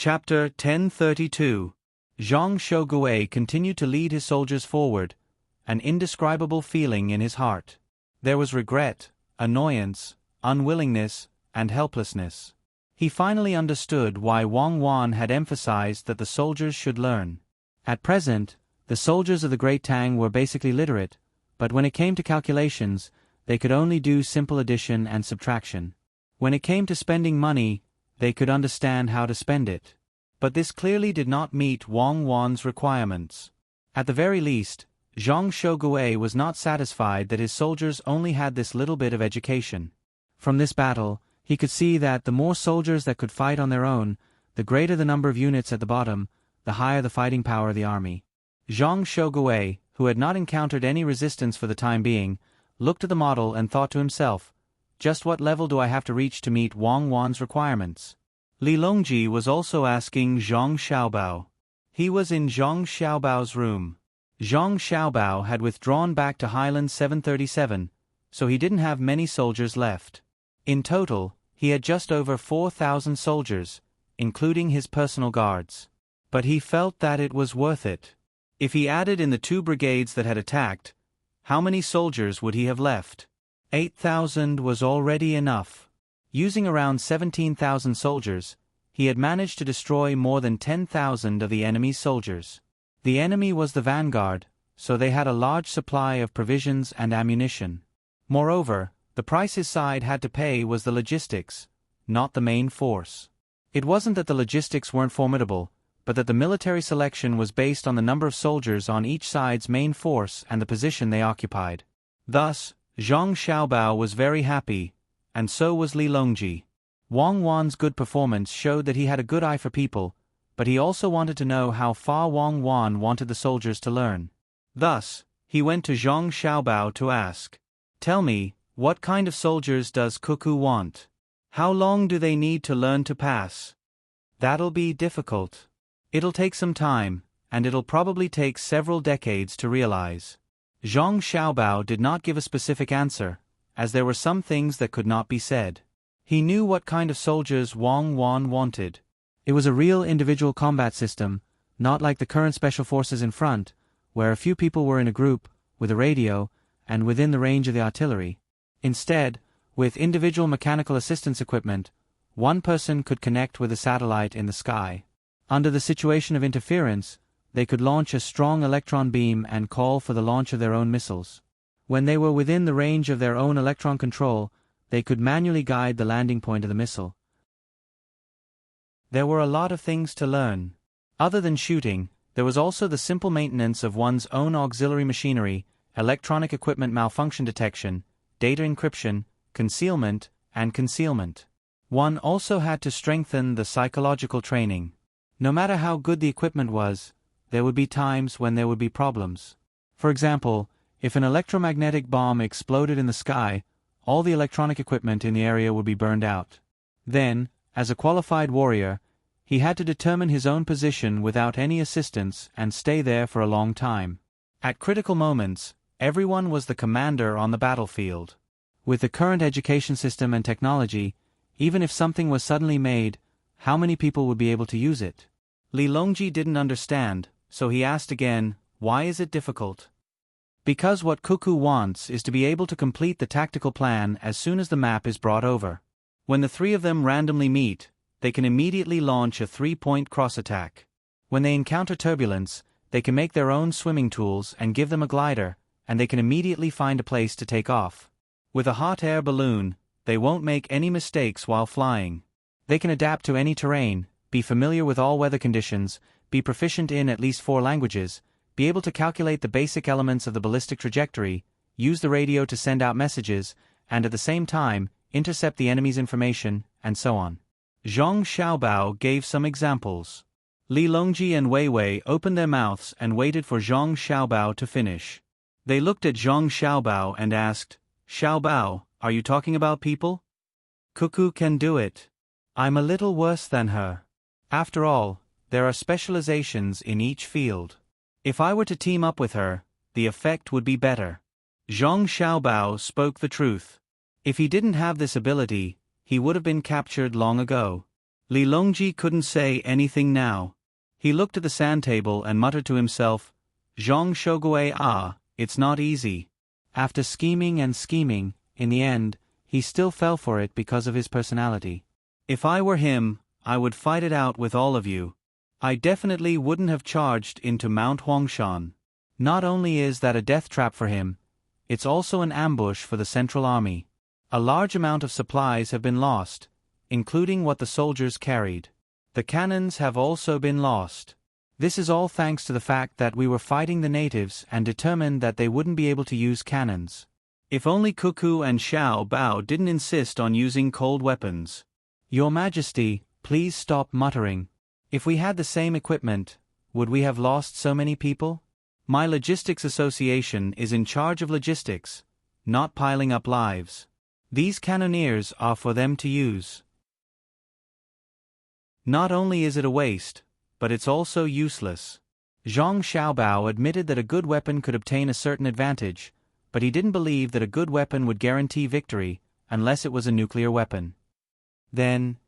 Chapter 1032. Zhang Shouguei continued to lead his soldiers forward, an indescribable feeling in his heart. There was regret, annoyance, unwillingness, and helplessness. He finally understood why Wang Wan had emphasized that the soldiers should learn. At present, the soldiers of the Great Tang were basically literate, but when it came to calculations, they could only do simple addition and subtraction. When it came to spending money, they could understand how to spend it. But this clearly did not meet Wang Wan's requirements. At the very least, Zhang Shouguei was not satisfied that his soldiers only had this little bit of education. From this battle, he could see that the more soldiers that could fight on their own, the greater the number of units at the bottom, the higher the fighting power of the army. Zhang Shouguei, who had not encountered any resistance for the time being, looked at the model and thought to himself, just what level do I have to reach to meet Wang Wan's requirements? Li Longji was also asking Zhang Xiaobao. He was in Zhang Xiaobao's room. Zhang Xiaobao had withdrawn back to Highland 737, so he didn't have many soldiers left. In total, he had just over 4,000 soldiers, including his personal guards. But he felt that it was worth it. If he added in the 2 brigades that had attacked, how many soldiers would he have left? 8,000 was already enough. Using around 17,000 soldiers, he had managed to destroy more than 10,000 of the enemy's soldiers. The enemy was the vanguard, so they had a large supply of provisions and ammunition. Moreover, the price his side had to pay was the logistics, not the main force. It wasn't that the logistics weren't formidable, but that the military selection was based on the number of soldiers on each side's main force and the position they occupied. Thus, Zhang Xiaobao was very happy, and so was Li Longji. Wang Wan's good performance showed that he had a good eye for people, but he also wanted to know how far Wang Wan wanted the soldiers to learn. Thus, he went to Zhang Xiaobao to ask, "Tell me, what kind of soldiers does Cuckoo want? How long do they need to learn to pass?" "That'll be difficult. It'll take some time, and it'll probably take several decades to realize." Zhang Xiaobao did not give a specific answer, as there were some things that could not be said. He knew what kind of soldiers Wang Wan wanted. It was a real individual combat system, not like the current special forces in front, where a few people were in a group, with a radio, and within the range of the artillery. Instead, with individual mechanical assistance equipment, one person could connect with a satellite in the sky. Under the situation of interference, they could launch a strong electron beam and call for the launch of their own missiles. When they were within the range of their own electron control, they could manually guide the landing point of the missile. There were a lot of things to learn. Other than shooting, there was also the simple maintenance of one's own auxiliary machinery, electronic equipment malfunction detection, data encryption, concealment, and concealment. One also had to strengthen the psychological training. No matter how good the equipment was, there would be times when there would be problems. For example, if an electromagnetic bomb exploded in the sky, all the electronic equipment in the area would be burned out. Then, as a qualified warrior, he had to determine his own position without any assistance and stay there for a long time. At critical moments, everyone was the commander on the battlefield. With the current education system and technology, even if something was suddenly made, how many people would be able to use it? Li Longji didn't understand, so he asked again, "Why is it difficult?" "Because what Cuckoo wants is to be able to complete the tactical plan as soon as the map is brought over. When the 3 of them randomly meet, they can immediately launch a 3-point cross-attack. When they encounter turbulence, they can make their own swimming tools and give them a glider, and they can immediately find a place to take off. With a hot air balloon, they won't make any mistakes while flying. They can adapt to any terrain, be familiar with all weather conditions, be proficient in at least 4 languages, be able to calculate the basic elements of the ballistic trajectory, use the radio to send out messages, and at the same time, intercept the enemy's information, and so on." Zhang Xiaobao gave some examples. Li Longji and Wei Wei opened their mouths and waited for Zhang Xiaobao to finish. They looked at Zhang Xiaobao and asked, "Xiaobao, are you talking about people?" "Cuckoo can do it. I'm a little worse than her. After all, there are specializations in each field. If I were to team up with her, the effect would be better." Zhang Xiaobao spoke the truth. If he didn't have this ability, he would have been captured long ago. Li Longji couldn't say anything now. He looked at the sand table and muttered to himself, Zhang Shogui, it's not easy. After scheming and scheming, in the end, he still fell for it because of his personality. If I were him, I would fight it out with all of you. I definitely wouldn't have charged into Mount Huangshan. Not only is that a death trap for him, it's also an ambush for the Central Army. A large amount of supplies have been lost, including what the soldiers carried. The cannons have also been lost. This is all thanks to the fact that we were fighting the natives and determined that they wouldn't be able to use cannons. If only Cuckoo and Xiao Bao didn't insist on using cold weapons. Your Majesty, please stop muttering. If we had the same equipment, would we have lost so many people? My logistics association is in charge of logistics, not piling up lives. These cannoneers are for them to use. Not only is it a waste, but it's also useless. Zhang Xiaobao admitted that a good weapon could obtain a certain advantage, but he didn't believe that a good weapon would guarantee victory, unless it was a nuclear weapon. Then,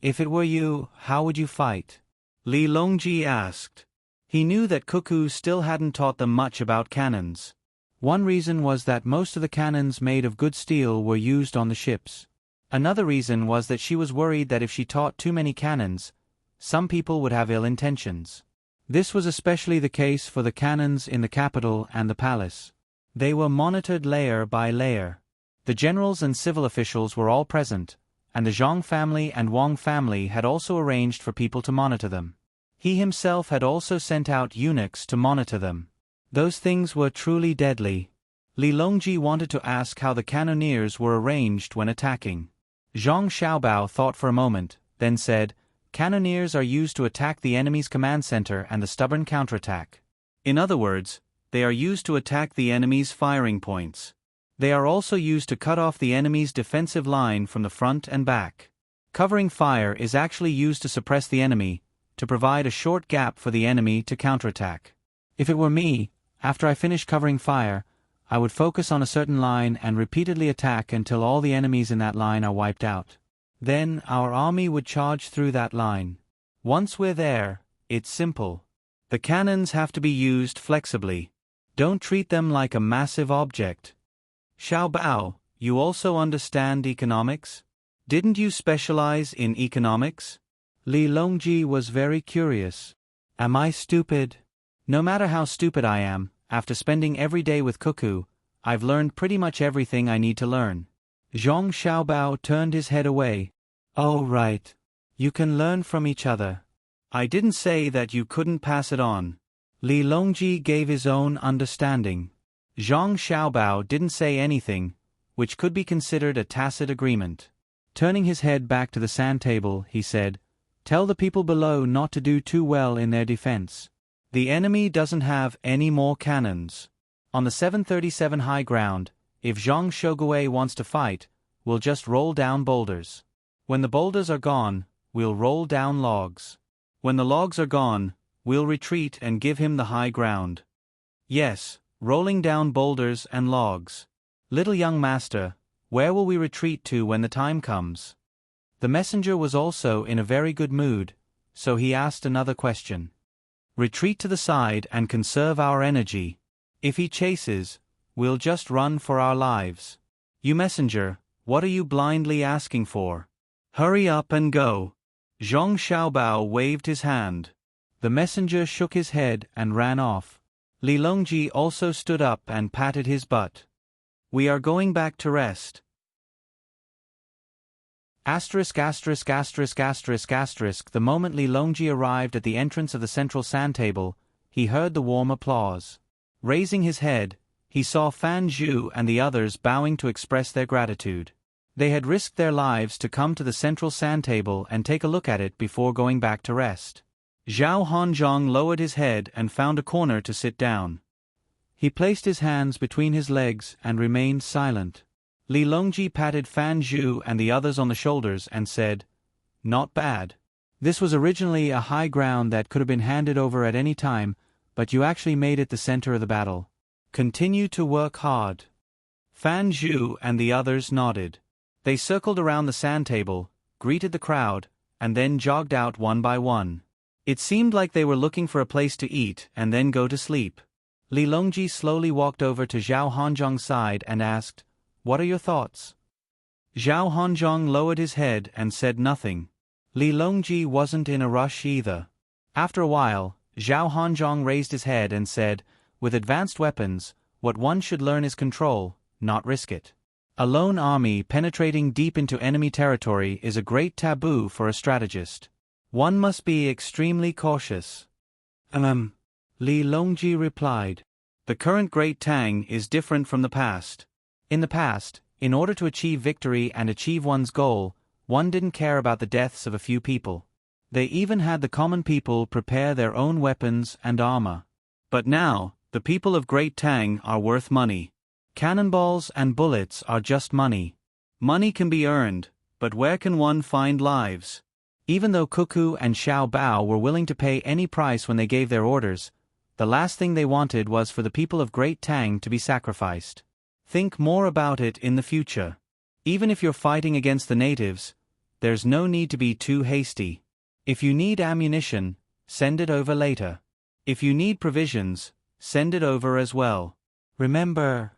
if it were you, how would you fight? Li Longji asked. He knew that Cuckoo still hadn't taught them much about cannons. One reason was that most of the cannons made of good steel were used on the ships. Another reason was that she was worried that if she taught too many cannons, some people would have ill intentions. This was especially the case for the cannons in the capital and the palace. They were monitored layer by layer. The generals and civil officials were all present, and the Zhang family and Wang family had also arranged for people to monitor them. He himself had also sent out eunuchs to monitor them. Those things were truly deadly. Li Longji wanted to ask how the cannoneers were arranged when attacking. Zhang Xiaobao thought for a moment, then said, Cannoneers are used to attack the enemy's command center and the stubborn counterattack. In other words, they are used to attack the enemy's firing points. They are also used to cut off the enemy's defensive line from the front and back. Covering fire is actually used to suppress the enemy, to provide a short gap for the enemy to counterattack. If it were me, after I finish covering fire, I would focus on a certain line and repeatedly attack until all the enemies in that line are wiped out. Then our army would charge through that line. Once we're there, it's simple. The cannons have to be used flexibly. Don't treat them like a massive object. Xiao Bao, you also understand economics? Didn't you specialize in economics? Li Longji was very curious. Am I stupid? No matter how stupid I am, after spending every day with Cuckoo, I've learned pretty much everything I need to learn. Zhang Xiaobao turned his head away. Oh right. You can learn from each other. I didn't say that you couldn't pass it on. Li Longji gave his own understanding. Zhang Xiaobao didn't say anything, which could be considered a tacit agreement. Turning his head back to the sand table, he said, Tell the people below not to do too well in their defense. The enemy doesn't have any more cannons. On the 737 high ground, if Zhang Shogui wants to fight, we'll just roll down boulders. When the boulders are gone, we'll roll down logs. When the logs are gone, we'll retreat and give him the high ground. Yes, rolling down boulders and logs. Little young master, where will we retreat to when the time comes? The messenger was also in a very good mood, so he asked another question. Retreat to the side and conserve our energy. If he chases, we'll just run for our lives. You messenger, what are you blindly asking for? Hurry up and go. Zhang Xiaobao waved his hand. The messenger shook his head and ran off. Li Longji also stood up and patted his butt. We are going back to rest. Asterisk asterisk asterisk asterisk asterisk. The moment Li Longji arrived at the entrance of the central sand table, he heard the warm applause. Raising his head, he saw Fan Zhu and the others bowing to express their gratitude. They had risked their lives to come to the central sand table and take a look at it before going back to rest. Zhao Hanzhong lowered his head and found a corner to sit down. He placed his hands between his legs and remained silent. Li Longji patted Fan Zhu and the others on the shoulders and said, Not bad. This was originally a high ground that could have been handed over at any time, but you actually made it the center of the battle. Continue to work hard. Fan Zhu and the others nodded. They circled around the sand table, greeted the crowd, and then jogged out one by one. It seemed like they were looking for a place to eat and then go to sleep. Li Longji slowly walked over to Zhao Hanzhong's side and asked, "What are your thoughts?" Zhao Hanzhong lowered his head and said nothing. Li Longji wasn't in a rush either. After a while, Zhao Hanzhong raised his head and said, "With advanced weapons, what one should learn is control, not risk it. A lone army penetrating deep into enemy territory is a great taboo for a strategist. One must be extremely cautious." Li Longji replied. "The current Great Tang is different from the past. In the past, in order to achieve victory and achieve one's goal, one didn't care about the deaths of a few people. They even had the common people prepare their own weapons and armor. But now, the people of Great Tang are worth money. Cannonballs and bullets are just money. Money can be earned, but where can one find lives?" Even though Cuckoo and Xiao Bao were willing to pay any price when they gave their orders, the last thing they wanted was for the people of Great Tang to be sacrificed. Think more about it in the future. Even if you're fighting against the natives, there's no need to be too hasty. If you need ammunition, send it over later. If you need provisions, send it over as well. Remember.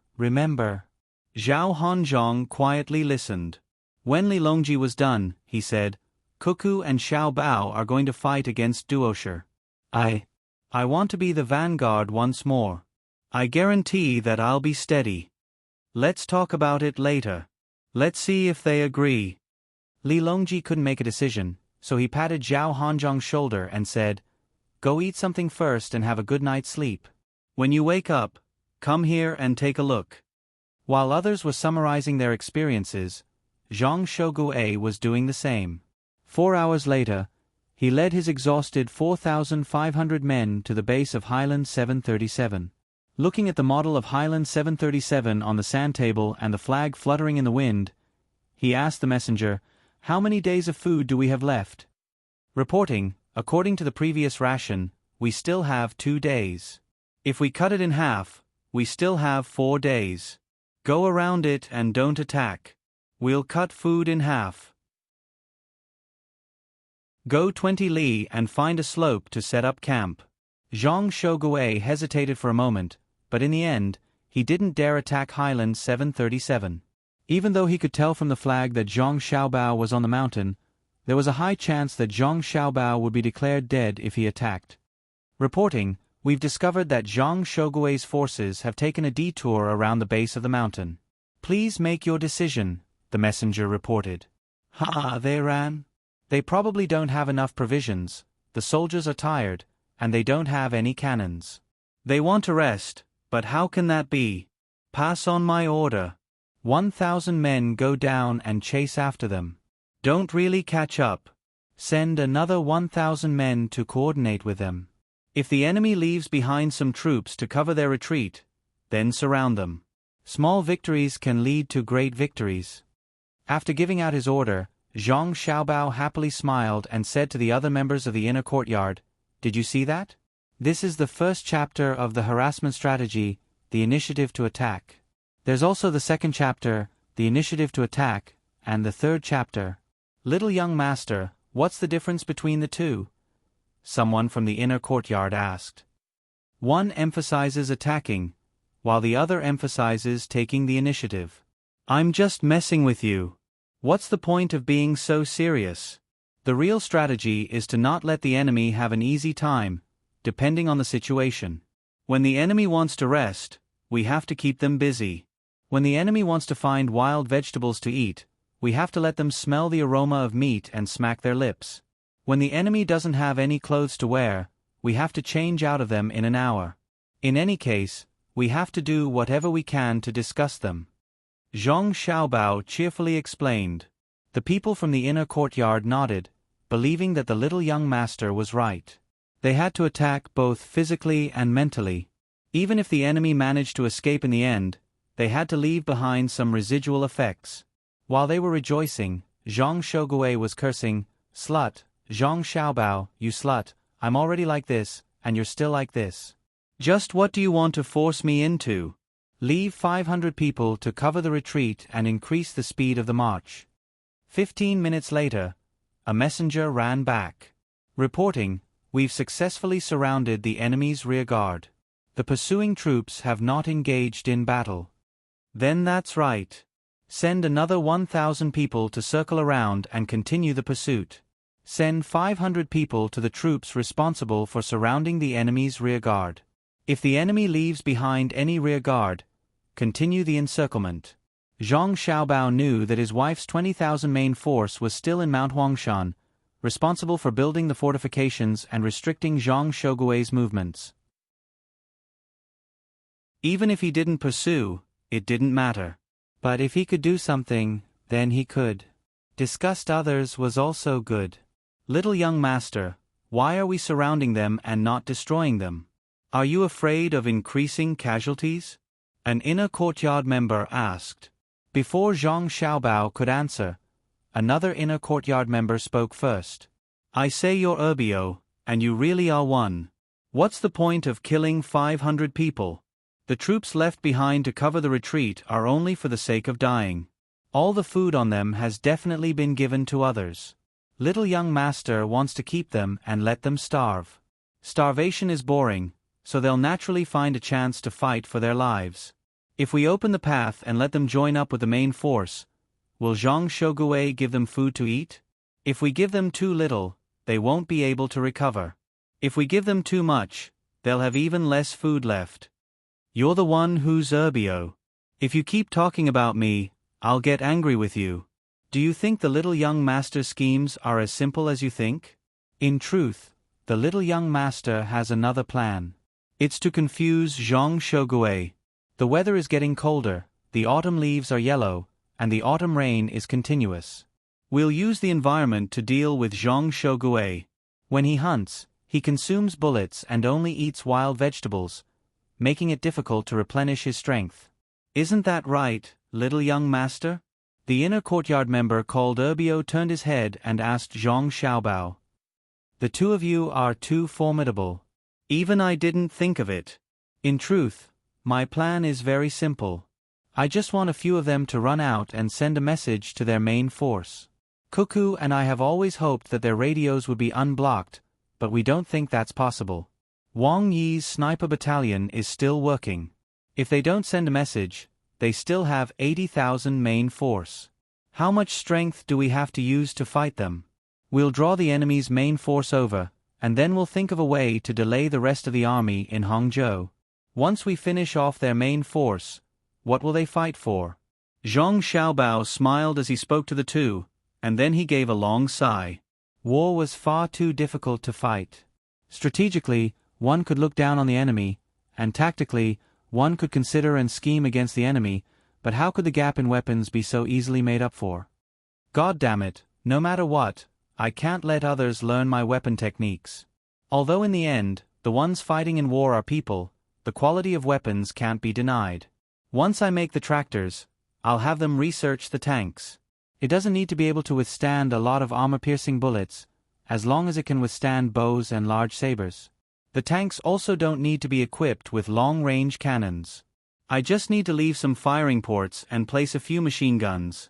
Zhao Hanzhong quietly listened. When Li Longji was done, he said, "Cuckoo and Xiao Bao are going to fight against Duosher. I want to be the vanguard once more. I guarantee that I'll be steady. Let's talk about it later. Let's see if they agree." Li Longji couldn't make a decision, so he patted Zhao Hanzhong's shoulder and said, "Go eat something first and have a good night's sleep. When you wake up, come here and take a look." While others were summarizing their experiences, Zhang Shougue was doing the same. 4 hours later, he led his exhausted 4,500 men to the base of Highland 737. Looking at the model of Highland 737 on the sand table and the flag fluttering in the wind, he asked the messenger, "How many days of food do we have left?" Reporting, "According to the previous ration, we still have 2 days. If we cut it in half, we still have 4 days. Go around it and don't attack. We'll cut food in half. Go 20 li and find a slope to set up camp." Zhang Shougue hesitated for a moment, but in the end, he didn't dare attack Highland 737. Even though he could tell from the flag that Zhang Xiaobao was on the mountain, there was a high chance that Zhang Xiaobao would be declared dead if he attacked. Reporting, "We've discovered that Zhang Shougue's forces have taken a detour around the base of the mountain. Please make your decision," the messenger reported. They ran. They probably don't have enough provisions, the soldiers are tired, and they don't have any cannons. They want to rest, but how can that be? Pass on my order. 1,000 men go down and chase after them. Don't really catch up. Send another 1,000 men to coordinate with them. If the enemy leaves behind some troops to cover their retreat, then surround them. Small victories can lead to great victories." After giving out his order, Zhang Xiaobao happily smiled and said to the other members of the inner courtyard, "Did you see that? This is the first chapter of the harassment strategy, the initiative to attack. There's also the second chapter, the initiative to attack, and the third chapter. Little young master, what's the difference between the two?" someone from the inner courtyard asked. "One emphasizes attacking, while the other emphasizes taking the initiative." "I'm just messing with you. What's the point of being so serious? The real strategy is to not let the enemy have an easy time, depending on the situation. When the enemy wants to rest, we have to keep them busy. When the enemy wants to find wild vegetables to eat, we have to let them smell the aroma of meat and smack their lips. When the enemy doesn't have any clothes to wear, we have to change out of them in an hour. In any case, we have to do whatever we can to disgust them." Zhang Xiaobao cheerfully explained. The people from the inner courtyard nodded, believing that the little young master was right. They had to attack both physically and mentally. Even if the enemy managed to escape in the end, they had to leave behind some residual effects. While they were rejoicing, Zhang Shougue was cursing, "Slut, Zhang Xiaobao, you slut, I'm already like this, and you're still like this. Just what do you want to force me into? Leave 500 people to cover the retreat and increase the speed of the march." 15 minutes later, a messenger ran back, reporting, "We've successfully surrounded the enemy's rearguard. The pursuing troops have not engaged in battle." "Then that's right. Send another 1,000 people to circle around and continue the pursuit. Send 500 people to the troops responsible for surrounding the enemy's rearguard. If the enemy leaves behind any rearguard, continue the encirclement." Zhang Xiaobao knew that his wife's 20,000 main force was still in Mount Huangshan, responsible for building the fortifications and restricting Zhang Shougui's movements. Even if he didn't pursue, it didn't matter. But if he could do something, then he could. Disgust others was also good. "Little young master, why are we surrounding them and not destroying them? Are you afraid of increasing casualties?" an inner courtyard member asked. Before Zhang Xiaobao could answer, another inner courtyard member spoke first. "I say you're Urbio, and you really are one. What's the point of killing 500 people? The troops left behind to cover the retreat are only for the sake of dying. All the food on them has definitely been given to others. Little young master wants to keep them and let them starve. Starvation is boring, so they'll naturally find a chance to fight for their lives. If we open the path and let them join up with the main force, will Zhang Shougui give them food to eat? If we give them too little, they won't be able to recover. If we give them too much, they'll have even less food left. You're the one who's Urbio. If you keep talking about me, I'll get angry with you. Do you think the little young master's schemes are as simple as you think? In truth, the little young master has another plan. It's to confuse Zhang Shougui. The weather is getting colder, the autumn leaves are yellow, and the autumn rain is continuous. We'll use the environment to deal with Zhang Shougui. When he hunts, he consumes bullets and only eats wild vegetables, making it difficult to replenish his strength. Isn't that right, little young master? The inner courtyard member called Urbio turned his head and asked Zhang Xiaobao. The two of you are too formidable. Even I didn't think of it. In truth, my plan is very simple. I just want a few of them to run out and send a message to their main force. Cuckoo and I have always hoped that their radios would be unblocked, but we don't think that's possible. Wang Yi's sniper battalion is still working. If they don't send a message, they still have 80,000 main force. How much strength do we have to use to fight them? We'll draw the enemy's main force over, and then we'll think of a way to delay the rest of the army in Hangzhou. Once we finish off their main force, what will they fight for? Zhang Xiaobao smiled as he spoke to the two, and then he gave a long sigh. War was far too difficult to fight. Strategically, one could look down on the enemy, and tactically, one could consider and scheme against the enemy, but how could the gap in weapons be so easily made up for? God damn it, no matter what, I can't let others learn my weapon techniques. Although in the end, the ones fighting in war are people, the quality of weapons can't be denied. Once I make the tractors, I'll have them research the tanks. It doesn't need to be able to withstand a lot of armor-piercing bullets, as long as it can withstand bows and large sabers. The tanks also don't need to be equipped with long-range cannons. I just need to leave some firing ports and place a few machine guns.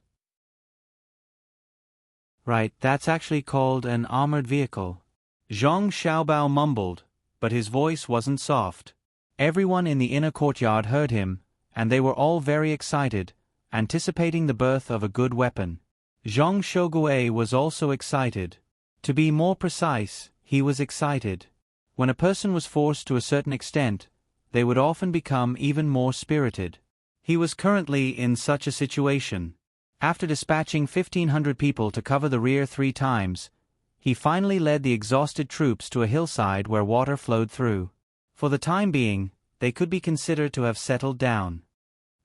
Right, that's actually called an armored vehicle. Zhang Xiaobao mumbled, but his voice wasn't soft. Everyone in the inner courtyard heard him, and they were all very excited, anticipating the birth of a good weapon. Zhang Shougui was also excited. To be more precise, he was excited. When a person was forced to a certain extent, they would often become even more spirited. He was currently in such a situation. After dispatching 1,500 people to cover the rear 3 times, he finally led the exhausted troops to a hillside where water flowed through. For the time being, they could be considered to have settled down.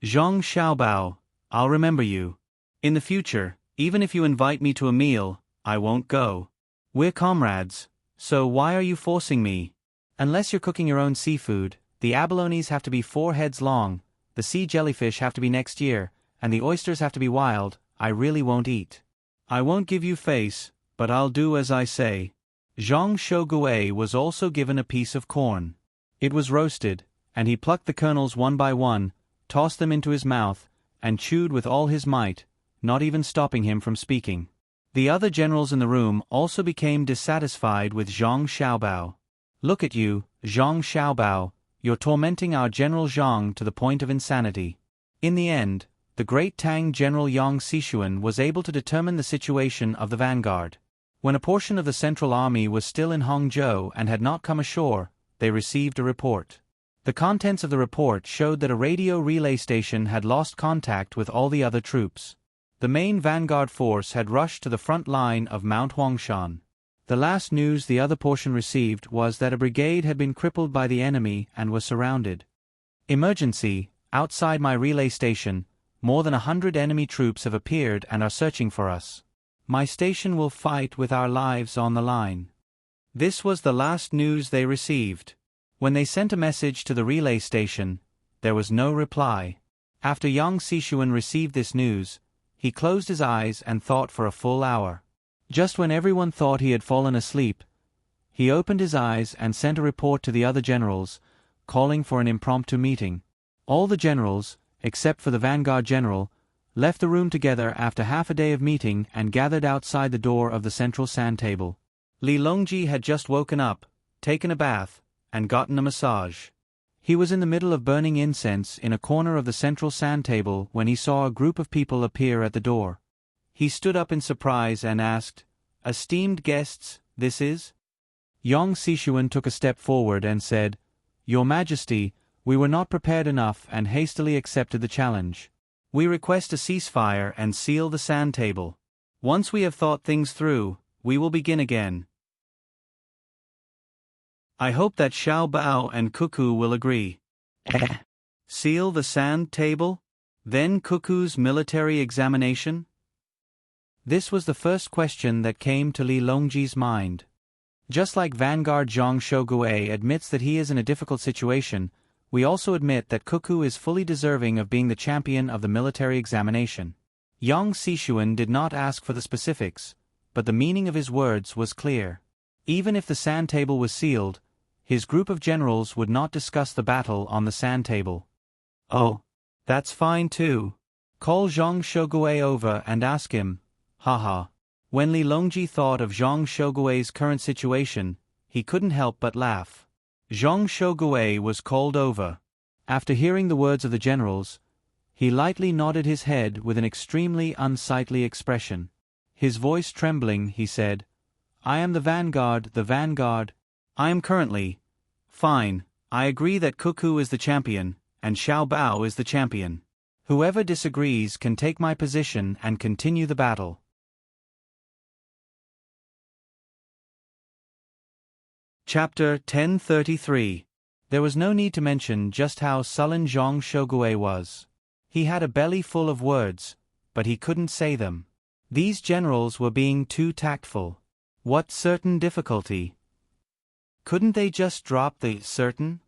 Zhang Xiaobao, I'll remember you. In the future, even if you invite me to a meal, I won't go. We're comrades, so why are you forcing me? Unless you're cooking your own seafood, the abalones have to be 4 heads long, the sea jellyfish have to be next year, and the oysters have to be wild. I really won't eat. I won't give you face, but I'll do as I say. Zhang Shougui was also given a piece of corn. It was roasted, and he plucked the kernels one by one, tossed them into his mouth, and chewed with all his might, not even stopping him from speaking. The other generals in the room also became dissatisfied with Zhang Xiaobao. Look at you, Zhang Xiaobao, you're tormenting our General Zhang to the point of insanity. In the end, the great Tang General Yang Xishuan was able to determine the situation of the vanguard. When a portion of the Central Army was still in Hangzhou and had not come ashore, they received a report. The contents of the report showed that a radio relay station had lost contact with all the other troops. The main vanguard force had rushed to the front line of Mount Huangshan. The last news the other portion received was that a brigade had been crippled by the enemy and was surrounded. Emergency, outside my relay station, more than 100 enemy troops have appeared and are searching for us. My station will fight with our lives on the line. This was the last news they received. When they sent a message to the relay station, there was no reply. After Yang Xishuan received this news, he closed his eyes and thought for a full hour. Just when everyone thought he had fallen asleep, he opened his eyes and sent a report to the other generals, calling for an impromptu meeting. All the generals, except for the vanguard general, left the room together after half a day of meeting and gathered outside the door of the central sand table. Li Longji had just woken up, taken a bath, and gotten a massage. He was in the middle of burning incense in a corner of the central sand table when he saw a group of people appear at the door. He stood up in surprise and asked, "Esteemed guests, this is?" Yang Xishuan took a step forward and said, "Your Majesty, we were not prepared enough and hastily accepted the challenge. We request a ceasefire and seal the sand table. Once we have thought things through, we will begin again. I hope that Xiao Bao and Cuckoo will agree." Seal the sand table? Then Cuckoo's military examination? This was the first question that came to Li Longji's mind. Just like Vanguard Zhang Shogui admits that he is in a difficult situation, we also admit that Cuckoo is fully deserving of being the champion of the military examination. Yang Xishuan did not ask for the specifics, but the meaning of his words was clear. Even if the sand table was sealed, his group of generals would not discuss the battle on the sand table. "Oh, that's fine too. Call Zhang Shogui over and ask him." Haha. When Li Longji thought of Zhang Shogui's current situation, he couldn't help but laugh. Zhang Shogui was called over. After hearing the words of the generals, he lightly nodded his head with an extremely unsightly expression. His voice trembling, he said, "I am the vanguard, the vanguard. I am currently. Fine, I agree that Cuckoo is the champion, and Xiao Bao is the champion. Whoever disagrees can take my position and continue the battle." Chapter 1033. There was no need to mention just how sullen Zhang Shogui was. He had a belly full of words, but he couldn't say them. These generals were being too tactful. What certain difficulty? Couldn't they just drop the certain?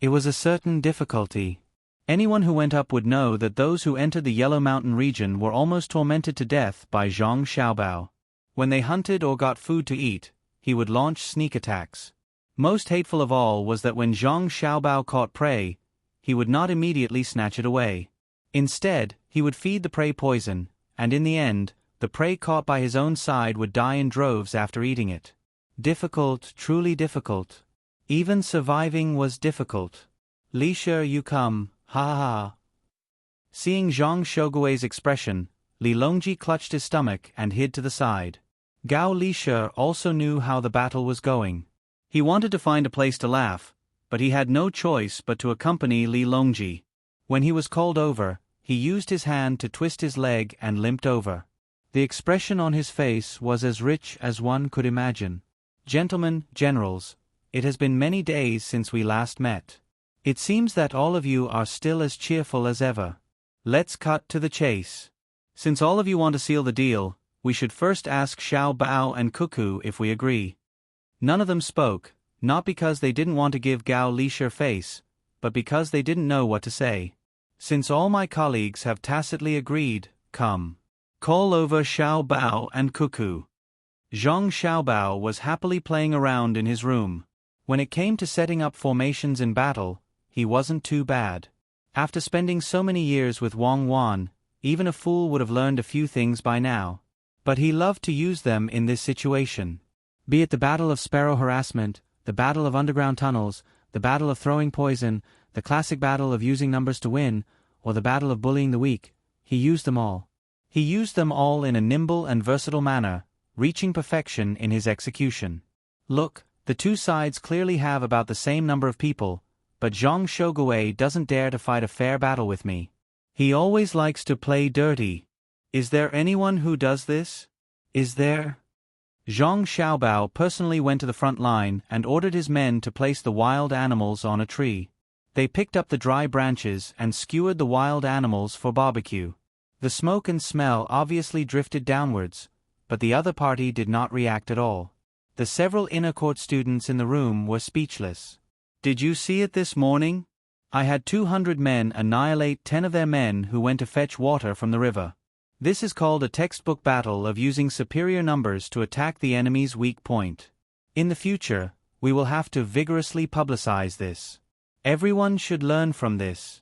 It was a certain difficulty. Anyone who went up would know that those who entered the Yellow Mountain region were almost tormented to death by Zhang Xiaobao. When they hunted or got food to eat, he would launch sneak attacks. Most hateful of all was that when Zhang Xiaobao caught prey, he would not immediately snatch it away. Instead, he would feed the prey poison, and in the end, the prey caught by his own side would die in droves after eating it. Difficult, truly difficult. Even surviving was difficult. "Li Shi, you come, ha ha ha." Seeing Zhang Shogui's expression, Li Longji clutched his stomach and hid to the side. Gao Li Shi also knew how the battle was going. He wanted to find a place to laugh, but he had no choice but to accompany Li Longji. When he was called over, he used his hand to twist his leg and limped over. The expression on his face was as rich as one could imagine. "Gentlemen, generals, it has been many days since we last met. It seems that all of you are still as cheerful as ever. Let's cut to the chase. Since all of you want to seal the deal, we should first ask Xiao Bao and Cuckoo if we agree." None of them spoke, not because they didn't want to give Gao Li Shi face, but because they didn't know what to say. "Since all my colleagues have tacitly agreed, come. Call over Xiao Bao and Cuckoo." Zhang Xiaobao was happily playing around in his room. When it came to setting up formations in battle, he wasn't too bad. After spending so many years with Wang Wan, even a fool would have learned a few things by now. But he loved to use them in this situation. Be it the battle of sparrow harassment, the battle of underground tunnels, the battle of throwing poison, the classic battle of using numbers to win, or the battle of bullying the weak, he used them all. He used them all in a nimble and versatile manner, reaching perfection in his execution. Look, the two sides clearly have about the same number of people, but Zhang Shouguwei doesn't dare to fight a fair battle with me. He always likes to play dirty. Is there anyone who does this? Is there? Zhang Xiaobao personally went to the front line and ordered his men to place the wild animals on a tree. They picked up the dry branches and skewered the wild animals for barbecue. The smoke and smell obviously drifted downwards, but the other party did not react at all. The several inner court students in the room were speechless. Did you see it this morning? I had 200 men annihilate 10 of their men who went to fetch water from the river. This is called a textbook battle of using superior numbers to attack the enemy's weak point. In the future, we will have to vigorously publicize this. Everyone should learn from this.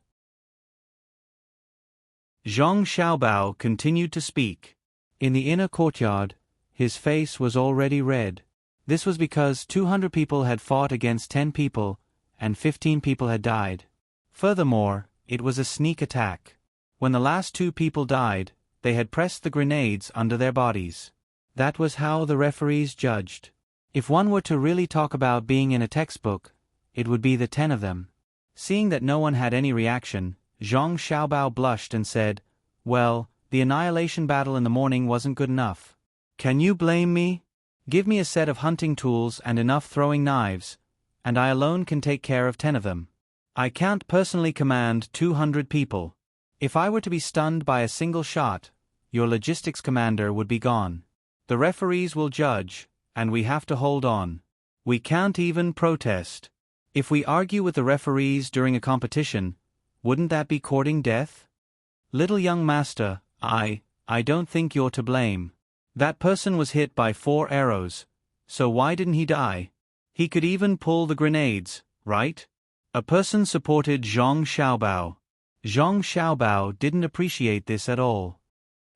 Zhang Xiaobao continued to speak. In the inner courtyard, his face was already red. This was because 200 people had fought against 10 people, and 15 people had died. Furthermore, it was a sneak attack. When the last 2 people died, they had pressed the grenades under their bodies. That was how the referees judged. If one were to really talk about being in a textbook, it would be the 10 of them. Seeing that no one had any reaction, Zhang Xiaobao blushed and said, "Well, the annihilation battle in the morning wasn't good enough. Can you blame me? Give me a set of hunting tools and enough throwing knives, and I alone can take care of 10 of them. I can't personally command 200 people. If I were to be stunned by a single shot, your logistics commander would be gone. The referees will judge, and we have to hold on. We can't even protest. If we argue with the referees during a competition, wouldn't that be courting death? Little young master, I don't think you're to blame. That person was hit by 4 arrows, so why didn't he die? He could even pull the grenades, right?" A person supported Zhang Xiaobao. Zhang Xiaobao didn't appreciate this at all.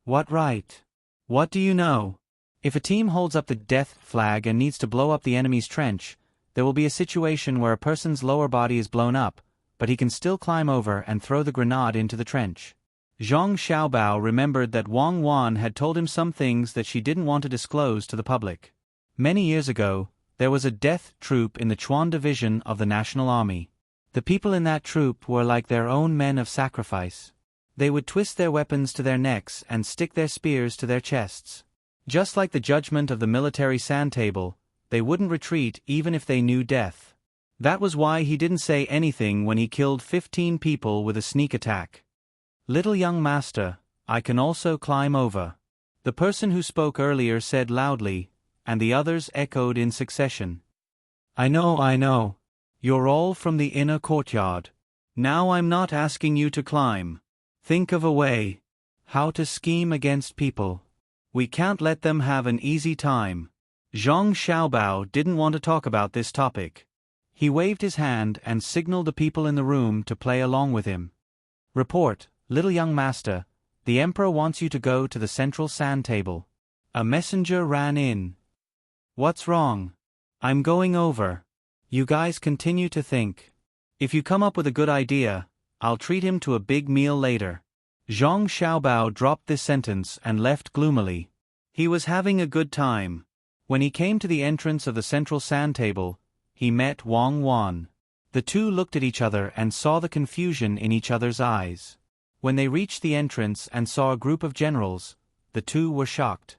What right? What do you know? If a team holds up the death flag and needs to blow up the enemy's trench, there will be a situation where a person's lower body is blown up, but he can still climb over and throw the grenade into the trench. Zhang Xiaobao remembered that Wang Wan had told him some things that she didn't want to disclose to the public. Many years ago, there was a death troop in the Chuan division of the National Army. The people in that troop were like their own men of sacrifice. They would twist their weapons to their necks and stick their spears to their chests. Just like the judgment of the military sand table, they wouldn't retreat even if they knew death. That was why he didn't say anything when he killed 15 people with a sneak attack. "Little young master, I can also climb over," the person who spoke earlier said loudly, and the others echoed in succession. I know. You're all from the inner courtyard. Now I'm not asking you to climb. Think of a way. How to scheme against people. We can't let them have an easy time." Zhang Xiaobao didn't want to talk about this topic. He waved his hand and signaled the people in the room to play along with him. "Report, little young master, the emperor wants you to go to the central sand table." A messenger ran in. "What's wrong?" "I'm going over. You guys continue to think. If you come up with a good idea, I'll treat him to a big meal later." Zhang Xiaobao dropped this sentence and left gloomily. He was having a good time. When he came to the entrance of the central sand table, he met Wang Wan. The two looked at each other and saw the confusion in each other's eyes. When they reached the entrance and saw a group of generals, the two were shocked.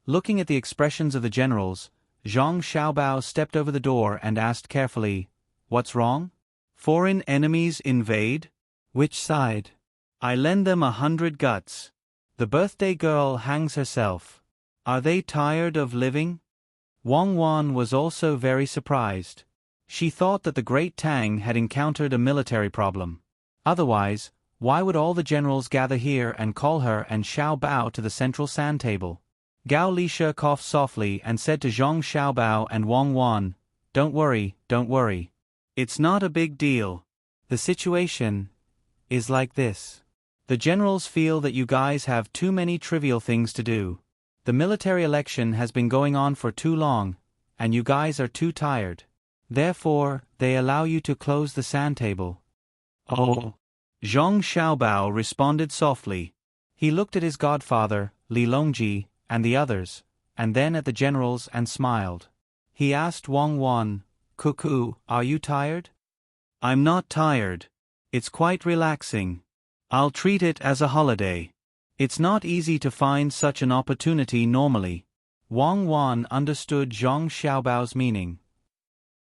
Looking at the expressions of the generals, Zhang Xiaobao stepped over the door and asked carefully, "What's wrong? Foreign enemies invade? Which side? I lend them 100 guts. The birthday girl hangs herself. Are they tired of living?" Wang Wan was also very surprised. She thought that the great Tang had encountered a military problem. Otherwise, why would all the generals gather here and call her and Xiao Bao to the central sand table? Gao Lisha coughed softly and said to Zhang Xiaobao and Wang Wan, don't worry. It's not a big deal. The situation is like this. The generals feel that you guys have too many trivial things to do. The military election has been going on for too long, and you guys are too tired. Therefore, they allow you to close the sand table. Oh. Zhang Xiaobao responded softly. He looked at his godfather, Li Longji, and the others, and then at the generals and smiled. He asked Wang Wan, "Cuckoo, are you tired?" "I'm not tired. It's quite relaxing. I'll treat it as a holiday. It's not easy to find such an opportunity normally." Wang Wan understood Zhang Xiaobao's meaning.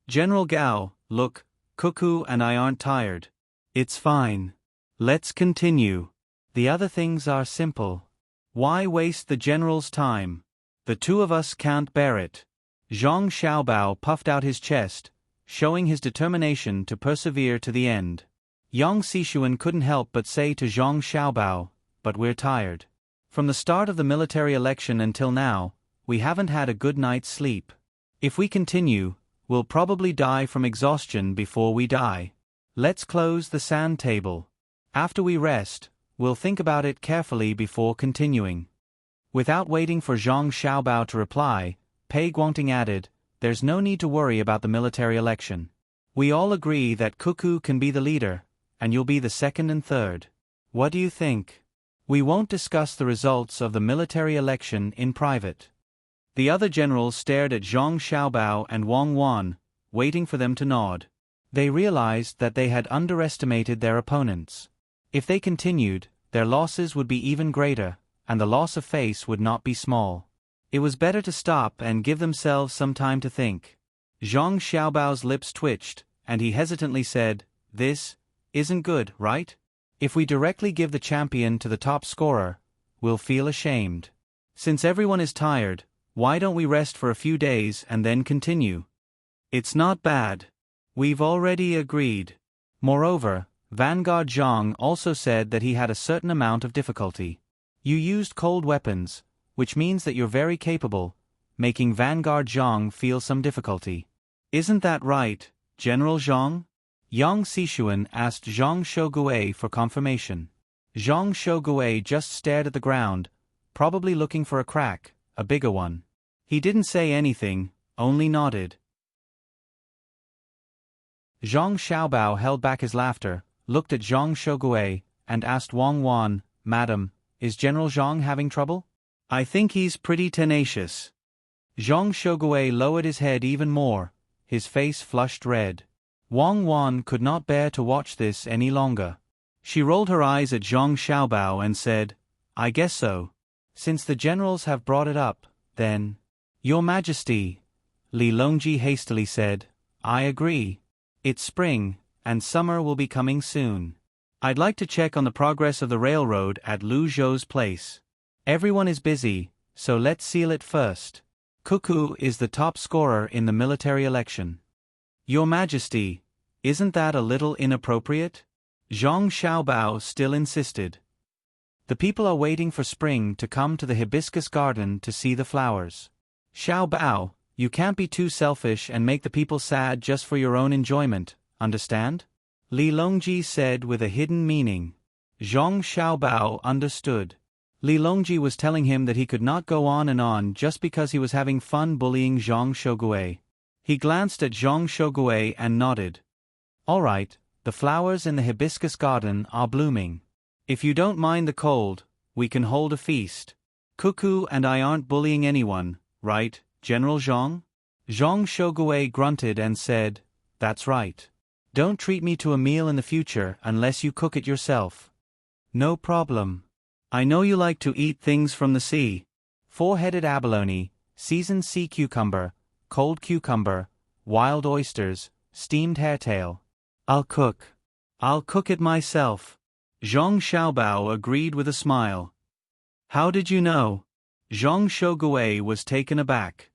"General Gao, look, Cuckoo and I aren't tired. It's fine. Let's continue. The other things are simple. Why waste the general's time? The two of us can't bear it." Zhang Xiaobao puffed out his chest, showing his determination to persevere to the end. Yang Xishuan couldn't help but say to Zhang Xiaobao, "But we're tired. From the start of the military election until now, we haven't had a good night's sleep. If we continue, we'll probably die from exhaustion before we die. Let's close the sand table. After we rest, we'll think about it carefully before continuing." Without waiting for Zhang Xiaobao to reply, Pei Guangting added, "There's no need to worry about the military election. We all agree that Cuckoo can be the leader, and you'll be the second and third. What do you think? We won't discuss the results of the military election in private." The other generals stared at Zhang Xiaobao and Wang Wan, waiting for them to nod. They realized that they had underestimated their opponents. If they continued, their losses would be even greater, and the loss of face would not be small. It was better to stop and give themselves some time to think. Zhang Xiaobao's lips twitched, and he hesitantly said, "This isn't good, right? If we directly give the champion to the top scorer, we'll feel ashamed. Since everyone is tired, why don't we rest for a few days and then continue? It's not bad. We've already agreed." Moreover, Vanguard Zhang also said that he had a certain amount of difficulty. "You used cold weapons, which means that you're very capable," making Vanguard Zhang feel some difficulty. "Isn't that right, General Zhang?" Yang Xishuan asked Zhang Shougue for confirmation. Zhang Shougue just stared at the ground, probably looking for a crack, a bigger one. He didn't say anything, only nodded. Zhang Xiaobao held back his laughter, looked at Zhang Shougue, and asked Wang Wan, "Madam, is General Zhang having trouble?" "I think he's pretty tenacious." Zhang Shougue lowered his head even more, his face flushed red. Wang Wan could not bear to watch this any longer. She rolled her eyes at Zhang Xiaobao and said, "I guess so. Since the generals have brought it up, then—" "Your Majesty," Li Longji hastily said, "I agree. It's spring, and summer will be coming soon. I'd like to check on the progress of the railroad at Lu Zhou's place. Everyone is busy, so let's seal it first. Cuckoo is the top scorer in the military election." "Your Majesty, isn't that a little inappropriate?" Zhang Xiaobao still insisted. "The people are waiting for spring to come to the hibiscus garden to see the flowers. Xiaobao, you can't be too selfish and make the people sad just for your own enjoyment, understand?" Li Longji said with a hidden meaning. Zhang Xiaobao understood. Li Longji was telling him that he could not go on and on just because he was having fun bullying Zhang Shougue. He glanced at Zhang Shougue and nodded. "All right, the flowers in the hibiscus garden are blooming. If you don't mind the cold, we can hold a feast. Cuckoo and I aren't bullying anyone, right, General Zhang?" Zhang Shougue grunted and said, "That's right. Don't treat me to a meal in the future unless you cook it yourself." "No problem. I know you like to eat things from the sea. Four-headed abalone, seasoned sea cucumber, cold cucumber, wild oysters, steamed hairtail. I'll cook it myself." Zhang Xiaobao agreed with a smile. "How did you know?" Zhang Shougue was taken aback.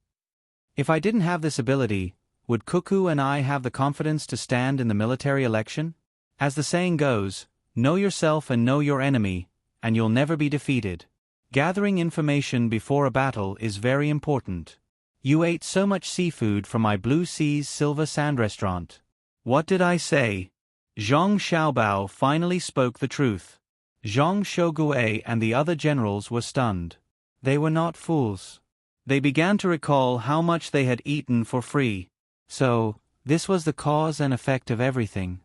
"If I didn't have this ability, would Cuckoo and I have the confidence to stand in the military election? As the saying goes, know yourself and know your enemy, and you'll never be defeated. Gathering information before a battle is very important. You ate so much seafood from my Blue Seas Silver Sand restaurant." "What did I say?" Zhang Xiaobao finally spoke the truth. Zhang Shogui and the other generals were stunned. They were not fools. They began to recall how much they had eaten for free. So, this was the cause and effect of everything.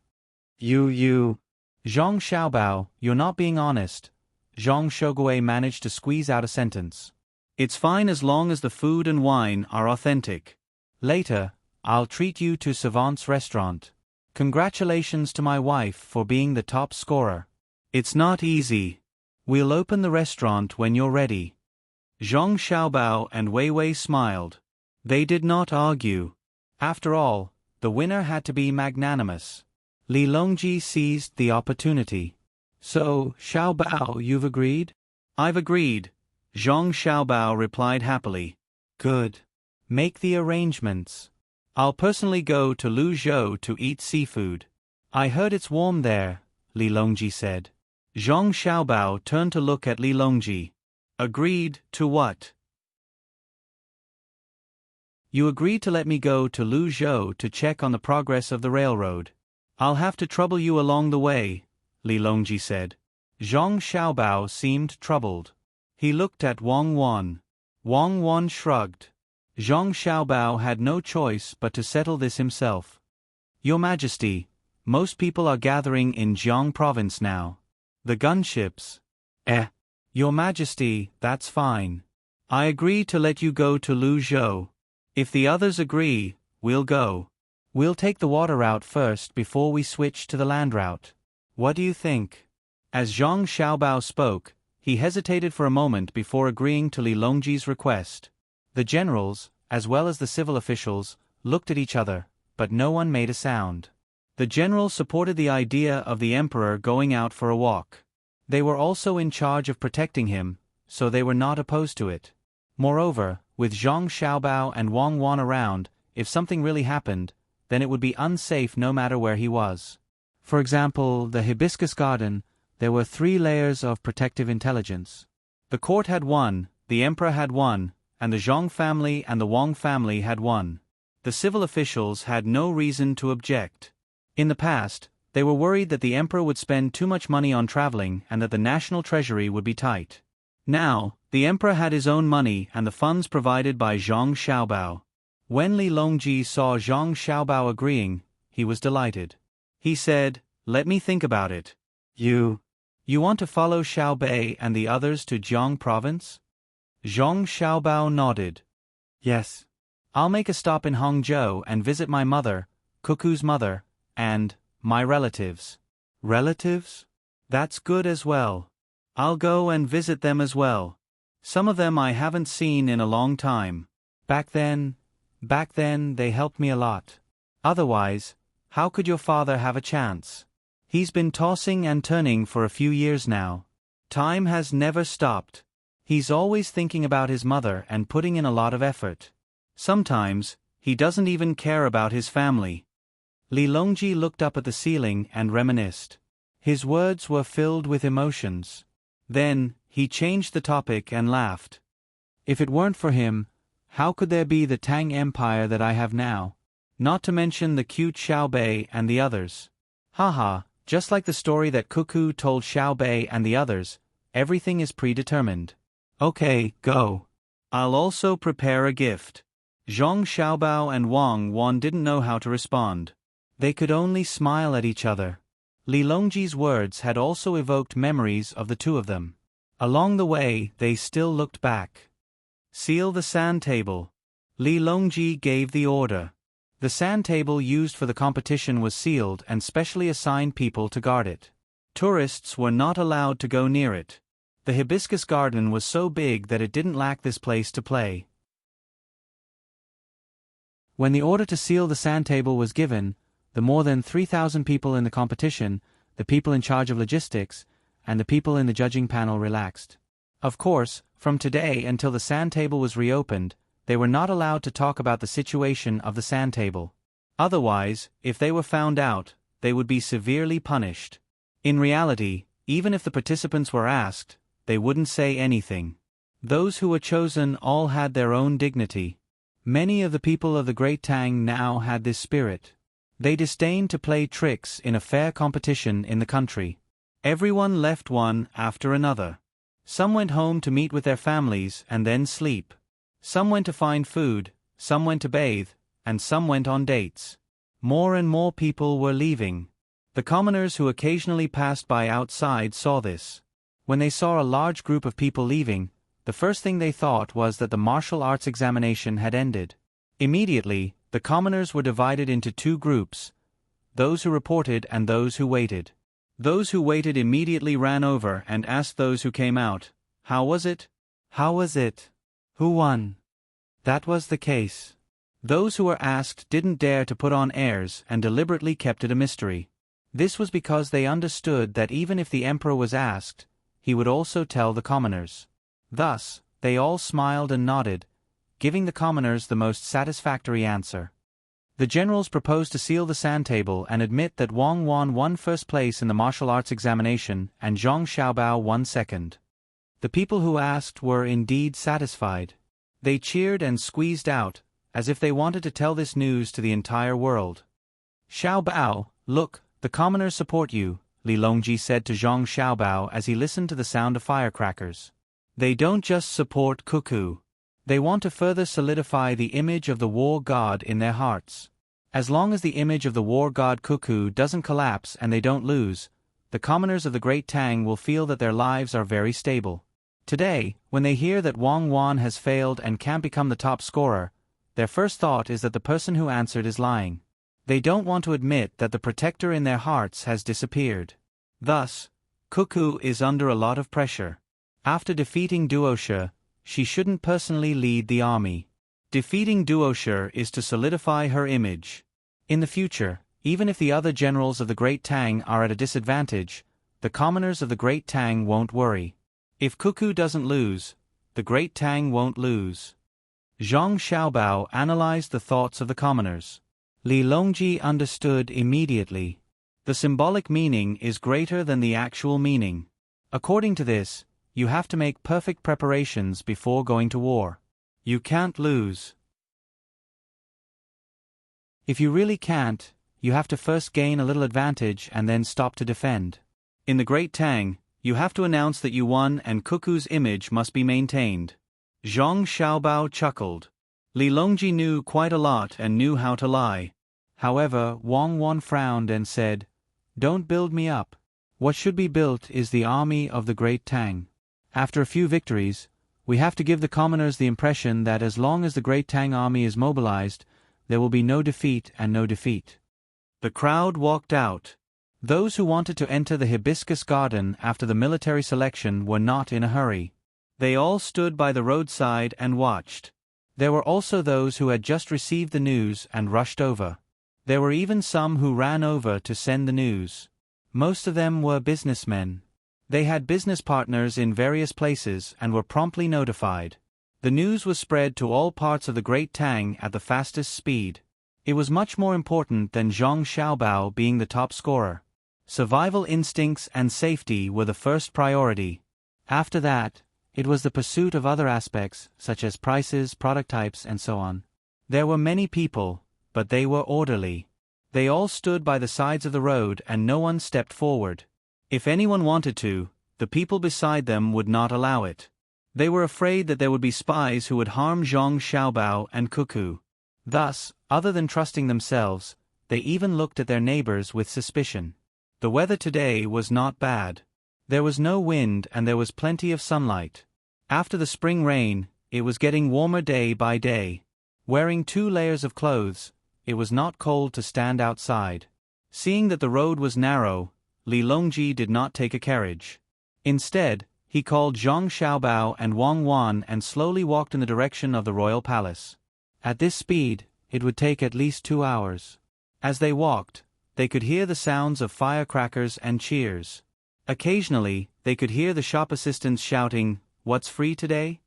You. Zhang Xiaobao, you're not being honest. Zhang Shogui managed to squeeze out a sentence. It's fine as long as the food and wine are authentic. Later, I'll treat you to Savant's restaurant. Congratulations to my wife for being the top scorer. It's not easy. We'll open the restaurant when you're ready. Zhang Xiaobao and Wei Wei smiled. They did not argue. After all, the winner had to be magnanimous. Li Longji seized the opportunity. So, Xiaobao, you've agreed? I've agreed. Zhang Xiaobao replied happily. Good. Make the arrangements. I'll personally go to Luzhou to eat seafood. I heard it's warm there, Li Longji said. Zhang Xiaobao turned to look at Li Longji. Agreed to what? You agreed to let me go to Luzhou to check on the progress of the railroad. I'll have to trouble you along the way, Li Longji said. Zhang Xiaobao seemed troubled. He looked at Wang Wan. Wang Wan shrugged. Zhang Xiaobao had no choice but to settle this himself. Your Majesty, most people are gathering in Jiang province now. The gunships. Your Majesty, that's fine. I agree to let you go to Luzhou. If the others agree, we'll go. We'll take the water route first before we switch to the land route. What do you think? As Zhang Xiaobao spoke, he hesitated for a moment before agreeing to Li Longji's request. The generals, as well as the civil officials, looked at each other, but no one made a sound. The generals supported the idea of the emperor going out for a walk. They were also in charge of protecting him, so they were not opposed to it. Moreover, with Zhang Xiaobao and Wang Wan around, if something really happened, then it would be unsafe no matter where he was. For example, the hibiscus garden, there were 3 layers of protective intelligence. The court had 1, the emperor had 1, and the Zhang family and the Wang family had 1. The civil officials had no reason to object. In the past, they were worried that the emperor would spend too much money on traveling and that the national treasury would be tight. Now, the emperor had his own money and the funds provided by Zhang Xiaobao. When Li Longji saw Zhang Xiaobao agreeing, he was delighted. He said, "Let me think about it. You want to follow Xiaobei and the others to Jiang province?" Zhang Xiaobao nodded. Yes. I'll make a stop in Hangzhou and visit my mother, Cuckoo's mother, and my relatives. Relatives? That's good as well. I'll go and visit them as well. Some of them I haven't seen in a long time. Back then they helped me a lot. Otherwise, how could your father have a chance? He's been tossing and turning for a few years now. Time has never stopped. He's always thinking about his mother and putting in a lot of effort. Sometimes, he doesn't even care about his family. Li Longji looked up at the ceiling and reminisced. His words were filled with emotions. Then, he changed the topic and laughed. If it weren't for him, how could there be the Tang Empire that I have now? Not to mention the cute Xiaobei and the others. Haha, just like the story that Cuckoo told Xiaobei and the others, everything is predetermined. Okay, go. I'll also prepare a gift. Zhang Xiaobao and Wang Wan didn't know how to respond. They could only smile at each other. Li Longji's words had also evoked memories of the two of them. Along the way, they still looked back. Seal the sand table. Li Longji gave the order. The sand table used for the competition was sealed and specially assigned people to guard it. Tourists were not allowed to go near it. The hibiscus garden was so big that it didn't lack this place to play. When the order to seal the sand table was given, the more than 3,000 people in the competition, the people in charge of logistics, and the people in the judging panel relaxed. Of course, from today until the sand table was reopened, they were not allowed to talk about the situation of the sand table. Otherwise, if they were found out, they would be severely punished. In reality, even if the participants were asked, they wouldn't say anything. Those who were chosen all had their own dignity. Many of the people of the Great Tang now had this spirit. They disdained to play tricks in a fair competition in the country. Everyone left one after another. Some went home to meet with their families and then sleep. Some went to find food, some went to bathe, and some went on dates. More and more people were leaving. The commoners who occasionally passed by outside saw this. When they saw a large group of people leaving, the first thing they thought was that the martial arts examination had ended. Immediately, the commoners were divided into two groups, those who reported and those who waited. Those who waited immediately ran over and asked those who came out, "How was it? How was it? Who won?" That was the case. Those who were asked didn't dare to put on airs and deliberately kept it a mystery. This was because they understood that even if the emperor was asked, he would also tell the commoners. Thus, they all smiled and nodded, giving the commoners the most satisfactory answer. The generals proposed to seal the sand table and admit that Wang Wan won first place in the martial arts examination and Zhang Xiaobao won second. The people who asked were indeed satisfied. They cheered and squeezed out, as if they wanted to tell this news to the entire world. "Xiaobao, look, the commoners support you," Li Longji said to Zhang Xiaobao as he listened to the sound of firecrackers. "They don't just support Cuckoo. They want to further solidify the image of the war god in their hearts. As long as the image of the war god Cuckoo doesn't collapse and they don't lose, the commoners of the Great Tang will feel that their lives are very stable. Today, when they hear that Wang Wan has failed and can't become the top scorer, their first thought is that the person who answered is lying. They don't want to admit that the protector in their hearts has disappeared. Thus, Cuckoo is under a lot of pressure. After defeating Duoshe, she shouldn't personally lead the army. Defeating Duoshe is to solidify her image. In the future, even if the other generals of the Great Tang are at a disadvantage, the commoners of the Great Tang won't worry. If Cuckoo doesn't lose, the Great Tang won't lose. Zhang Xiaobao analyzed the thoughts of the commoners. Li Longji understood immediately. The symbolic meaning is greater than the actual meaning. According to this, you have to make perfect preparations before going to war. You can't lose. If you really can't, you have to first gain a little advantage and then stop to defend. In the Great Tang, you have to announce that you won and Cuckoo's image must be maintained. Zhang Xiaobao chuckled. Li Longji knew quite a lot and knew how to lie. However, Wang Wan frowned and said, "Don't build me up. What should be built is the army of the Great Tang. After a few victories, we have to give the commoners the impression that as long as the Great Tang army is mobilized, there will be no defeat and no defeat." The crowd walked out. Those who wanted to enter the hibiscus garden after the military selection were not in a hurry. They all stood by the roadside and watched. There were also those who had just received the news and rushed over. There were even some who ran over to send the news. Most of them were businessmen. They had business partners in various places and were promptly notified. The news was spread to all parts of the Great Tang at the fastest speed. It was much more important than Zhang Xiaobao being the top scorer. Survival instincts and safety were the first priority. After that, it was the pursuit of other aspects, such as prices, product types, and so on. There were many people, but they were orderly. They all stood by the sides of the road and no one stepped forward. If anyone wanted to, the people beside them would not allow it. They were afraid that there would be spies who would harm Zhang Xiaobao and Cuckoo. Thus, other than trusting themselves, they even looked at their neighbors with suspicion. The weather today was not bad. There was no wind and there was plenty of sunlight. After the spring rain, it was getting warmer day by day. Wearing 2 layers of clothes, it was not cold to stand outside. Seeing that the road was narrow, Li Longji did not take a carriage. Instead, he called Zhang Xiaobao and Wang Wan and slowly walked in the direction of the royal palace. At this speed, it would take at least 2 hours. As they walked, they could hear the sounds of firecrackers and cheers. Occasionally, they could hear the shop assistants shouting, "What's free today?"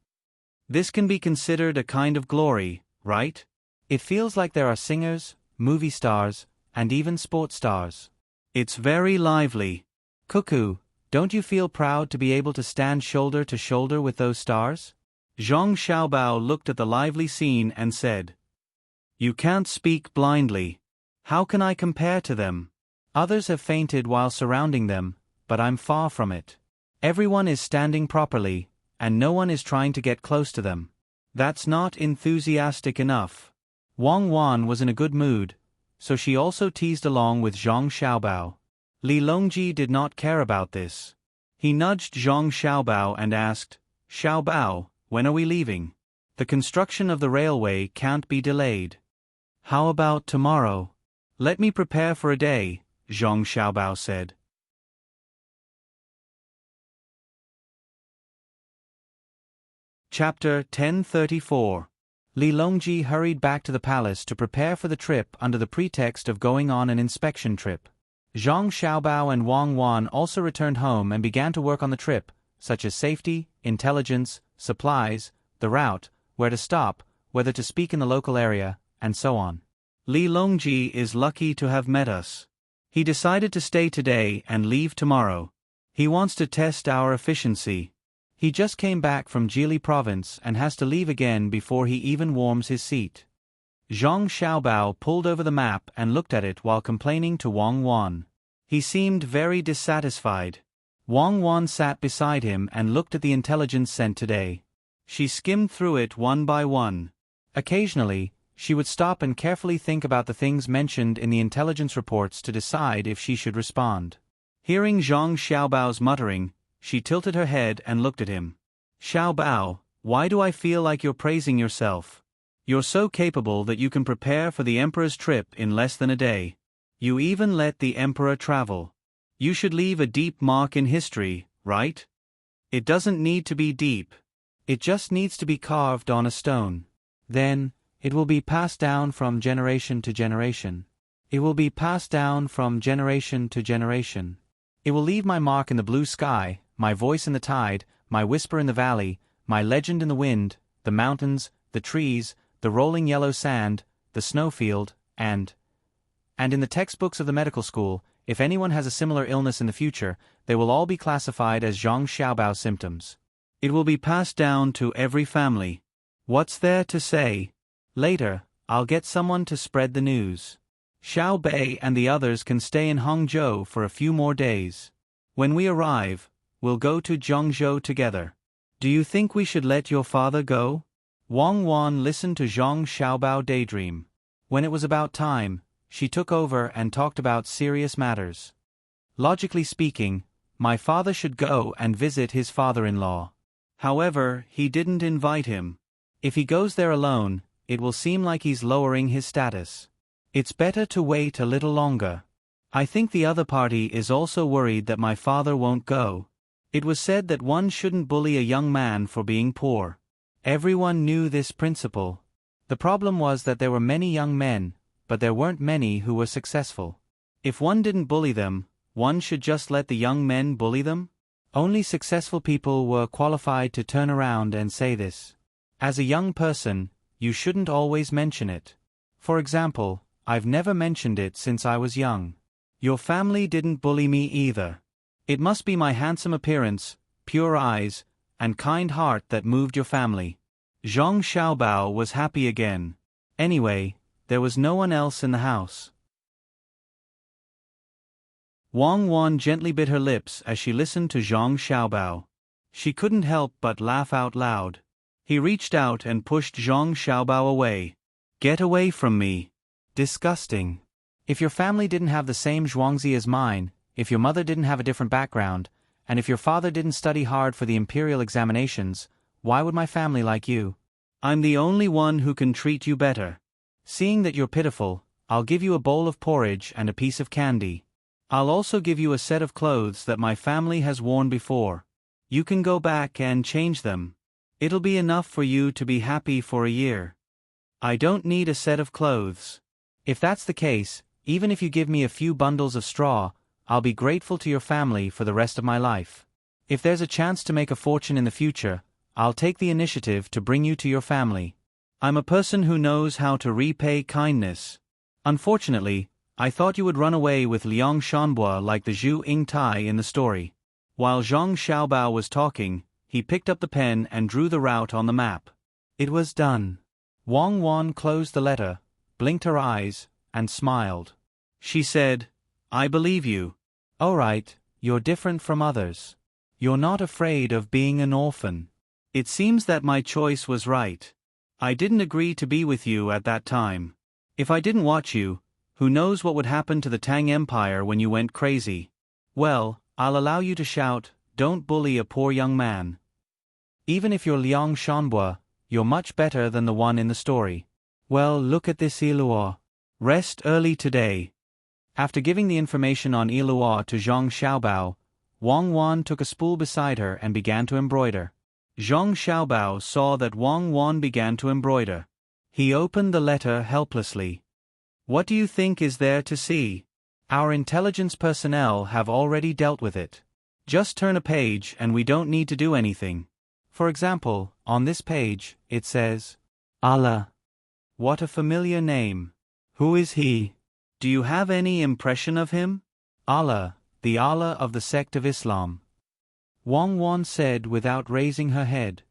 This can be considered a kind of glory, right? It feels like there are singers, movie stars, and even sports stars. It's very lively. Cuckoo, don't you feel proud to be able to stand shoulder to shoulder with those stars? Zhang Xiaobao looked at the lively scene and said, "You can't speak blindly. How can I compare to them? Others have fainted while surrounding them, but I'm far from it. Everyone is standing properly, and no one is trying to get close to them. That's not enthusiastic enough. Wang Wan was in a good mood, so she also teased along with Zhang Xiaobao. Li Longji did not care about this. He nudged Zhang Xiaobao and asked, "Xiaobao, when are we leaving? The construction of the railway can't be delayed." "How about tomorrow? Let me prepare for a day," Zhang Xiaobao said. Chapter 1034. Li Longji hurried back to the palace to prepare for the trip under the pretext of going on an inspection trip. Zhang Xiaobao and Wang Wan also returned home and began to work on the trip, such as safety, intelligence, supplies, the route, where to stop, whether to speak in the local area, and so on. Li Longji is lucky to have met us. He decided to stay today and leave tomorrow. He wants to test our efficiency. He just came back from Jili province and has to leave again before he even warms his seat. Zhang Xiaobao pulled over the map and looked at it while complaining to Wang Wan. He seemed very dissatisfied. Wang Wan sat beside him and looked at the intelligence sent today. She skimmed through it one by one. Occasionally, she would stop and carefully think about the things mentioned in the intelligence reports to decide if she should respond. Hearing Zhang Xiaobao's muttering, she tilted her head and looked at him. "Xiaobao, why do I feel like you're praising yourself? You're so capable that you can prepare for the emperor's trip in less than a day. You even let the emperor travel. You should leave a deep mark in history, right? It doesn't need to be deep. It just needs to be carved on a stone. Then, it will be passed down from generation to generation. It will be passed down from generation to generation. It will leave my mark in the blue sky, my voice in the tide, my whisper in the valley, my legend in the wind, the mountains, the trees, the rolling yellow sand, the snowfield, and in the textbooks of the medical school, if anyone has a similar illness in the future, they will all be classified as Zhang Xiaobao symptoms. It will be passed down to every family. What's there to say? Later, I'll get someone to spread the news. Xiao Bei and the others can stay in Hangzhou for a few more days. When we arrive, we'll go to Zhangzhou together. Do you think we should let your father go?" Wang Wan listened to Zhang Xiaobao daydream. When it was about time, she took over and talked about serious matters. "Logically speaking, my father should go and visit his father-in-law. However, he didn't invite him. If he goes there alone, it will seem like he's lowering his status. It's better to wait a little longer. I think the other party is also worried that my father won't go. It was said that one shouldn't bully a young man for being poor. Everyone knew this principle. The problem was that there were many young men, but there weren't many who were successful. If one didn't bully them, one should just let the young men bully them? Only successful people were qualified to turn around and say this. As a young person, you shouldn't always mention it. For example, I've never mentioned it since I was young. Your family didn't bully me either. It must be my handsome appearance, pure eyes, and kind heart that moved your family." Zhang Xiaobao was happy again. Anyway, there was no one else in the house. Wang Wan gently bit her lips as she listened to Zhang Xiaobao. She couldn't help but laugh out loud. He reached out and pushed Zhang Xiaobao away. "Get away from me. Disgusting. If your family didn't have the same zhuangzi as mine, if your mother didn't have a different background, and if your father didn't study hard for the imperial examinations, why would my family like you? I'm the only one who can treat you better. Seeing that you're pitiful, I'll give you a bowl of porridge and a piece of candy. I'll also give you a set of clothes that my family has worn before. You can go back and change them. It'll be enough for you to be happy for a year. I don't need a set of clothes. If that's the case, even if you give me a few bundles of straw, I'll be grateful to your family for the rest of my life. If there's a chance to make a fortune in the future, I'll take the initiative to bring you to your family. I'm a person who knows how to repay kindness. Unfortunately, I thought you would run away with Liang Shanbua like the Zhu Yingtai in the story." While Zhang Xiaobao was talking, he picked up the pen and drew the route on the map. It was done. Wang Wan closed the letter, blinked her eyes, and smiled. She said, "I believe you." "All right, you're different from others. You're not afraid of being an orphan. It seems that my choice was right. I didn't agree to be with you at that time. If I didn't watch you, who knows what would happen to the Tang Empire when you went crazy. Well, I'll allow you to shout, don't bully a poor young man. Even if you're Liang Shanbua, you're much better than the one in the story. Well, look at this Iluo. Rest early today. After giving the information on Iluo to Zhang Xiaobao, Wang Wan took a spool beside her and began to embroider. Zhang Xiaobao saw that Wang Wan began to embroider. He opened the letter helplessly. What do you think is there to see? Our intelligence personnel have already dealt with it. Just turn a page and we don't need to do anything. For example, on this page, it says, Allah. What a familiar name. Who is he? Do you have any impression of him? Allah, the Allah of the sect of Islam. Wang Wan said without raising her head.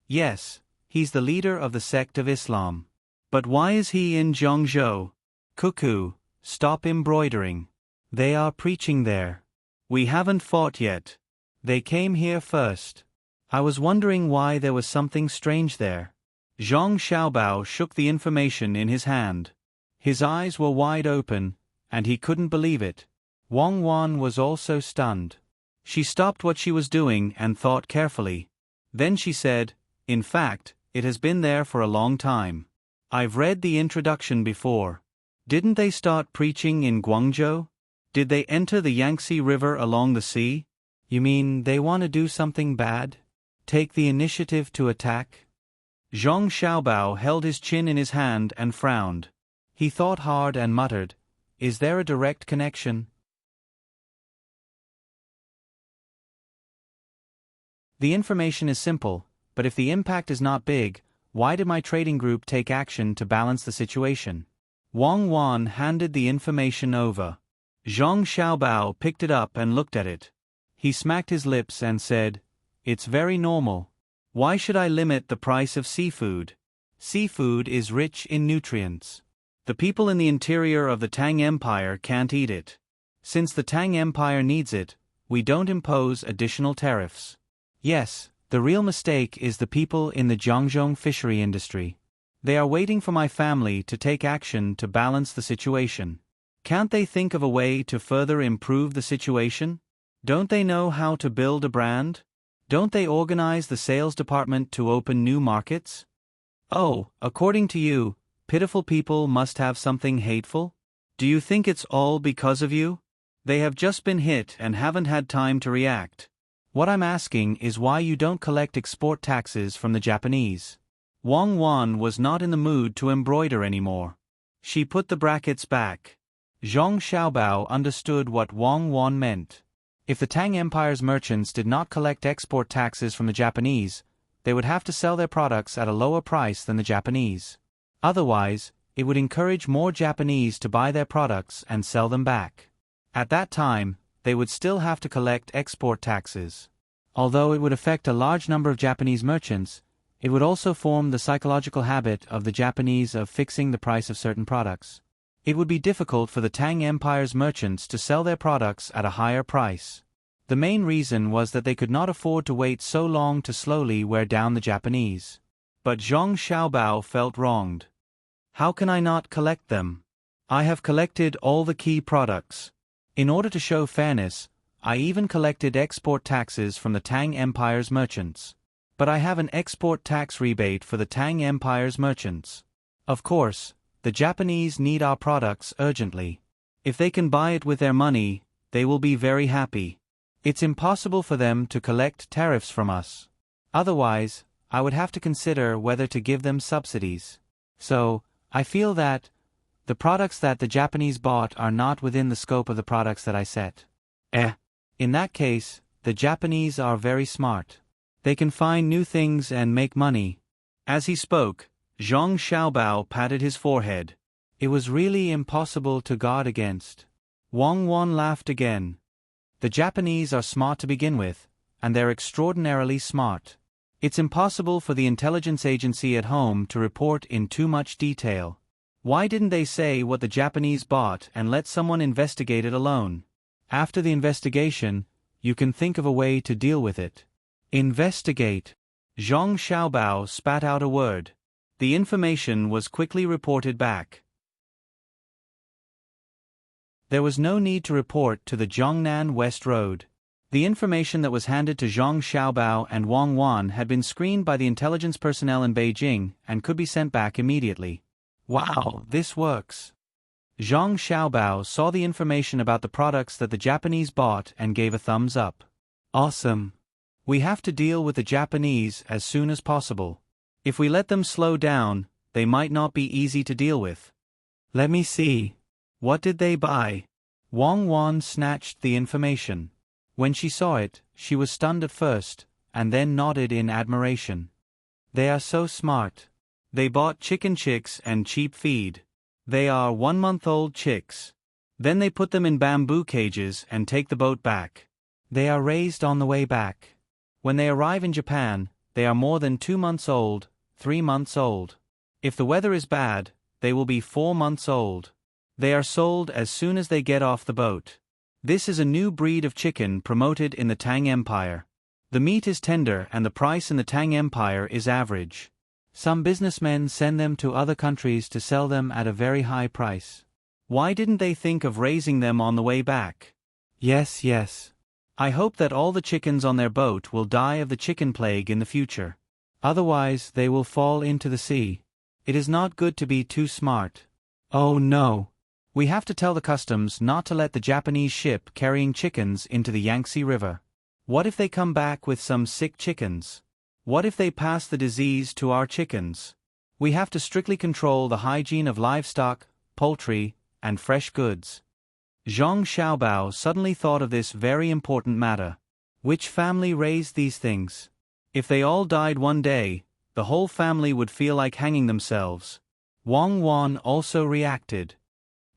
Yes, he's the leader of the sect of Islam. But why is he in Zhangzhou? Cuckoo, stop embroidering. They are preaching there. We haven't fought yet. They came here first. I was wondering why there was something strange there. Zhang Xiaobao shook the information in his hand. His eyes were wide open, and he couldn't believe it. Wang Wan was also stunned. She stopped what she was doing and thought carefully. Then she said, in fact, it has been there for a long time. I've read the introduction before. Didn't they start preaching in Guangzhou? Did they enter the Yangtze River along the sea? You mean they want to do something bad? Take the initiative to attack? Zhang Xiaobao held his chin in his hand and frowned. He thought hard and muttered, is there a direct connection? The information is simple, but if the impact is not big, why did my trading group take action to balance the situation? Wang Wan handed the information over. Zhang Xiaobao picked it up and looked at it. He smacked his lips and said, it's very normal. Why should I limit the price of seafood? Seafood is rich in nutrients. The people in the interior of the Tang Empire can't eat it. Since the Tang Empire needs it, we don't impose additional tariffs. Yes, the real mistake is the people in the Jiangzhou fishery industry. They are waiting for my family to take action to balance the situation. Can't they think of a way to further improve the situation? Don't they know how to build a brand? Don't they organize the sales department to open new markets? Oh, according to you, pitiful people must have something hateful? Do you think it's all because of you? They have just been hit and haven't had time to react. What I'm asking is why you don't collect export taxes from the Japanese. Wang Wan was not in the mood to embroider anymore. She put the brackets back. Zhang Xiaobao understood what Wang Wan meant. If the Tang Empire's merchants did not collect export taxes from the Japanese, they would have to sell their products at a lower price than the Japanese. Otherwise, it would encourage more Japanese to buy their products and sell them back. At that time, they would still have to collect export taxes. Although it would affect a large number of Japanese merchants, it would also form the psychological habit of the Japanese of fixing the price of certain products. It would be difficult for the Tang Empire's merchants to sell their products at a higher price. The main reason was that they could not afford to wait so long to slowly wear down the Japanese. But Zhang Xiaobao felt wronged. How can I not collect them? I have collected all the key products. In order to show fairness, I even collected export taxes from the Tang Empire's merchants. But I have an export tax rebate for the Tang Empire's merchants. Of course, the Japanese need our products urgently. If they can buy it with their money, they will be very happy. It's impossible for them to collect tariffs from us. Otherwise, I would have to consider whether to give them subsidies. So, I feel that the products that the Japanese bought are not within the scope of the products that I set. In that case, the Japanese are very smart. They can find new things and make money. As he spoke, Zhang Xiaobao patted his forehead. It was really impossible to guard against. Wang Wan laughed again. The Japanese are smart to begin with, and they're extraordinarily smart. It's impossible for the intelligence agency at home to report in too much detail. Why didn't they say what the Japanese bought and let someone investigate it alone? After the investigation, you can think of a way to deal with it. Investigate. Zhang Xiaobao spat out a word. The information was quickly reported back. There was no need to report to the Jiangnan West Road. The information that was handed to Zhang Xiaobao and Wang Wan had been screened by the intelligence personnel in Beijing and could be sent back immediately. Wow, this works. Zhang Xiaobao saw the information about the products that the Japanese bought and gave a thumbs up. Awesome. We have to deal with the Japanese as soon as possible. If we let them slow down, they might not be easy to deal with. Let me see. What did they buy? Wang Wan snatched the information. When she saw it, she was stunned at first, and then nodded in admiration. They are so smart. They bought chicken chicks and cheap feed. They are 1-month-old chicks. Then they put them in bamboo cages and take the boat back. They are raised on the way back. When they arrive in Japan, they are more than 2 months old, 3 months old. If the weather is bad, they will be 4 months old. They are sold as soon as they get off the boat. This is a new breed of chicken promoted in the Tang Empire. The meat is tender and the price in the Tang Empire is average. Some businessmen send them to other countries to sell them at a very high price. Why didn't they think of raising them on the way back? Yes. I hope that all the chickens on their boat will die of the chicken plague in the future. Otherwise, they will fall into the sea. It is not good to be too smart. Oh no. We have to tell the customs not to let the Japanese ship carrying chickens into the Yangtze River. What if they come back with some sick chickens? What if they pass the disease to our chickens? We have to strictly control the hygiene of livestock, poultry, and fresh goods. Zhang Xiaobao suddenly thought of this very important matter. Which family raised these things? If they all died one day, the whole family would feel like hanging themselves. Wang Wan also reacted.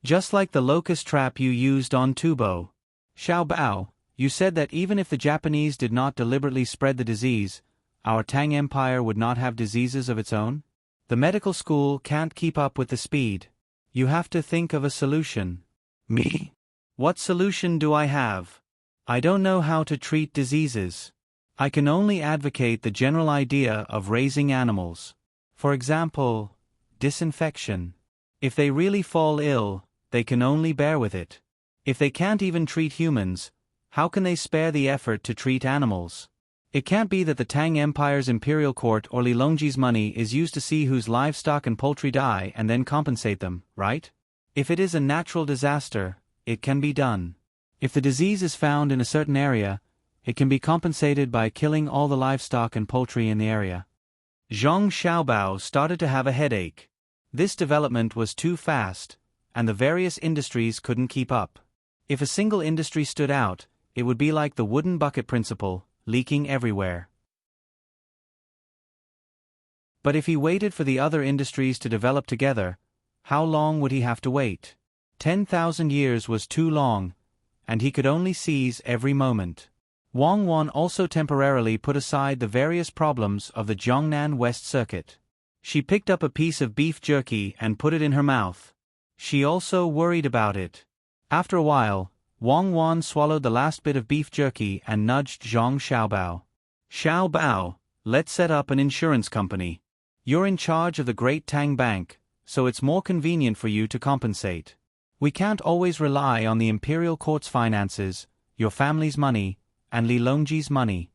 Just like the locust trap you used on Tubo. Xiaobao, you said that even if the Japanese did not deliberately spread the disease, our Tang Empire would not have diseases of its own? The medical school can't keep up with the speed. You have to think of a solution. Me? What solution do I have? I don't know how to treat diseases. I can only advocate the general idea of raising animals. For example, disinfection. If they really fall ill, they can only bear with it. If they can't even treat humans, how can they spare the effort to treat animals? It can't be that the Tang Empire's imperial court or Li Longji's money is used to see whose livestock and poultry die and then compensate them, right? If it is a natural disaster, it can be done. If the disease is found in a certain area, it can be compensated by killing all the livestock and poultry in the area. Zhang Xiaobao started to have a headache. This development was too fast, and the various industries couldn't keep up. If a single industry stood out, it would be like the wooden bucket principle, leaking everywhere. But if he waited for the other industries to develop together, how long would he have to wait? 10,000 years was too long, and he could only seize every moment. Wang Wan also temporarily put aside the various problems of the Jiangnan West Circuit. She picked up a piece of beef jerky and put it in her mouth. She also worried about it. After a while, Wang Wan swallowed the last bit of beef jerky and nudged Zhang Xiaobao. Xiaobao, let's set up an insurance company. You're in charge of the Great Tang Bank, so it's more convenient for you to compensate. We can't always rely on the imperial court's finances, your family's money, and Li Longji's money.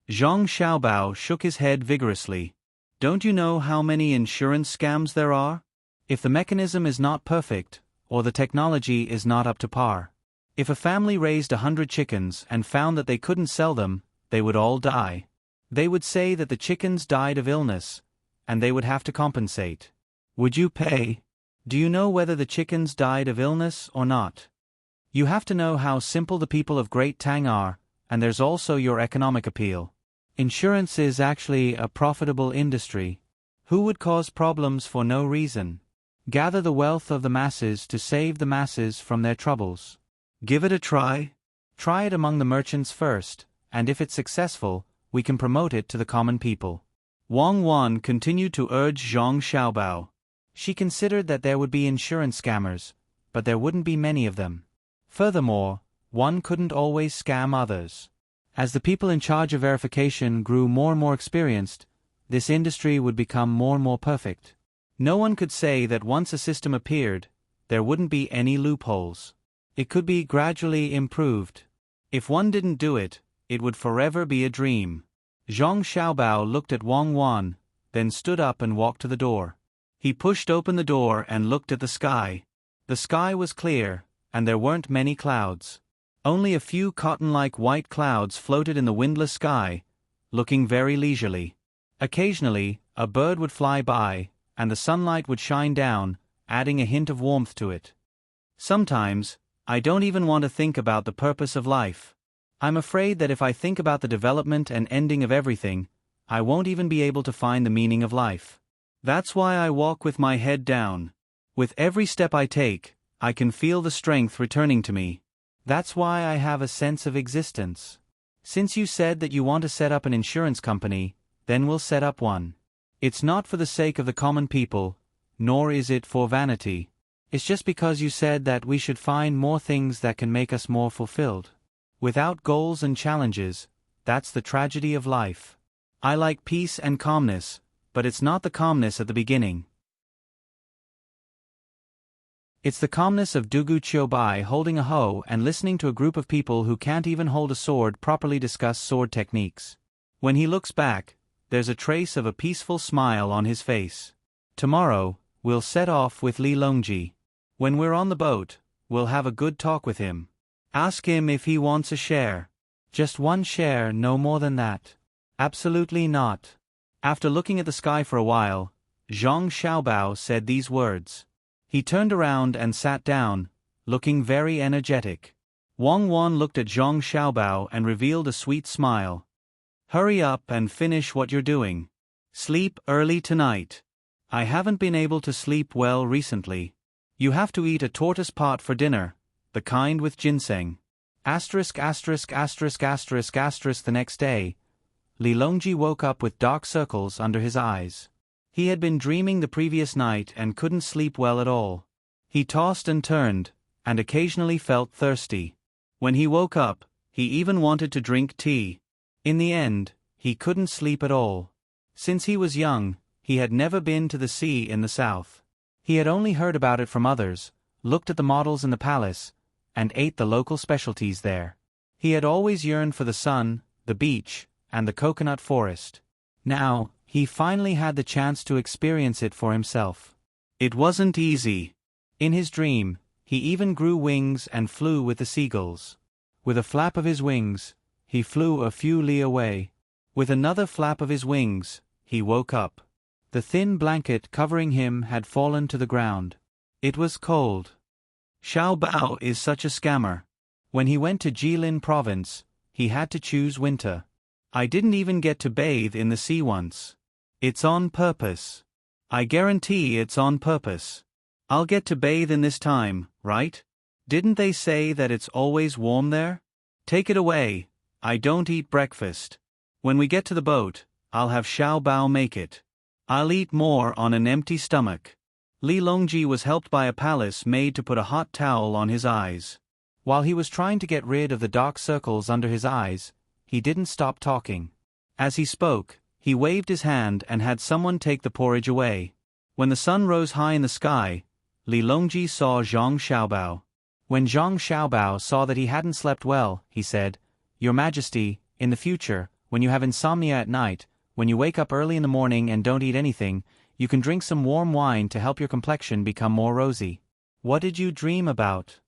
Zhang Xiaobao shook his head vigorously. Don't you know how many insurance scams there are? If the mechanism is not perfect, or the technology is not up to par. If a family raised 100 chickens and found that they couldn't sell them, they would all die. They would say that the chickens died of illness, and they would have to compensate. Would you pay? Do you know whether the chickens died of illness or not? You have to know how simple the people of Great Tang are, and there's also your economic appeal. Insurance is actually a profitable industry. Who would cause problems for no reason? Gather the wealth of the masses to save the masses from their troubles. Give it a try. Try it among the merchants first, and if it's successful, we can promote it to the common people. Wang Wan continued to urge Zhang Xiaobao. She considered that there would be insurance scammers, but there wouldn't be many of them. Furthermore, one couldn't always scam others. As the people in charge of verification grew more and more experienced, this industry would become more and more perfect. No one could say that once a system appeared, there wouldn't be any loopholes. It could be gradually improved. If one didn't do it, it would forever be a dream. Zhang Xiaobao looked at Wang Wan, then stood up and walked to the door. He pushed open the door and looked at the sky. The sky was clear, and there weren't many clouds. Only a few cotton-like white clouds floated in the windless sky, looking very leisurely. Occasionally, a bird would fly by, and the sunlight would shine down, adding a hint of warmth to it. Sometimes, I don't even want to think about the purpose of life. I'm afraid that if I think about the development and ending of everything, I won't even be able to find the meaning of life. That's why I walk with my head down. With every step I take, I can feel the strength returning to me. That's why I have a sense of existence. Since you said that you want to set up an insurance company, then we'll set up one. It's not for the sake of the common people, nor is it for vanity. It's just because you said that we should find more things that can make us more fulfilled. Without goals and challenges, that's the tragedy of life. I like peace and calmness, but it's not the calmness at the beginning. It's the calmness of Dugu Qiubai holding a hoe and listening to a group of people who can't even hold a sword properly discuss sword techniques. When he looks back, there's a trace of a peaceful smile on his face. Tomorrow, we'll set off with Li Longji. When we're on the boat, we'll have a good talk with him. Ask him if he wants a share. Just one share, no more than that. Absolutely not. After looking at the sky for a while, Zhang Xiaobao said these words. He turned around and sat down, looking very energetic. Wang Wan looked at Zhang Xiaobao and revealed a sweet smile. Hurry up and finish what you're doing. Sleep early tonight. I haven't been able to sleep well recently. You have to eat a tortoise pot for dinner, the kind with ginseng. Asterisk asterisk asterisk asterisk asterisk. The next day, Li Longji woke up with dark circles under his eyes. He had been dreaming the previous night and couldn't sleep well at all. He tossed and turned, and occasionally felt thirsty. When he woke up, he even wanted to drink tea. In the end, he couldn't sleep at all. Since he was young, he had never been to the sea in the south. He had only heard about it from others, looked at the models in the palace, and ate the local specialties there. He had always yearned for the sun, the beach, and the coconut forest. Now, he finally had the chance to experience it for himself. It wasn't easy. In his dream, he even grew wings and flew with the seagulls. With a flap of his wings, he flew a few li away. With another flap of his wings, he woke up. The thin blanket covering him had fallen to the ground. It was cold. Xiao Bao is such a scammer. When he went to Jilin province, he had to choose winter. I didn't even get to bathe in the sea once. It's on purpose. I guarantee it's on purpose. I'll get to bathe in this time, right? Didn't they say that it's always warm there? Take it away. I don't eat breakfast. When we get to the boat, I'll have Xiao Bao make it. I'll eat more on an empty stomach. Li Longji was helped by a palace maid to put a hot towel on his eyes. While he was trying to get rid of the dark circles under his eyes, he didn't stop talking. As he spoke, he waved his hand and had someone take the porridge away. When the sun rose high in the sky, Li Longji saw Zhang Xiaobao. When Zhang Xiaobao saw that he hadn't slept well, he said, "Your Majesty, in the future, when you have insomnia at night, when you wake up early in the morning and don't eat anything, you can drink some warm wine to help your complexion become more rosy." What did you dream about?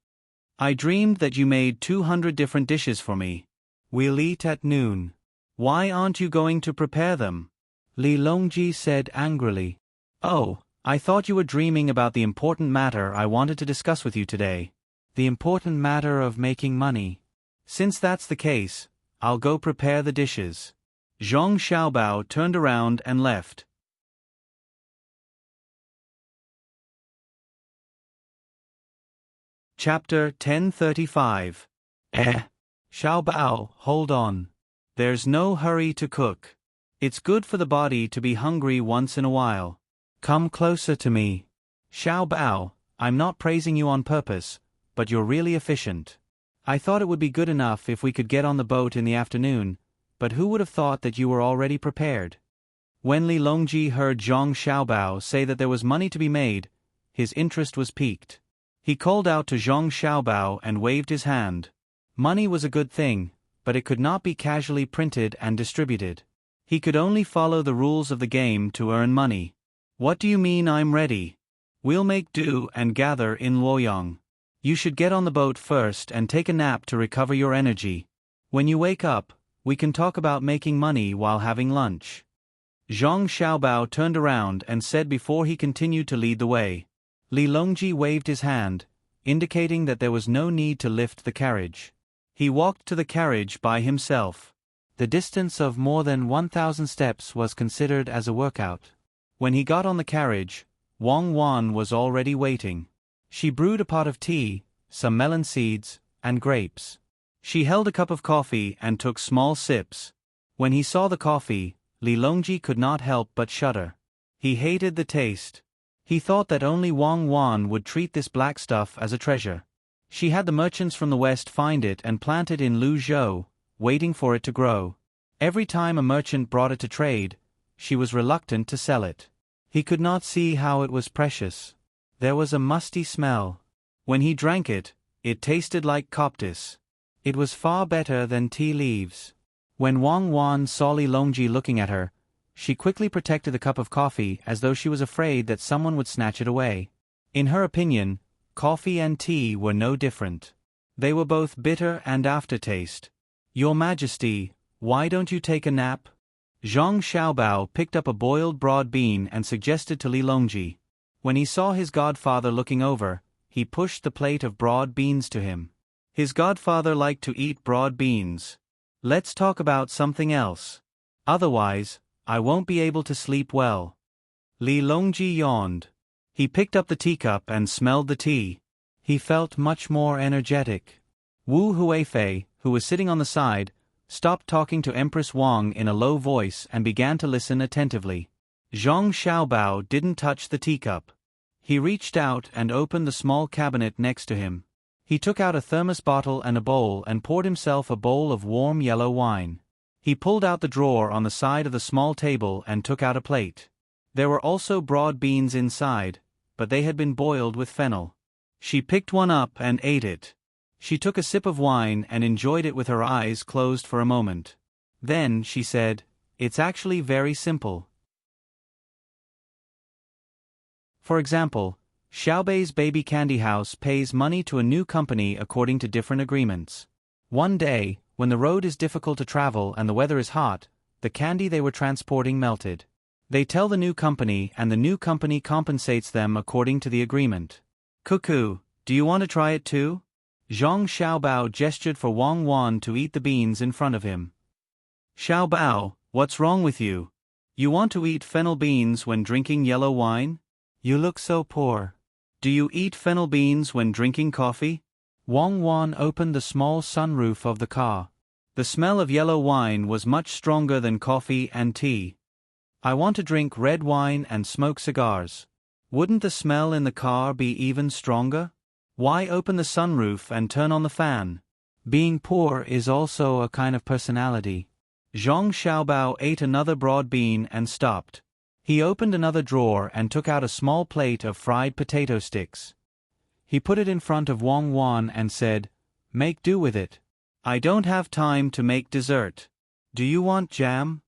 I dreamed that you made 200 different dishes for me. We'll eat at noon. Why aren't you going to prepare them? Li Longji said angrily. Oh, I thought you were dreaming about the important matter I wanted to discuss with you today. The important matter of making money. Since that's the case, I'll go prepare the dishes. Zhang Xiaobao turned around and left. Chapter 1035. Xiaobao, hold on. There's no hurry to cook. It's good for the body to be hungry once in a while. Come closer to me. Xiaobao, I'm not praising you on purpose, but you're really efficient. I thought it would be good enough if we could get on the boat in the afternoon, but who would have thought that you were already prepared? When Li Longji heard Zhang Xiaobao say that there was money to be made, his interest was piqued. He called out to Zhang Xiaobao and waved his hand. Money was a good thing, but it could not be casually printed and distributed. He could only follow the rules of the game to earn money. What do you mean I'm ready? We'll make do and gather in Luoyang. You should get on the boat first and take a nap to recover your energy. When you wake up, we can talk about making money while having lunch. Zhang Xiaobao turned around and said before he continued to lead the way. Li Longji waved his hand, indicating that there was no need to lift the carriage. He walked to the carriage by himself. The distance of more than 1,000 steps was considered as a workout. When he got on the carriage, Wang Wan was already waiting. She brewed a pot of tea, some melon seeds, and grapes. She held a cup of coffee and took small sips. When he saw the coffee, Li Longji could not help but shudder. He hated the taste. He thought that only Wang Wan would treat this black stuff as a treasure. She had the merchants from the west find it and plant it in Luzhou, waiting for it to grow. Every time a merchant brought it to trade, she was reluctant to sell it. He could not see how it was precious. There was a musty smell. When he drank it, it tasted like coptis. It was far better than tea leaves. When Wang Wan saw Li Longji looking at her, she quickly protected the cup of coffee as though she was afraid that someone would snatch it away. In her opinion, coffee and tea were no different. They were both bitter and aftertaste. Your Majesty, why don't you take a nap? Zhang Xiaobao picked up a boiled broad bean and suggested to Li Longji. When he saw his godfather looking over, he pushed the plate of broad beans to him. His godfather liked to eat broad beans. Let's talk about something else. Otherwise, I won't be able to sleep well. Li Longji yawned. He picked up the teacup and smelled the tea. He felt much more energetic. Wu Huifei, who was sitting on the side, stopped talking to Empress Wang in a low voice and began to listen attentively. Zhang Xiaobao didn't touch the teacup. He reached out and opened the small cabinet next to him. He took out a thermos bottle and a bowl and poured himself a bowl of warm yellow wine. He pulled out the drawer on the side of the small table and took out a plate. There were also broad beans inside, but they had been boiled with fennel. She picked one up and ate it. She took a sip of wine and enjoyed it with her eyes closed for a moment. Then she said, "It's actually very simple. For example, Xiaobei's baby candy house pays money to a new company according to different agreements. One day, when the road is difficult to travel and the weather is hot, the candy they were transporting melted. They tell the new company and the new company compensates them according to the agreement. Cuckoo, do you want to try it too?" Zhang Xiaobao gestured for Wang Wan to eat the beans in front of him. "Xiaobao, what's wrong with you? You want to eat fennel beans when drinking yellow wine? You look so poor. Do you eat fennel beans when drinking coffee?" Wang Wan opened the small sunroof of the car. The smell of yellow wine was much stronger than coffee and tea. "I want to drink red wine and smoke cigars. Wouldn't the smell in the car be even stronger? Why open the sunroof and turn on the fan? Being poor is also a kind of personality." Zhang Xiaobao ate another broad bean and stopped. He opened another drawer and took out a small plate of fried potato sticks. He put it in front of Wang Wan and said, "Make do with it. I don't have time to make dessert. Do you want jam?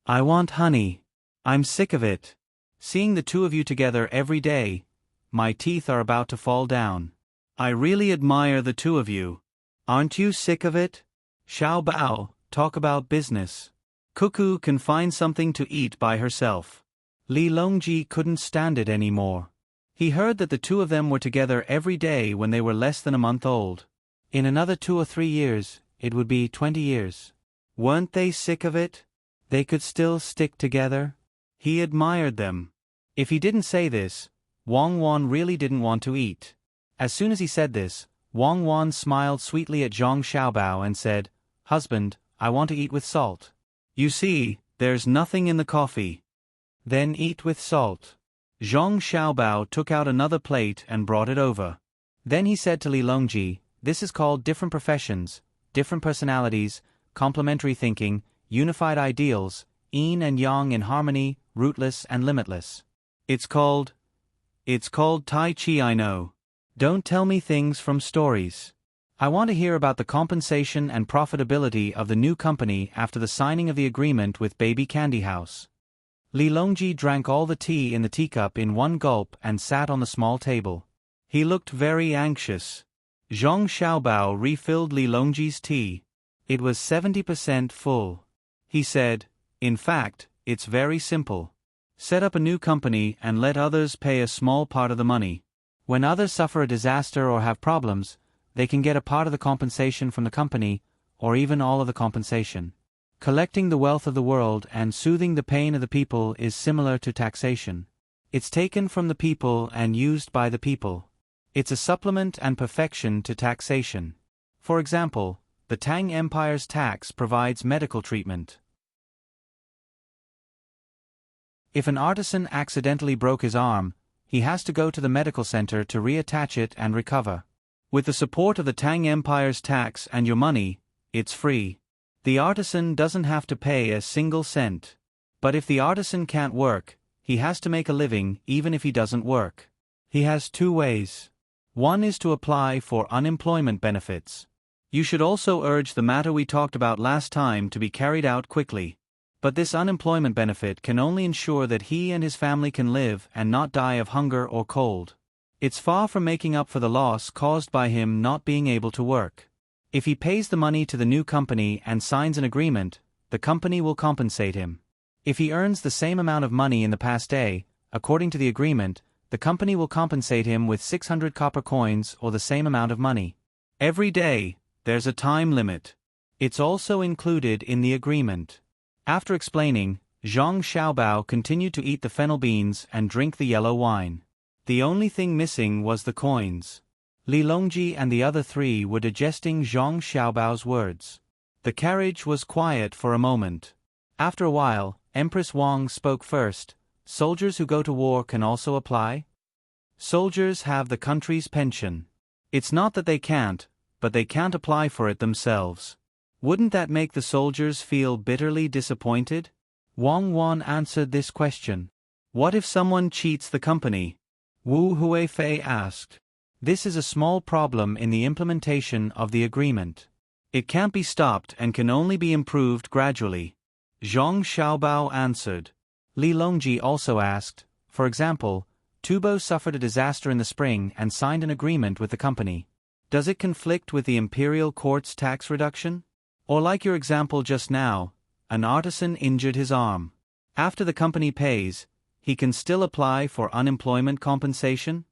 I want honey. I'm sick of it. Seeing the two of you together every day, my teeth are about to fall down. I really admire the two of you. Aren't you sick of it? Xiaobao, talk about business. Cuckoo can find something to eat by herself." Li Longji couldn't stand it anymore. He heard that the two of them were together every day when they were less than a month old. In another 2 or 3 years, it would be 20 years. Weren't they sick of it? They could still stick together. He admired them. If he didn't say this, Wang Wan really didn't want to eat. As soon as he said this, Wang Wan smiled sweetly at Zhang Xiaobao and said, "Husband, I want to eat with salt. You see, there's nothing in the coffee." "Then eat with salt." Zhang Xiaobao took out another plate and brought it over. Then he said to Li Longji, This is called different professions, different personalities, complementary thinking, unified ideals, yin and yang in harmony, rootless and limitless. It's called Tai Chi, I know. Don't tell me things from stories. I want to hear about the compensation and profitability of the new company after the signing of the agreement with Baby Candy House. Li Longji drank all the tea in the teacup in one gulp and sat on the small table. He looked very anxious. Zhang Xiaobao refilled Li Longji's tea. It was 70% full. He said, "In fact, it's very simple. Set up a new company and let others pay a small part of the money. When others suffer a disaster or have problems, they can get a part of the compensation from the company, or even all of the compensation. Collecting the wealth of the world and soothing the pain of the people is similar to taxation. It's taken from the people and used by the people. It's a supplement and perfection to taxation. For example, the Tang Empire's tax provides medical treatment. If an artisan accidentally broke his arm, he has to go to the medical center to reattach it and recover. With the support of the Tang Empire's tax and your money, it's free. The artisan doesn't have to pay a single cent. But if the artisan can't work, he has to make a living even if he doesn't work. He has two ways. One is to apply for unemployment benefits. You should also urge the matter we talked about last time to be carried out quickly. But this unemployment benefit can only ensure that he and his family can live and not die of hunger or cold. It's far from making up for the loss caused by him not being able to work. If he pays the money to the new company and signs an agreement, the company will compensate him. If he earns the same amount of money in the past day, according to the agreement, the company will compensate him with 600 copper coins or the same amount of money. Every day, there's a time limit. It's also included in the agreement. After explaining, Zhang Xiaobao continued to eat the fennel beans and drink the yellow wine. The only thing missing was the coins. Li Longji and the other three were digesting Zhang Xiaobao's words. The carriage was quiet for a moment. After a while, Empress Wang spoke first. Soldiers who go to war can also apply? Soldiers have the country's pension. It's not that they can't, but they can't apply for it themselves. Wouldn't that make the soldiers feel bitterly disappointed? Wang Wan answered this question. What if someone cheats the company? Wu Huifei asked. This is a small problem in the implementation of the agreement. It can't be stopped and can only be improved gradually. Zhang Xiaobao answered. Li Longji also asked, for example, Tubo suffered a disaster in the spring and signed an agreement with the company. Does it conflict with the imperial court's tax reduction? Or like your example just now, an artisan injured his arm. After the company pays, he can still apply for unemployment compensation?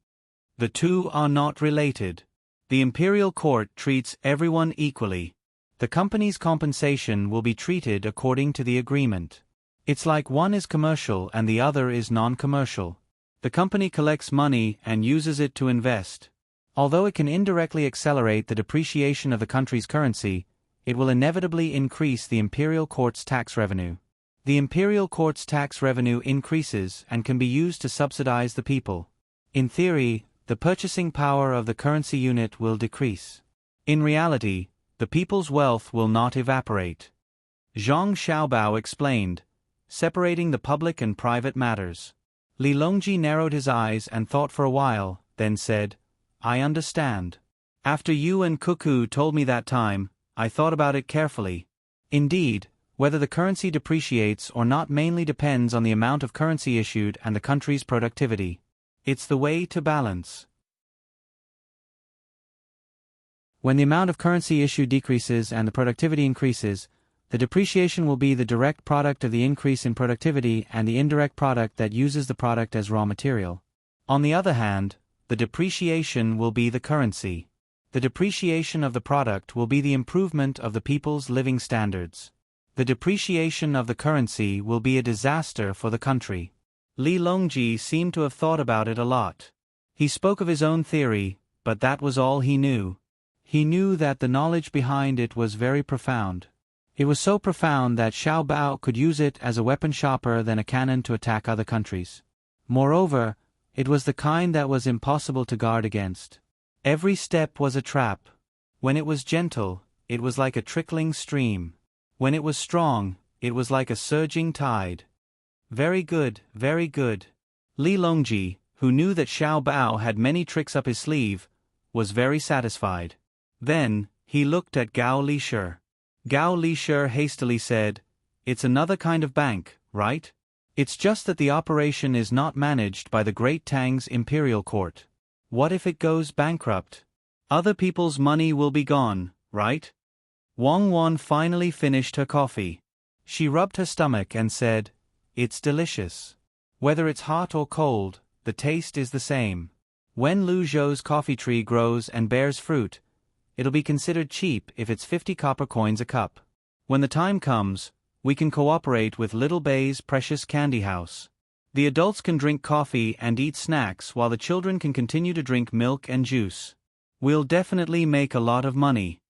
The two are not related. The imperial court treats everyone equally. The company's compensation will be treated according to the agreement. It's like one is commercial and the other is non-commercial. The company collects money and uses it to invest. Although it can indirectly accelerate the depreciation of the country's currency, it will inevitably increase the imperial court's tax revenue. The imperial court's tax revenue increases and can be used to subsidize the people. In theory, the purchasing power of the currency unit will decrease. In reality, the people's wealth will not evaporate. Zhang Xiaobao explained, separating the public and private matters. Li Longji narrowed his eyes and thought for a while, then said, I understand. After you and Cuckoo told me that time, I thought about it carefully. Indeed, whether the currency depreciates or not mainly depends on the amount of currency issued and the country's productivity. It's the way to balance. When the amount of currency issued decreases and the productivity increases, the depreciation will be the direct product of the increase in productivity and the indirect product that uses the product as raw material. On the other hand, the depreciation will be the currency. The depreciation of the product will be the improvement of the people's living standards. The depreciation of the currency will be a disaster for the country. Li Longji seemed to have thought about it a lot. He spoke of his own theory, but that was all he knew. He knew that the knowledge behind it was very profound. It was so profound that Xiao Bao could use it as a weapon sharper than a cannon to attack other countries. Moreover, it was the kind that was impossible to guard against. Every step was a trap. When it was gentle, it was like a trickling stream. When it was strong, it was like a surging tide. Very good, very good. Li Longji, who knew that Xiao Bao had many tricks up his sleeve, was very satisfied. Then, he looked at Gao Lisher. Gao Lisher hastily said, "It's another kind of bank, right? It's just that the operation is not managed by the great Tang's imperial court. What if it goes bankrupt? Other people's money will be gone, right?" Wang Wan finally finished her coffee. She rubbed her stomach and said, "It's delicious. Whether it's hot or cold, the taste is the same. When Lu Zhou's coffee tree grows and bears fruit, it'll be considered cheap if it's 50 copper coins a cup. When the time comes, we can cooperate with Little Bei's precious candy house. The adults can drink coffee and eat snacks while the children can continue to drink milk and juice. We'll definitely make a lot of money."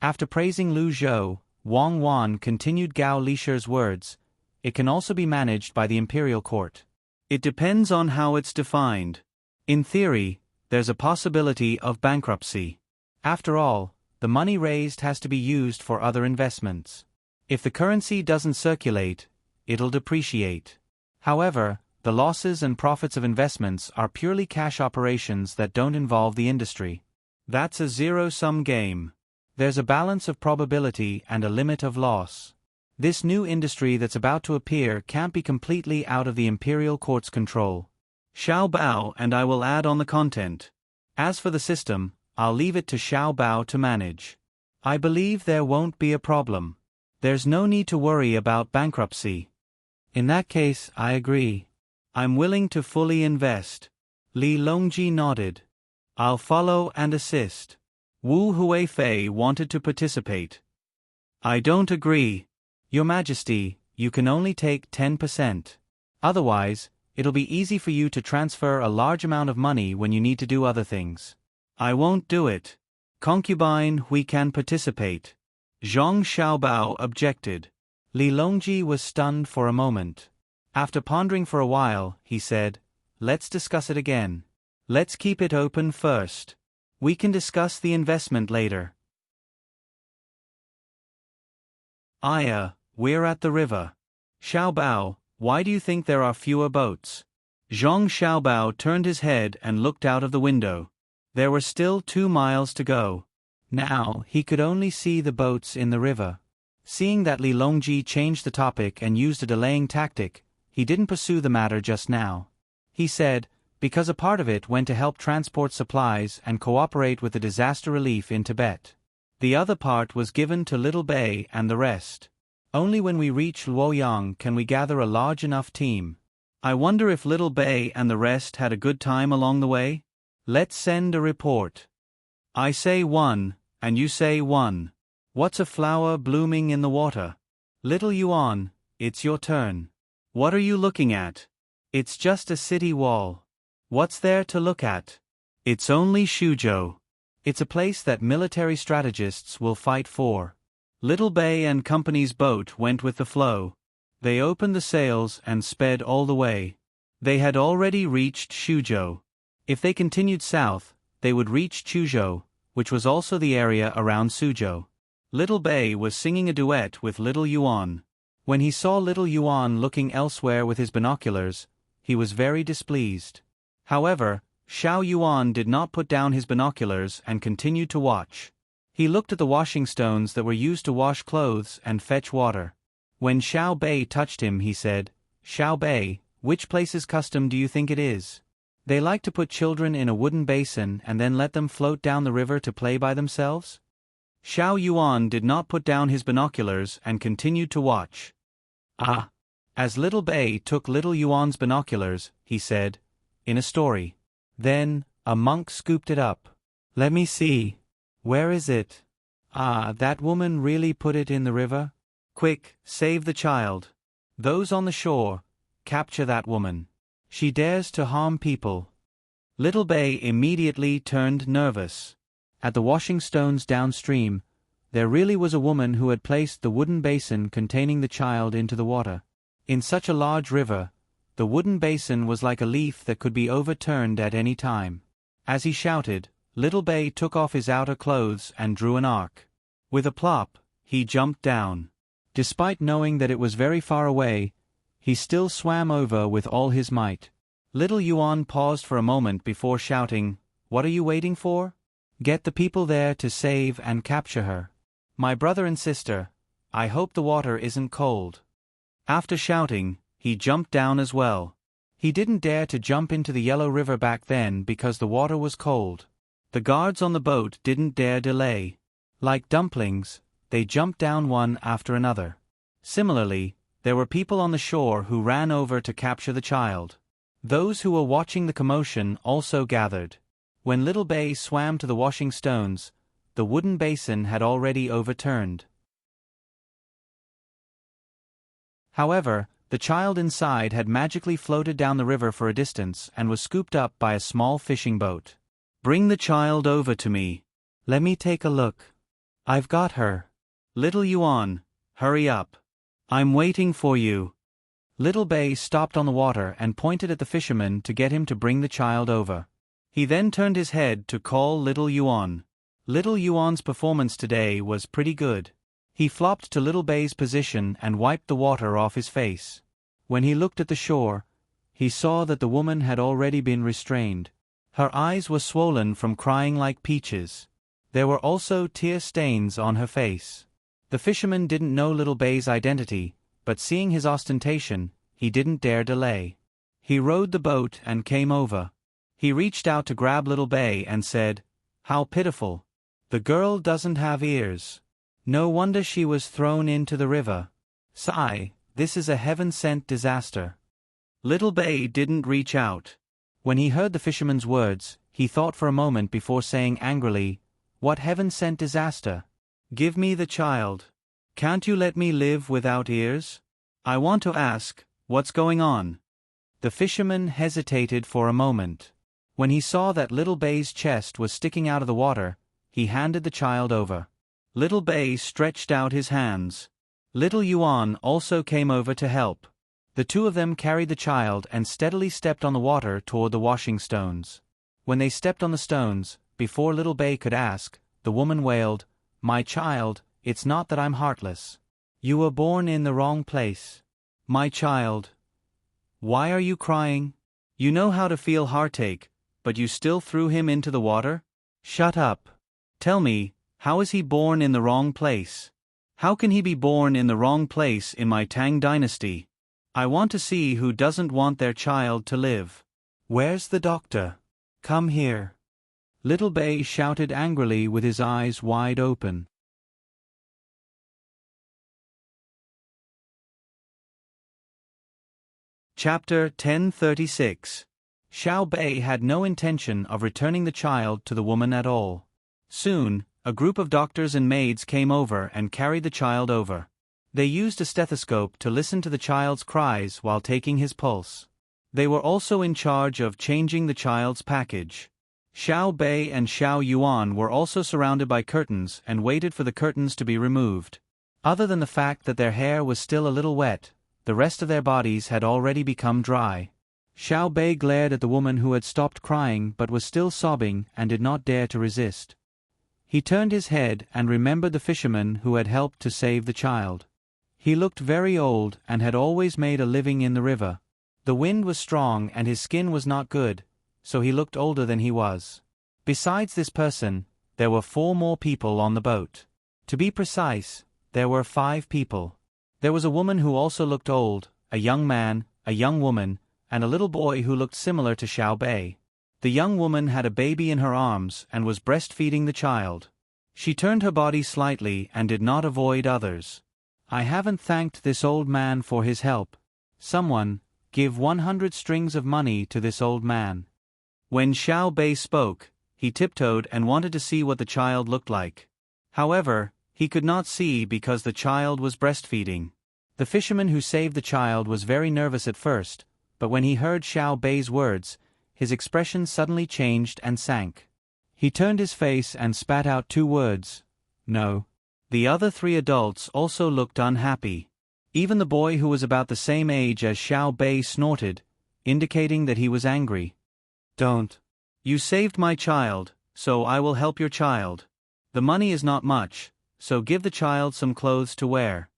After praising Lu Zhou, Wang Wan continued Gao Lisher's words, "It can also be managed by the imperial court. It depends on how it's defined. In theory, there's a possibility of bankruptcy. After all, the money raised has to be used for other investments. If the currency doesn't circulate, it'll depreciate. However, the losses and profits of investments are purely cash operations that don't involve the industry. That's a zero-sum game. There's a balance of probability and a limit of loss. This new industry that's about to appear can't be completely out of the imperial court's control. Xiao Bao and I will add on the content. As for the system, I'll leave it to Xiao Bao to manage. I believe there won't be a problem. There's no need to worry about bankruptcy." "In that case, I agree. I'm willing to fully invest." Li Longji nodded. "I'll follow and assist." Wu Huifei wanted to participate. "I don't agree. Your Majesty, you can only take 10%. Otherwise, it'll be easy for you to transfer a large amount of money when you need to do other things." "I won't do it. Concubine, we can participate." Zhang Xiaobao objected. Li Longji was stunned for a moment. After pondering for a while, he said, "Let's discuss it again. Let's keep it open first. We can discuss the investment later." "Aya, we're at the river. Xiaobao, why do you think there are fewer boats?" Zhang Xiaobao turned his head and looked out of the window. There were still 2 miles to go. Now, he could only see the boats in the river. Seeing that Li Longji changed the topic and used a delaying tactic, he didn't pursue the matter just now. He said, because a part of it went to help transport supplies and cooperate with the disaster relief in Tibet. The other part was given to Little Bei and the rest. Only when we reach Luoyang can we gather a large enough team. I wonder if Little Bei and the rest had a good time along the way? Let's send a report. I say 1, and you say 1. What's a flower blooming in the water? Little Yuan, it's your turn. What are you looking at? It's just a city wall. What's there to look at? It's only Shuzhou. It's a place that military strategists will fight for. Little Bei and company's boat went with the flow. They opened the sails and sped all the way. They had already reached Shuzhou. If they continued south, they would reach Chuzhou, which was also the area around Suzhou. Little Bei was singing a duet with Little Yuan. When he saw Little Yuan looking elsewhere with his binoculars, he was very displeased. However, Xiao Yuan did not put down his binoculars and continued to watch. He looked at the washing stones that were used to wash clothes and fetch water. When Xiao Bei touched him, he said, "Xiao Bei, which place's custom do you think it is? They like to put children in a wooden basin and then let them float down the river to play by themselves?" Xiao Yuan did not put down his binoculars and continued to watch. "Ah." As Little Bei took Little Yuan's binoculars, he said, "In a story." Then, a monk scooped it up. "Let me see. Where is it? Ah, that woman really put it in the river? Quick, save the child. Those on the shore, capture that woman. She dares to harm people." Little Bei immediately turned nervous. At the washing stones downstream, there really was a woman who had placed the wooden basin containing the child into the water. In such a large river, the wooden basin was like a leaf that could be overturned at any time. As he shouted, Little Bei took off his outer clothes and drew an arc. With a plop, he jumped down. Despite knowing that it was very far away, he still swam over with all his might. Little Yuan paused for a moment before shouting, "What are you waiting for? Get the people there to save and capture her. My brother and sister, I hope the water isn't cold." After shouting, he jumped down as well. He didn't dare to jump into the Yellow River back then because the water was cold. The guards on the boat didn't dare delay. Like dumplings, they jumped down one after another. Similarly, there were people on the shore who ran over to capture the child. Those who were watching the commotion also gathered. When Little Bei swam to the washing stones, the wooden basin had already overturned. However, the child inside had magically floated down the river for a distance and was scooped up by a small fishing boat. "Bring the child over to me. Let me take a look. I've got her. Little Yuan, hurry up. I'm waiting for you." Little Bei stopped on the water and pointed at the fisherman to get him to bring the child over. He then turned his head to call Little Yuan. Little Yuan's performance today was pretty good. He flopped to Little Bei's position and wiped the water off his face. When he looked at the shore, he saw that the woman had already been restrained. Her eyes were swollen from crying like peaches. There were also tear stains on her face. The fisherman didn't know Little Bei's identity, but seeing his ostentation, he didn't dare delay. He rowed the boat and came over. He reached out to grab Little Bei and said, "How pitiful. The girl doesn't have ears. No wonder she was thrown into the river. Sigh, this is a heaven-sent disaster." Little Bei didn't reach out. When he heard the fisherman's words, he thought for a moment before saying angrily, "What heaven-sent disaster? Give me the child. Can't you let me live without ears? I want to ask, what's going on?" The fisherman hesitated for a moment. When he saw that Little Bei's chest was sticking out of the water, he handed the child over. Little Bei stretched out his hands. Little Yuan also came over to help. The two of them carried the child and steadily stepped on the water toward the washing stones. When they stepped on the stones, before Little Bei could ask, the woman wailed, "My child, it's not that I'm heartless. You were born in the wrong place. My child. Why are you crying? You know how to feel heartache, but you still threw him into the water? Shut up. Tell me, how is he born in the wrong place? How can he be born in the wrong place in my Tang Dynasty? I want to see who doesn't want their child to live. Where's the doctor? Come here." Little Bei shouted angrily with his eyes wide open. Chapter 1036. Xiao Bei had no intention of returning the child to the woman at all. Soon, a group of doctors and maids came over and carried the child over. They used a stethoscope to listen to the child's cries while taking his pulse. They were also in charge of changing the child's package. Xiao Bei and Xiao Yuan were also surrounded by curtains and waited for the curtains to be removed. Other than the fact that their hair was still a little wet, the rest of their bodies had already become dry. Xiao Bei glared at the woman who had stopped crying but was still sobbing and did not dare to resist. He turned his head and remembered the fisherman who had helped to save the child. He looked very old and had always made a living in the river. The wind was strong and his skin was not good, so he looked older than he was. Besides this person, there were 4 more people on the boat. To be precise, there were 5 people. There was a woman who also looked old, a young man, a young woman, and a little boy who looked similar to Xiao Bei. The young woman had a baby in her arms and was breastfeeding the child. She turned her body slightly and did not avoid others. "I haven't thanked this old man for his help. Someone, give 100 strings of money to this old man." When Xiao Bei spoke, he tiptoed and wanted to see what the child looked like. However, he could not see because the child was breastfeeding. The fisherman who saved the child was very nervous at first, but when he heard Xiao Bei's words, his expression suddenly changed and sank. He turned his face and spat out 2 words, "No." The other 3 adults also looked unhappy. Even the boy who was about the same age as Xiao Bei snorted, indicating that he was angry. "Don't. You saved my child, so I will help your child. The money is not much, so give the child some clothes to wear."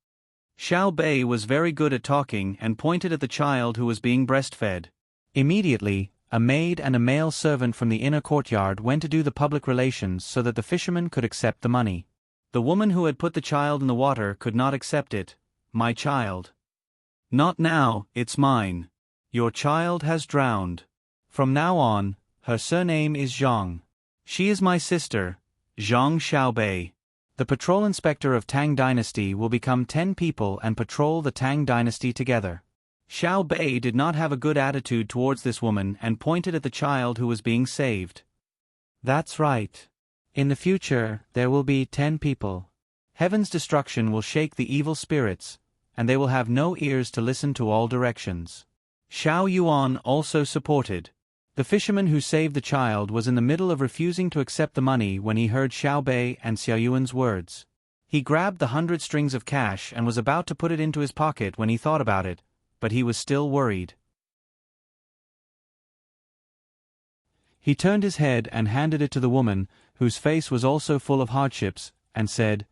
Xiao Bei was very good at talking and pointed at the child who was being breastfed. Immediately, a maid and a male servant from the inner courtyard went to do the public relations so that the fisherman could accept the money. The woman who had put the child in the water could not accept it. "My child." "Not now, it's mine. Your child has drowned. From now on, her surname is Zhang. She is my sister, Zhang Xiaobei." The patrol inspector of Tang Dynasty will become 10 people and patrol the Tang Dynasty together. Xiao Bei did not have a good attitude towards this woman and pointed at the child who was being saved. "That's right. In the future, there will be 10 people. Heaven's destruction will shake the evil spirits, and they will have no ears to listen to all directions." Xiao Yuan also supported. The fisherman who saved the child was in the middle of refusing to accept the money when he heard Xiao Bei and Xiao Yuan's words. He grabbed the 100 strings of cash and was about to put it into his pocket when he thought about it, but he was still worried. He turned his head and handed it to the woman, whose face was also full of hardships, and said,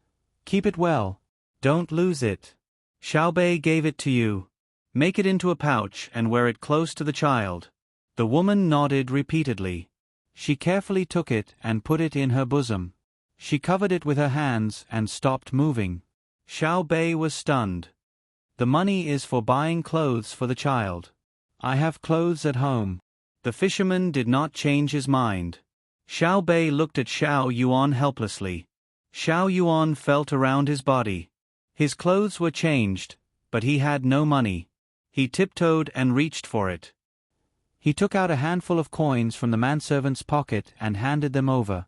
"Keep it well. Don't lose it. Xiao Bei gave it to you. Make it into a pouch and wear it close to the child." The woman nodded repeatedly. She carefully took it and put it in her bosom. She covered it with her hands and stopped moving. Xiao Bei was stunned. "The money is for buying clothes for the child. I have clothes at home." The fisherman did not change his mind. Xiao Bei looked at Xiao Yuan helplessly. Xiao Yuan felt around his body. His clothes were changed, but he had no money. He tiptoed and reached for it. He took out a handful of coins from the manservant's pocket and handed them over.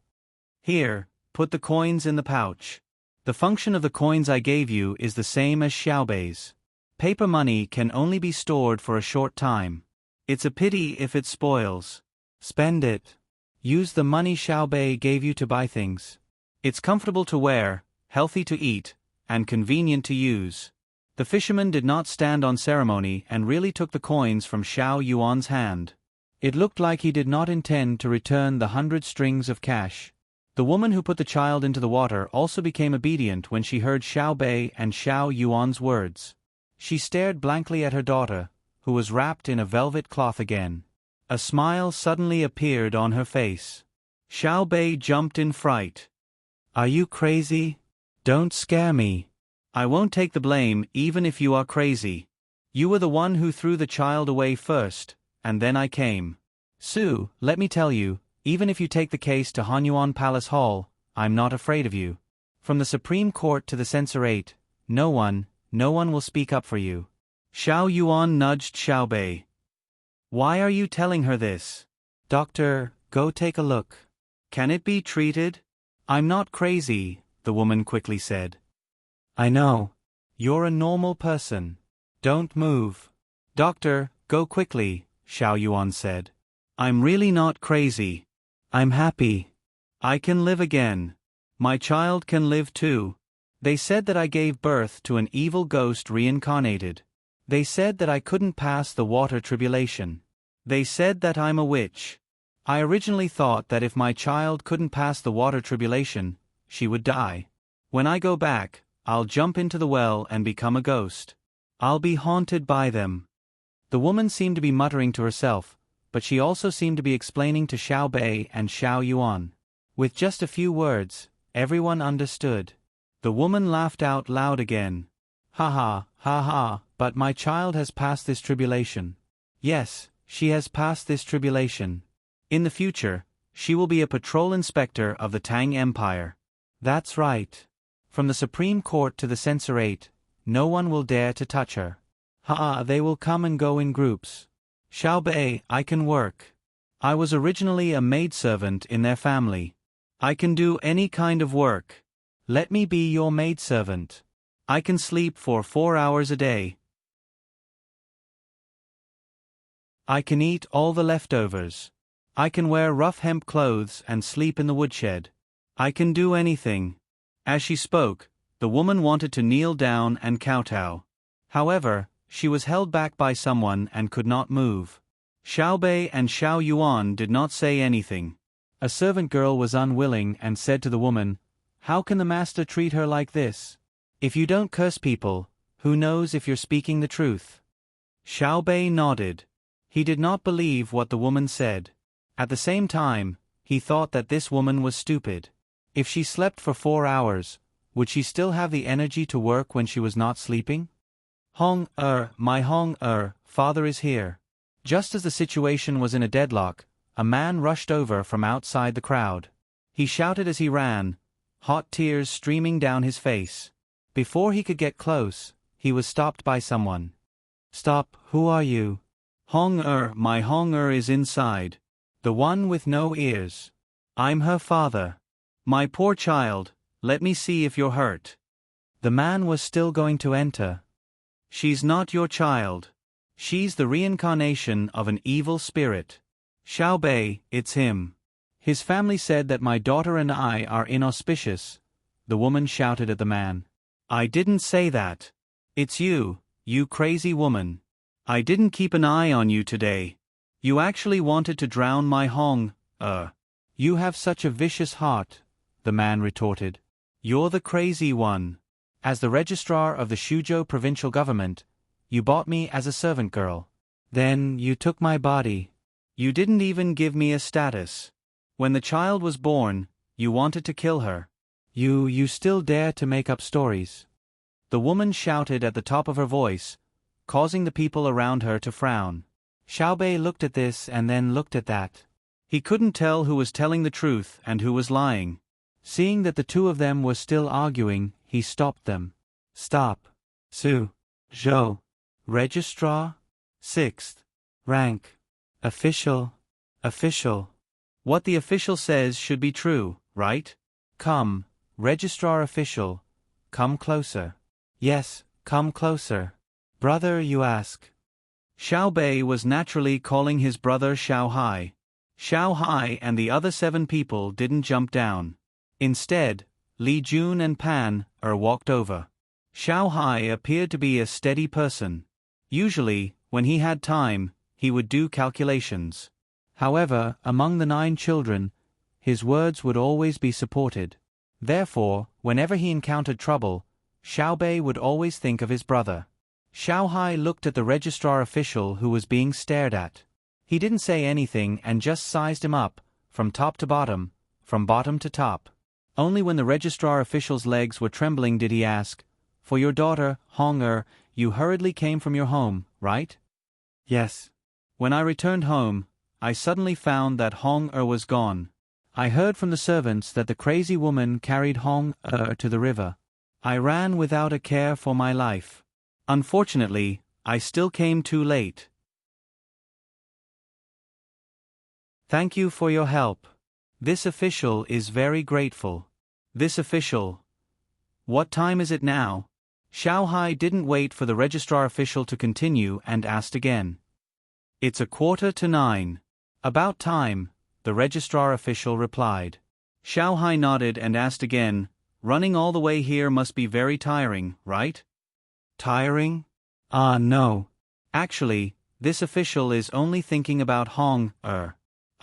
"Here, put the coins in the pouch. The function of the coins I gave you is the same as Xiao Bei's. Paper money can only be stored for a short time. It's a pity if it spoils. Spend it. Use the money Xiao Bei gave you to buy things. It's comfortable to wear, healthy to eat, and convenient to use." The fisherman did not stand on ceremony and really took the coins from Xiao Yuan's hand. It looked like he did not intend to return the 100 strings of cash. The woman who put the child into the water also became obedient when she heard Xiao Bei and Xiao Yuan's words. She stared blankly at her daughter, who was wrapped in a velvet cloth again. A smile suddenly appeared on her face. Xiao Bei jumped in fright. "Are you crazy? Don't scare me. I won't take the blame even if you are crazy. You were the one who threw the child away first, and then I came. Sue, let me tell you, even if you take the case to Hanyuan Palace Hall, I'm not afraid of you. From the Supreme Court to the Censorate, no one will speak up for you." Xiao Yuan nudged Xiao Bei. "Why are you telling her this?" "Doctor, go take a look. Can it be treated?" "I'm not crazy," the woman quickly said. "I know. You're a normal person. Don't move." "Doctor, go quickly," Xiao Yuan said. "I'm really not crazy. I'm happy. I can live again. My child can live too. They said that I gave birth to an evil ghost reincarnated. They said that I couldn't pass the water tribulation. They said that I'm a witch. I originally thought that if my child couldn't pass the water tribulation, she would die. When I go back, I'll jump into the well and become a ghost. I'll be haunted by them." The woman seemed to be muttering to herself, but she also seemed to be explaining to Xiao Bei and Xiao Yuan. With just a few words, everyone understood. The woman laughed out loud again. "Ha ha, ha ha, but my child has passed this tribulation. Yes, she has passed this tribulation. In the future, she will be a patrol inspector of the Tang Empire. That's right. From the Supreme Court to the Censorate, no one will dare to touch her. Ha, they will come and go in groups. Xiao Bei, I can work. I was originally a maidservant in their family. I can do any kind of work. Let me be your maidservant. I can sleep for 4 hours a day. I can eat all the leftovers. I can wear rough hemp clothes and sleep in the woodshed. I can do anything." As she spoke, the woman wanted to kneel down and kowtow. However, she was held back by someone and could not move. Xiao Bei and Xiao Yuan did not say anything. A servant girl was unwilling and said to the woman, "How can the master treat her like this? If you don't curse people, who knows if you're speaking the truth?" Xiao Bei nodded. He did not believe what the woman said. At the same time, he thought that this woman was stupid. If she slept for 4 hours, would she still have the energy to work when she was not sleeping? My father is here." Just as the situation was in a deadlock, a man rushed over from outside the crowd. He shouted as he ran, hot tears streaming down his face. Before he could get close, he was stopped by someone. "Stop, who are you?" My Hong is inside. The one with no ears. I'm her father. My poor child, let me see if you're hurt." The man was still going to enter. "She's not your child. She's the reincarnation of an evil spirit. Xiao Bei, it's him. His family said that my daughter and I are inauspicious." The woman shouted at the man. "I didn't say that. It's you, you crazy woman. I didn't keep an eye on you today. You actually wanted to drown my You have such a vicious heart," the man retorted. "You're the crazy one. As the registrar of the Shuzhou provincial government, you bought me as a servant girl. Then you took my body. You didn't even give me a status. When the child was born, you wanted to kill her. You still dare to make up stories." The woman shouted at the top of her voice, causing the people around her to frown. Xiao Bei looked at this and then looked at that. He couldn't tell who was telling the truth and who was lying. Seeing that the two of them were still arguing, he stopped them. "Stop. Su. Zhou. Registrar? 6th. Rank. Official. What the official says should be true, right? Come, registrar official. Come closer." "Yes, come closer. Brother, you ask." Xiao Bei was naturally calling his brother Xiao Hai. Xiao Hai and the other 7 people didn't jump down. Instead, Li Jun and Pan walked over. Xiao Hai appeared to be a steady person. Usually, when he had time, he would do calculations. However, among the 9 children, his words would always be supported. Therefore, whenever he encountered trouble, Xiao Bei would always think of his brother. Xiao Hai looked at the registrar official who was being stared at. He didn't say anything and just sized him up, from top to bottom, from bottom to top. Only when the registrar official's legs were trembling did he ask, "For your daughter, Hong you hurriedly came from your home, right?" "Yes." "When I returned home, I suddenly found that Hong was gone. I heard from the servants that the crazy woman carried Hong to the river. I ran without a care for my life. Unfortunately, I still came too late. Thank you for your help. This official is very grateful." This official. What time is it now? Xiao Hai didn't wait for the registrar official to continue and asked again. "It's 9:15. "About time," the registrar official replied. Xiao Hai nodded and asked again, "Running all the way here must be very tiring, right?" "Tiring? No. Actually, this official is only thinking about Hong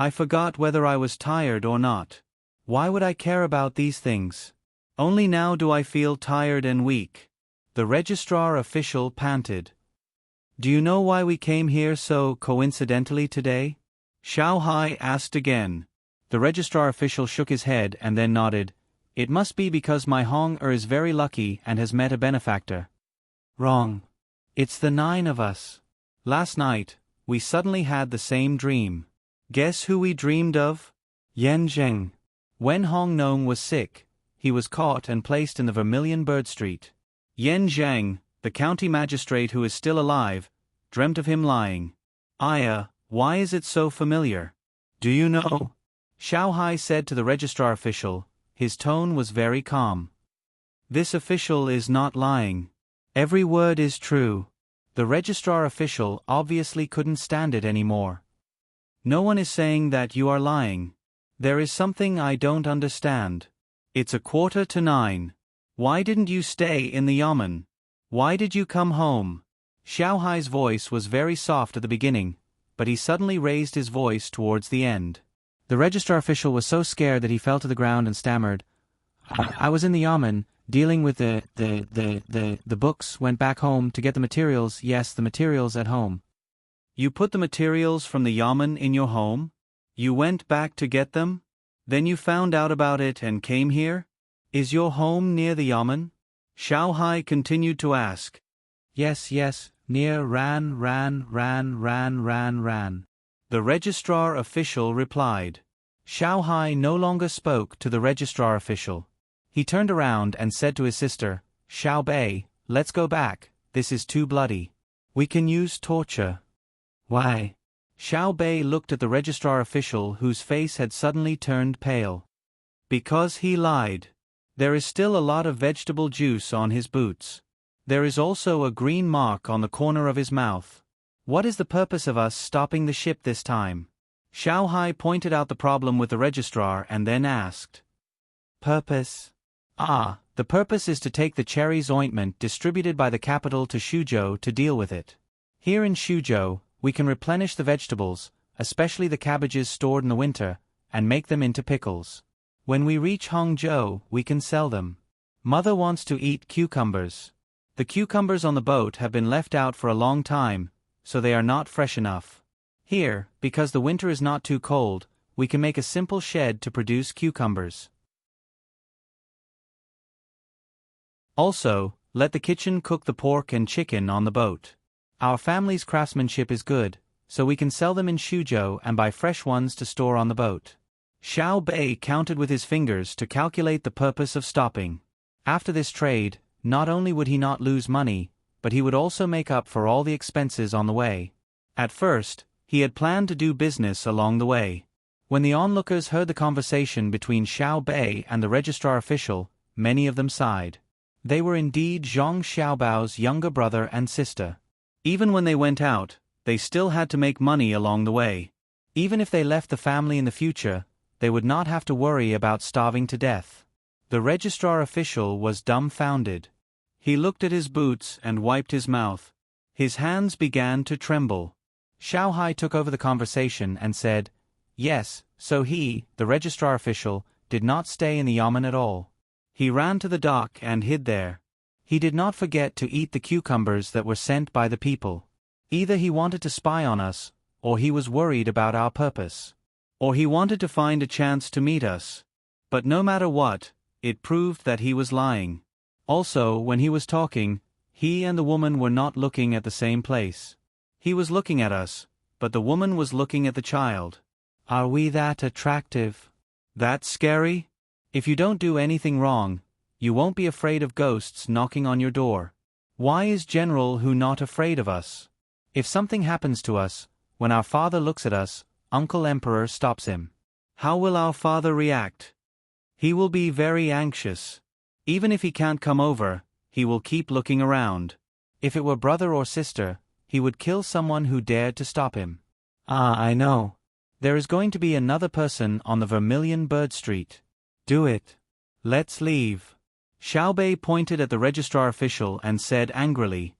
I forgot whether I was tired or not. Why would I care about these things? Only now do I feel tired and weak." The registrar official panted. "Do you know why we came here so coincidentally today?" Xiao Hai asked again. The registrar official shook his head and then nodded. "It must be because my Hong is very lucky and has met a benefactor." "Wrong. It's the 9 of us. Last night, we suddenly had the same dream. Guess who we dreamed of? Yan Zheng. When Hong Nong was sick, he was caught and placed in the Vermilion Bird Street. Yan Zheng, the county magistrate who is still alive, dreamt of him lying. Why is it so familiar? Do you know?" Xiao Hai said to the registrar official. His tone was very calm. "This official is not lying. Every word is true." The registrar official obviously couldn't stand it anymore. "No one is saying that you are lying. There is something I don't understand. It's 9:15. Why didn't you stay in the yamen? Why did you come home?" Xiao Hai's voice was very soft at the beginning, but he suddenly raised his voice towards the end. The registrar official was so scared that he fell to the ground and stammered, I was in the yamen, dealing with the books, went back home to get the materials, yes, the materials at home. You put the materials from the yamen in your home? You went back to get them? Then you found out about it and came here? Is your home near the yamen? Xiao Hai continued to ask. Yes, near ran. The registrar official replied. Xiao Hai no longer spoke to the registrar official. He turned around and said to his sister, Xiao Bei, let's go back, this is too bloody. We can use torture. Why? Xiao Bei looked at the registrar official whose face had suddenly turned pale. Because he lied. There is still a lot of vegetable juice on his boots. There is also a green mark on the corner of his mouth. What is the purpose of us stopping the ship this time? Xiao Hai pointed out the problem with the registrar and then asked. Purpose? The purpose is to take the cherries ointment distributed by the capital to Shuzhou to deal with it. Here in Shuzhou, we can replenish the vegetables, especially the cabbages stored in the winter, and make them into pickles. When we reach Hangzhou, we can sell them. Mother wants to eat cucumbers. The cucumbers on the boat have been left out for a long time, so they are not fresh enough. Here, because the winter is not too cold, we can make a simple shed to produce cucumbers. Also, let the kitchen cook the pork and chicken on the boat. Our family's craftsmanship is good, so we can sell them in Shuzhou and buy fresh ones to store on the boat. Xiao Bei counted with his fingers to calculate the purpose of stopping. After this trade, not only would he not lose money, but he would also make up for all the expenses on the way. At first, he had planned to do business along the way. When the onlookers heard the conversation between Xiao Bei and the registrar official, many of them sighed. They were indeed Zhang Xiaobao's younger brother and sister. Even when they went out, they still had to make money along the way. Even if they left the family in the future, they would not have to worry about starving to death. The registrar official was dumbfounded. He looked at his boots and wiped his mouth. His hands began to tremble. Xiao Hai took over the conversation and said, Yes, so he, the registrar official, did not stay in the yamen at all. He ran to the dock and hid there. He did not forget to eat the cucumbers that were sent by the people. Either he wanted to spy on us, or he was worried about our purpose. Or he wanted to find a chance to meet us. But no matter what, it proved that he was lying. Also, when he was talking, he and the woman were not looking at the same place. He was looking at us, but the woman was looking at the child. Are we that attractive? That scary? If you don't do anything wrong, you won't be afraid of ghosts knocking on your door. Why is General Hu not afraid of us? If something happens to us, when our father looks at us, Uncle Emperor stops him. How will our father react? He will be very anxious. Even if he can't come over, he will keep looking around. If it were brother or sister, he would kill someone who dared to stop him. I know. There is going to be another person on the Vermilion Bird Street. Do it. Let's leave. Xiao Bei pointed at the registrar official and said angrily,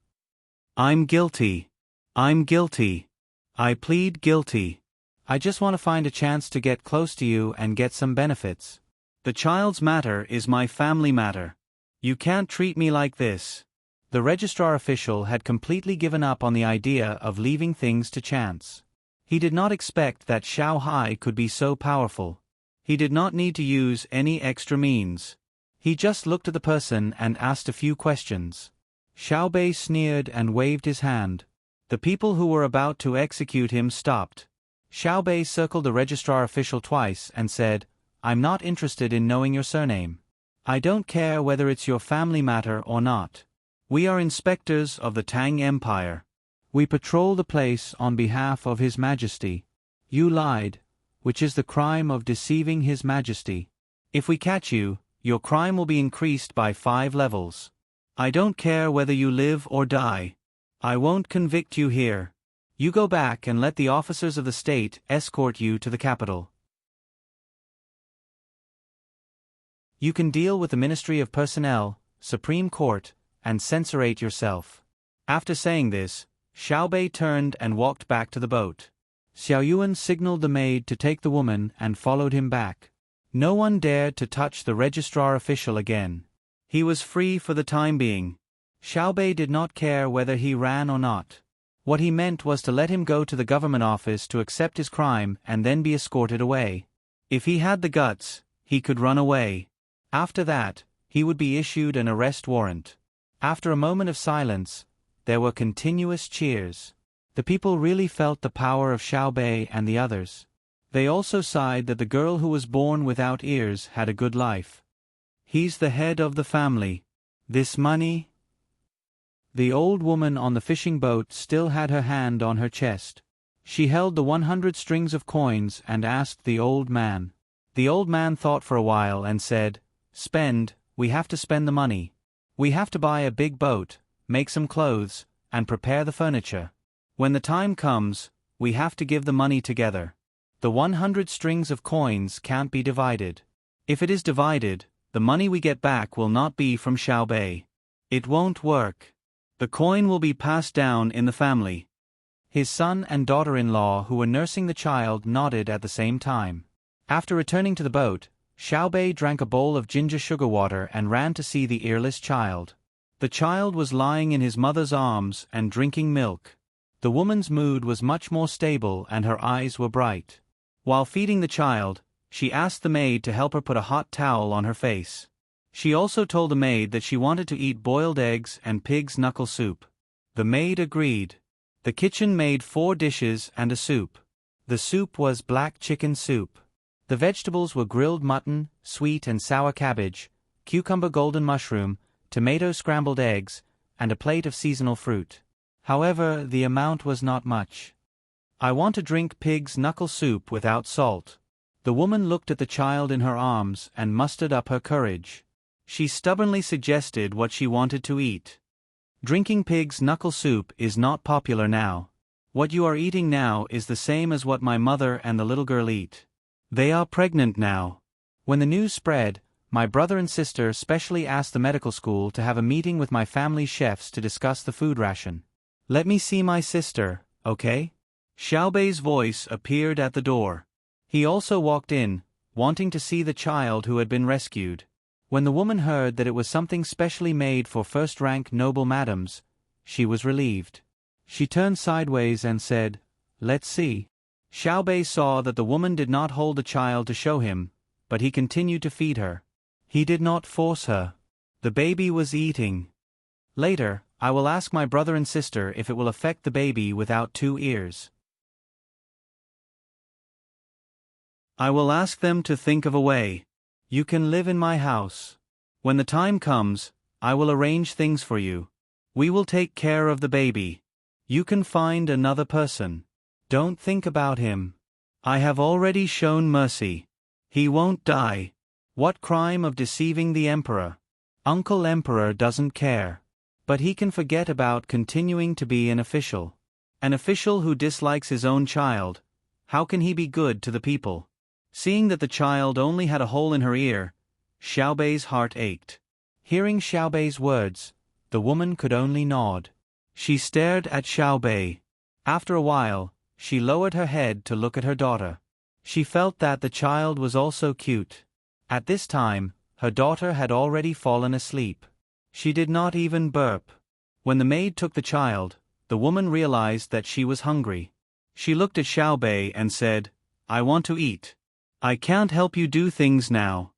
I'm guilty. I'm guilty. I plead guilty. I just want to find a chance to get close to you and get some benefits. The child's matter is my family matter. You can't treat me like this. The registrar official had completely given up on the idea of leaving things to chance. He did not expect that Xiao Hai could be so powerful. He did not need to use any extra means. He just looked at the person and asked a few questions. Xiao Bei sneered and waved his hand. The people who were about to execute him stopped. Xiao Bei circled the registrar official twice and said, I'm not interested in knowing your surname. I don't care whether it's your family matter or not. We are inspectors of the Tang Empire. We patrol the place on behalf of His Majesty. You lied, which is the crime of deceiving His Majesty. If we catch you, your crime will be increased by 5 levels. I don't care whether you live or die. I won't convict you here. You go back and let the officers of the state escort you to the capital. You can deal with the Ministry of Personnel, Supreme Court, and censorate yourself. After saying this, Xiao Bei turned and walked back to the boat. Xiao Yuan signaled the maid to take the woman and followed him back. No one dared to touch the registrar official again. He was free for the time being. Xiaobei did not care whether he ran or not. What he meant was to let him go to the government office to accept his crime and then be escorted away. If he had the guts, he could run away. After that, he would be issued an arrest warrant. After a moment of silence, there were continuous cheers. The people really felt the power of Xiaobei and the others. They also sighed that the girl who was born without ears had a good life. He's the head of the family. This money. The old woman on the fishing boat still had her hand on her chest. She held the 100 strings of coins and asked the old man. The old man thought for a while and said, "Spend, we have to spend the money. We have to buy a big boat, make some clothes, and prepare the furniture. When the time comes, we have to give the money together. The 100 strings of coins can't be divided. If it is divided, the money we get back will not be from Xiaobei. It won't work. The coin will be passed down in the family." His son and daughter-in-law who were nursing the child nodded at the same time. After returning to the boat, Xiaobei drank a bowl of ginger sugar water and ran to see the earless child. The child was lying in his mother's arms and drinking milk. The woman's mood was much more stable and her eyes were bright. While feeding the child, she asked the maid to help her put a hot towel on her face. She also told the maid that she wanted to eat boiled eggs and pig's knuckle soup. The maid agreed. The kitchen made 4 dishes and a soup. The soup was black chicken soup. The vegetables were grilled mutton, sweet and sour cabbage, cucumber golden mushroom, tomato scrambled eggs, and a plate of seasonal fruit. However, the amount was not much. "I want to drink pig's knuckle soup without salt." The woman looked at the child in her arms and mustered up her courage. She stubbornly suggested what she wanted to eat. "Drinking pig's knuckle soup is not popular now. What you are eating now is the same as what my mother and the little girl eat. They are pregnant now." When the news spread, my brother and sister specially asked the medical school to have a meeting with my family's chefs to discuss the food ration. "Let me see my sister, okay?" Xiaobei's voice appeared at the door. He also walked in, wanting to see the child who had been rescued. When the woman heard that it was something specially made for first-rank noble madams, she was relieved. She turned sideways and said, "Let's see." Xiaobei saw that the woman did not hold the child to show him, but he continued to feed her. He did not force her. The baby was eating. "Later, I will ask my brother and sister if it will affect the baby without 2 ears. I will ask them to think of a way. You can live in my house. When the time comes, I will arrange things for you. We will take care of the baby. You can find another person. Don't think about him. I have already shown mercy. He won't die. What crime of deceiving the emperor? Uncle Emperor doesn't care. But he can forget about continuing to be an official. An official who dislikes his own child. How can he be good to the people?" Seeing that the child only had a hole in her ear, Xiaobei's heart ached. Hearing Xiaobei's words, the woman could only nod. She stared at Xiaobei. After a while, she lowered her head to look at her daughter. She felt that the child was also cute. At this time, her daughter had already fallen asleep. She did not even burp. When the maid took the child, the woman realized that she was hungry. She looked at Xiaobei and said, "I want to eat. I can't help you do things now.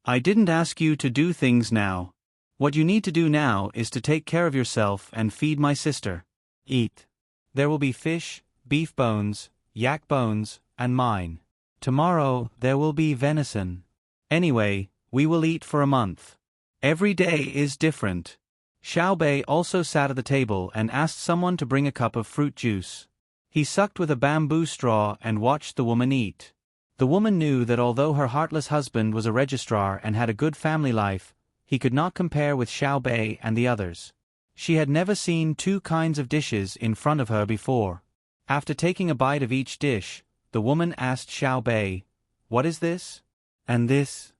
I didn't ask you to do things now. What you need to do now is to take care of yourself and feed my sister. Eat. There will be fish, beef bones, yak bones, and mine. Tomorrow there will be venison. Anyway, we will eat for a month. Every day is different." Xiaobei also sat at the table and asked someone to bring a cup of fruit juice. He sucked with a bamboo straw and watched the woman eat. The woman knew that although her heartless husband was a registrar and had a good family life, he could not compare with Xiaobei and the others. She had never seen 2 kinds of dishes in front of her before. After taking a bite of each dish, the woman asked Xiaobei, "What is this? And this?"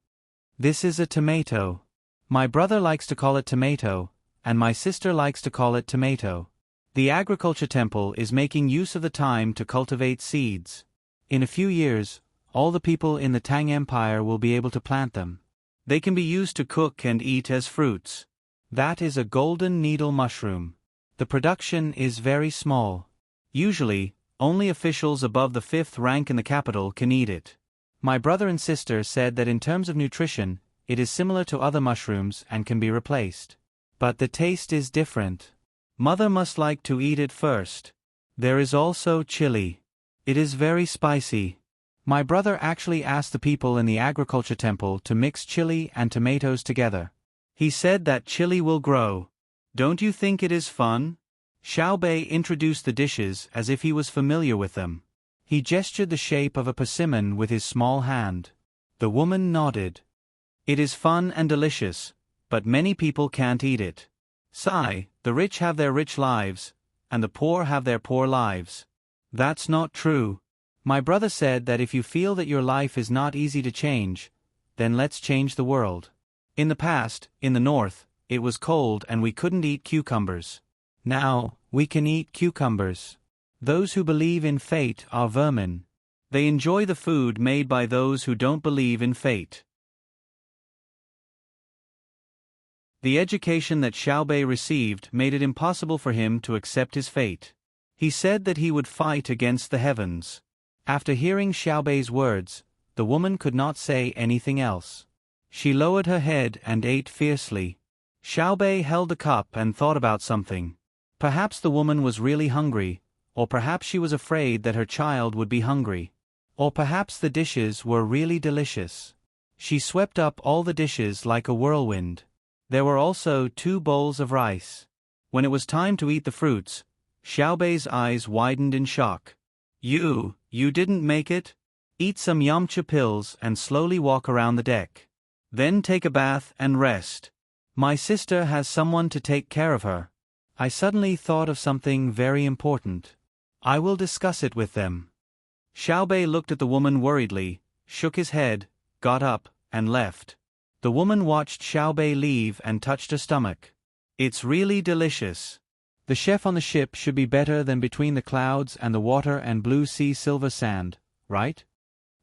"This is a tomato. My brother likes to call it tomato, and my sister likes to call it tomato." The agriculture temple is making use of the time to cultivate seeds. In a few years, all the people in the Tang Empire will be able to plant them. They can be used to cook and eat as fruits. That is a golden needle mushroom. The production is very small. Usually, only officials above the 5th rank in the capital can eat it. My brother and sister said that in terms of nutrition, it is similar to other mushrooms and can be replaced. But the taste is different. Mother must like to eat it first. There is also chili. It is very spicy. My brother actually asked the people in the agriculture temple to mix chili and tomatoes together. He said that chili will grow. Don't you think it is fun? Xiao Bei introduced the dishes as if he was familiar with them. He gestured the shape of a persimmon with his small hand. The woman nodded. It is fun and delicious, but many people can't eat it. Sigh, the rich have their rich lives, and the poor have their poor lives. That's not true. My brother said that if you feel that your life is not easy to change, then let's change the world. In the past, in the north, it was cold and we couldn't eat cucumbers. Now, we can eat cucumbers. Those who believe in fate are vermin. They enjoy the food made by those who don't believe in fate. The education that Xiao Bei received made it impossible for him to accept his fate. He said that he would fight against the heavens. After hearing Xiao Bei's words, the woman could not say anything else. She lowered her head and ate fiercely. Xiao Bei held the cup and thought about something. Perhaps the woman was really hungry, or perhaps she was afraid that her child would be hungry. Or perhaps the dishes were really delicious. She swept up all the dishes like a whirlwind. There were also 2 bowls of rice. When it was time to eat the fruits, Xiao Bei's eyes widened in shock. You didn't make it? Eat some Yamcha pills and slowly walk around the deck. Then take a bath and rest. My sister has someone to take care of her. I suddenly thought of something very important. I will discuss it with them. Xiao Bei looked at the woman worriedly, shook his head, got up, and left. The woman watched Xiao Bei leave and touched her stomach. It's really delicious. The chef on the ship should be better than Between the Clouds and the Water and Blue Sea Silver Sand, right?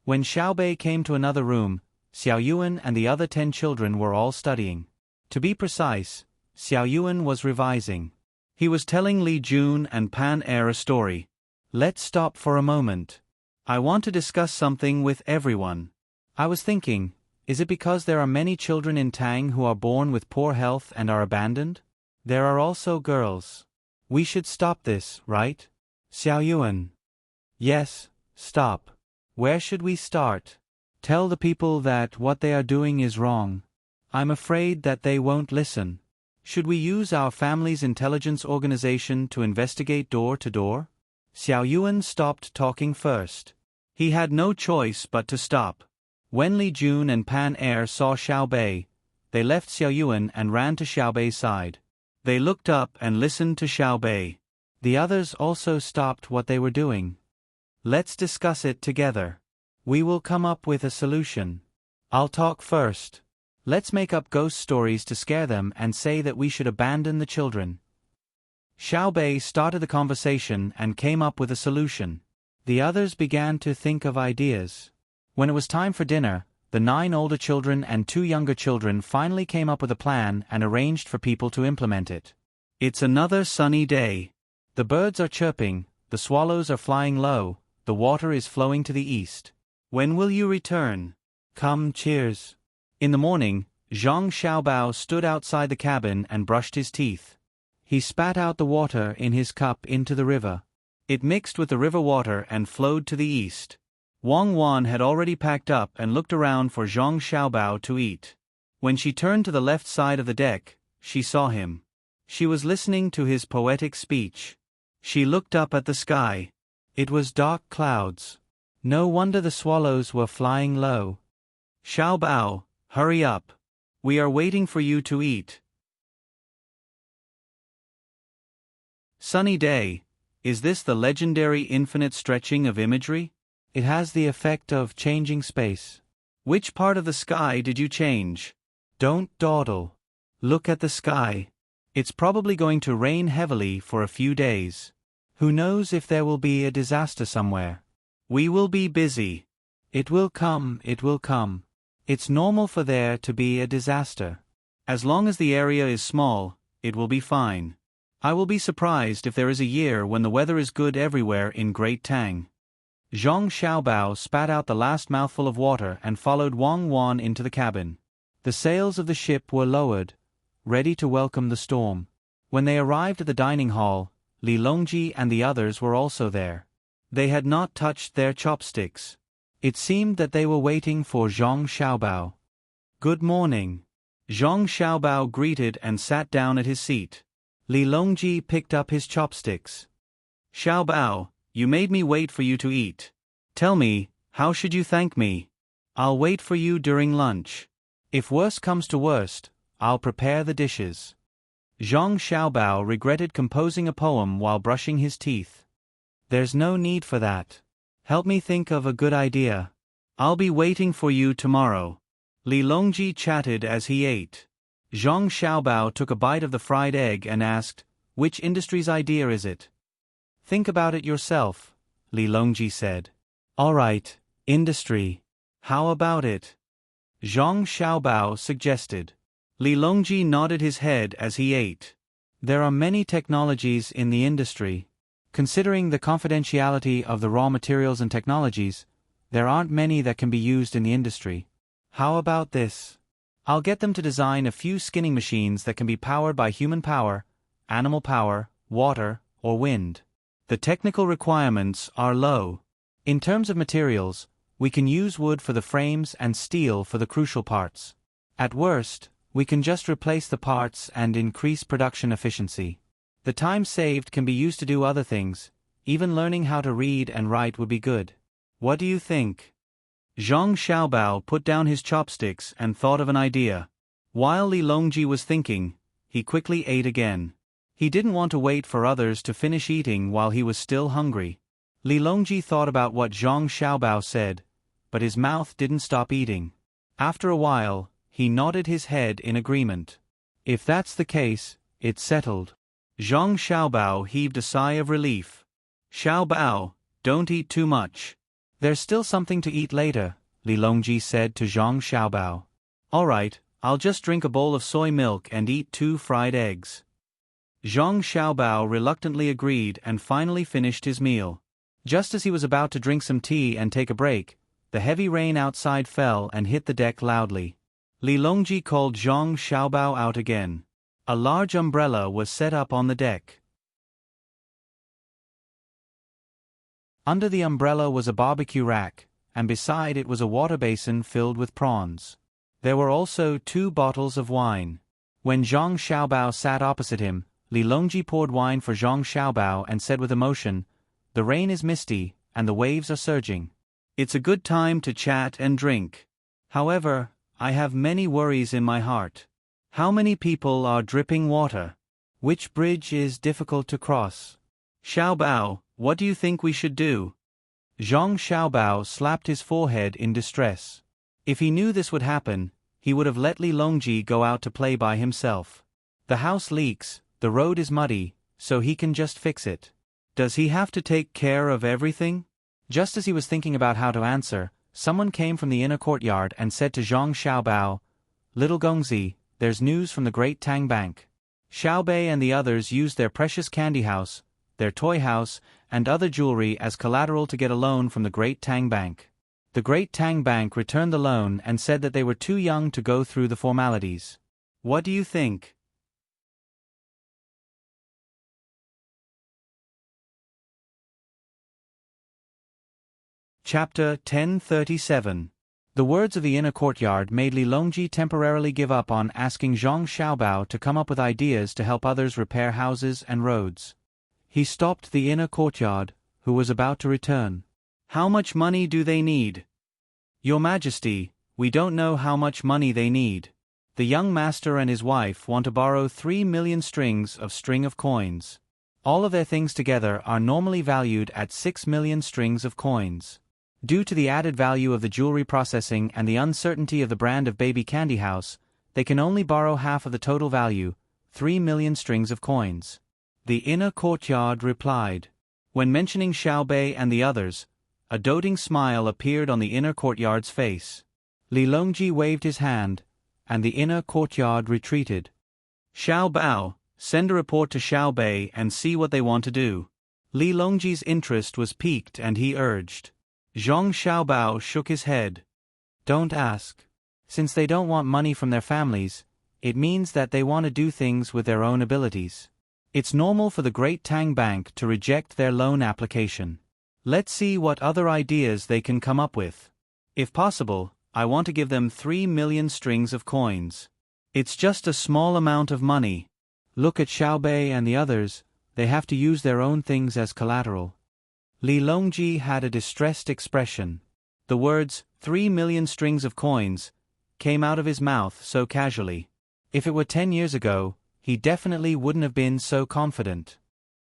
When Xiao Bei came to another room, Xiao Yuan and the other 10 children were all studying. To be precise, Xiao Yuan was revising. He was telling Li Jun and Pan Er a story. Let's stop for a moment. I want to discuss something with everyone. I was thinking, is it because there are many children in Tang who are born with poor health and are abandoned? There are also girls. We should stop this, right? Xiao Yuan. Yes, stop. Where should we start? Tell the people that what they are doing is wrong. I'm afraid that they won't listen. Should we use our family's intelligence organization to investigate door to door? Xiao Yuan stopped talking first. He had no choice but to stop. When Li Jun and Pan Er saw Xiao Bei, they left Xiao Yuan and ran to Xiao Bei's side. They looked up and listened to Xiao Bei. The others also stopped what they were doing. Let's discuss it together. We will come up with a solution. I'll talk first. Let's make up ghost stories to scare them and say that we should abandon the children. Xiao Bei started the conversation and came up with a solution. The others began to think of ideas. When it was time for dinner, the 9 older children and 2 younger children finally came up with a plan and arranged for people to implement it. It's another sunny day. The birds are chirping, the swallows are flying low, the water is flowing to the east. When will you return? Come, cheers. In the morning, Zhang Xiaobao stood outside the cabin and brushed his teeth. He spat out the water in his cup into the river. It mixed with the river water and flowed to the east. Wang Wan had already packed up and looked around for Zhang Xiaobao to eat. When she turned to the left side of the deck, she saw him. She was listening to his poetic speech. She looked up at the sky. It was dark clouds. No wonder the swallows were flying low. Xiaobao, hurry up. We are waiting for you to eat. Sunny day. Is this the legendary infinite stretching of imagery? It has the effect of changing space. Which part of the sky did you change? Don't dawdle. Look at the sky. It's probably going to rain heavily for a few days. Who knows if there will be a disaster somewhere? We will be busy. It will come, it will come. It's normal for there to be a disaster. As long as the area is small, it will be fine. I will be surprised if there is a year when the weather is good everywhere in Great Tang. Zhang Xiaobao spat out the last mouthful of water and followed Wang Wan into the cabin. The sails of the ship were lowered, ready to welcome the storm. When they arrived at the dining hall, Li Longji and the others were also there. They had not touched their chopsticks. It seemed that they were waiting for Zhang Xiaobao. Good morning. Zhang Xiaobao greeted and sat down at his seat. Li Longji picked up his chopsticks. Xiaobao, you made me wait for you to eat. Tell me, how should you thank me? I'll wait for you during lunch. If worst comes to worst, I'll prepare the dishes. Zhang Xiaobao regretted composing a poem while brushing his teeth. There's no need for that. Help me think of a good idea. I'll be waiting for you tomorrow. Li Longji chatted as he ate. Zhang Xiaobao took a bite of the fried egg and asked, "Which industry's idea is it?" "Think about it yourself," Li Longji said. "All right, industry. How about it?" Zhang Xiaobao suggested. Li Longji nodded his head as he ate. There are many technologies in the industry. Considering the confidentiality of the raw materials and technologies, there aren't many that can be used in the industry. How about this? I'll get them to design a few skinning machines that can be powered by human power, animal power, water, or wind. The technical requirements are low. In terms of materials, we can use wood for the frames and steel for the crucial parts. At worst, we can just replace the parts and increase production efficiency. The time saved can be used to do other things. Even learning how to read and write would be good. What do you think? Zhang Xiaobao put down his chopsticks and thought of an idea. While Li Longji was thinking, he quickly ate again. He didn't want to wait for others to finish eating while he was still hungry. Li Longji thought about what Zhang Xiaobao said, but his mouth didn't stop eating. After a while, he nodded his head in agreement. If that's the case, it's settled. Zhang Xiaobao heaved a sigh of relief. Xiaobao, don't eat too much. There's still something to eat later, Li Longji said to Zhang Xiaobao. All right, I'll just drink a bowl of soy milk and eat 2 fried eggs. Zhang Xiaobao reluctantly agreed and finally finished his meal. Just as he was about to drink some tea and take a break, the heavy rain outside fell and hit the deck loudly. Li Longji called Zhang Xiaobao out again. A large umbrella was set up on the deck. Under the umbrella was a barbecue rack, and beside it was a water basin filled with prawns. There were also 2 bottles of wine. When Zhang Xiaobao sat opposite him, Li Longji poured wine for Zhang Xiaobao and said with emotion, "The rain is misty, and the waves are surging. It's a good time to chat and drink. However, I have many worries in my heart. How many people are dripping water? Which bridge is difficult to cross? Xiaobao, what do you think we should do?" Zhang Xiaobao slapped his forehead in distress. If he knew this would happen, he would have let Li Longji go out to play by himself. The house leaks, the road is muddy, so he can just fix it. Does he have to take care of everything? Just as he was thinking about how to answer, someone came from the inner courtyard and said to Zhang Xiaobao, "Little Gongzi, there's news from the Great Tang Bank." Xiaobei and the others used their precious candy house, their toy house, and other jewelry as collateral to get a loan from the Great Tang Bank. The Great Tang Bank returned the loan and said that they were too young to go through the formalities. What do you think? Chapter 1037. The words of the inner courtyard made Li Longji temporarily give up on asking Zhang Xiaobao to come up with ideas to help others repair houses and roads. He stopped the inner courtyard, who was about to return. "How much money do they need?" "Your Majesty, we don't know how much money they need. The young master and his wife want to borrow 3 million strings of coins. All of their things together are normally valued at 6 million strings of coins. Due to the added value of the jewelry processing and the uncertainty of the brand of baby candy house, they can only borrow half of the total value, 3 million strings of coins. The inner courtyard replied. When mentioning Xiao Bei and the others, a doting smile appeared on the inner courtyard's face. Li Longji waved his hand, and the inner courtyard retreated. Xiao Bao, send a report to Xiao Bei and see what they want to do. Li Longji's interest was piqued and he urged. Zhang Xiaobao shook his head. Don't ask. Since they don't want money from their families, it means that they want to do things with their own abilities. It's normal for the Great Tang Bank to reject their loan application. Let's see what other ideas they can come up with. If possible, I want to give them 3 million strings of coins. It's just a small amount of money. Look at Xiao Bei and the others, they have to use their own things as collateral. Li Longji had a distressed expression. The words, 3 million strings of coins, came out of his mouth so casually. If it were 10 years ago, he definitely wouldn't have been so confident.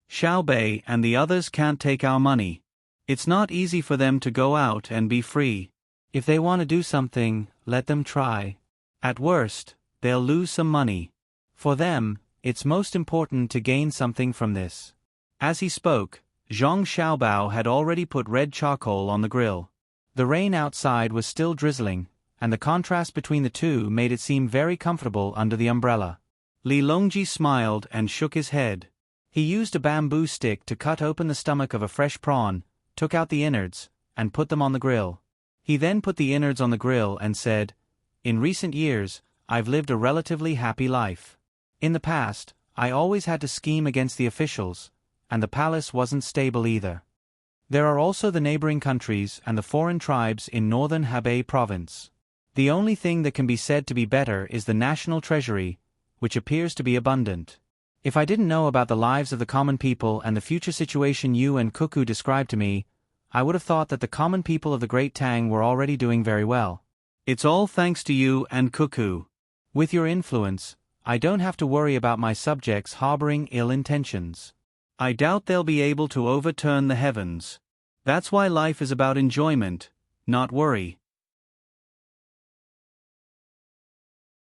Xiao Bei and the others can't take our money. It's not easy for them to go out and be free. If they want to do something, let them try. At worst, they'll lose some money. For them, it's most important to gain something from this. As he spoke, Zhang Xiaobao had already put red charcoal on the grill. The rain outside was still drizzling, and the contrast between the two made it seem very comfortable under the umbrella. Li Longji smiled and shook his head. He used a bamboo stick to cut open the stomach of a fresh prawn, took out the innards, and put them on the grill. He then put the innards on the grill and said, In recent years, I've lived a relatively happy life. In the past, I always had to scheme against the officials, and the palace wasn't stable either. There are also the neighboring countries and the foreign tribes in northern Hebei province. The only thing that can be said to be better is the national treasury, which appears to be abundant. If I didn't know about the lives of the common people and the future situation you and Cuckoo described to me, I would have thought that the common people of the Great Tang were already doing very well. It's all thanks to you and Cuckoo. With your influence, I don't have to worry about my subjects harboring ill intentions. I doubt they'll be able to overturn the heavens. That's why life is about enjoyment, not worry.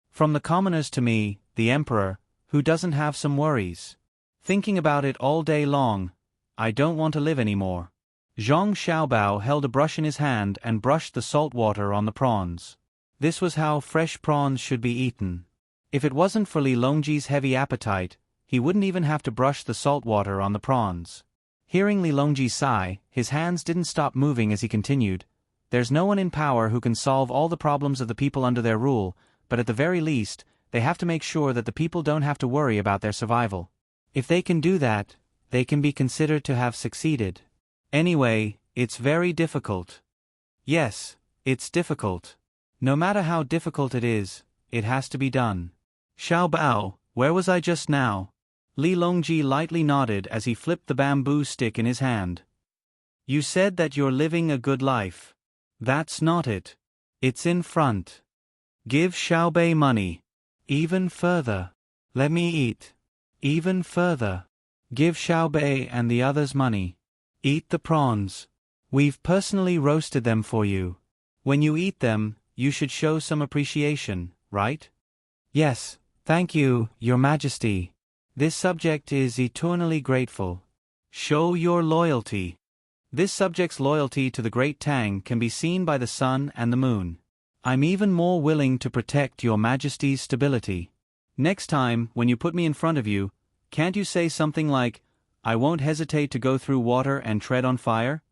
From the commoners to me, the emperor, who doesn't have some worries. Thinking about it all day long, I don't want to live anymore. Zhang Xiaobao held a brush in his hand and brushed the salt water on the prawns. This was how fresh prawns should be eaten. If it wasn't for Li Longji's heavy appetite, he wouldn't even have to brush the salt water on the prawns. Hearing Li Longji sigh, his hands didn't stop moving as he continued. There's no one in power who can solve all the problems of the people under their rule, but at the very least, they have to make sure that the people don't have to worry about their survival. If they can do that, they can be considered to have succeeded. Anyway, it's very difficult. Yes, it's difficult. No matter how difficult it is, it has to be done. Xiao Bao, where was I just now? Li Longji lightly nodded as he flipped the bamboo stick in his hand. You said that you're living a good life. That's not it. It's in front. Give Xiao Bei money. Even further. Let me eat. Even further. Give Xiao Bei and the others money. Eat the prawns. We've personally roasted them for you. When you eat them, you should show some appreciation, right? Yes, thank you, Your Majesty. This subject is eternally grateful. Show your loyalty. This subject's loyalty to the Great Tang can be seen by the sun and the moon. I'm even more willing to protect Your Majesty's stability. Next time, when you put me in front of you, can't you say something like, I won't hesitate to go through water and tread on fire?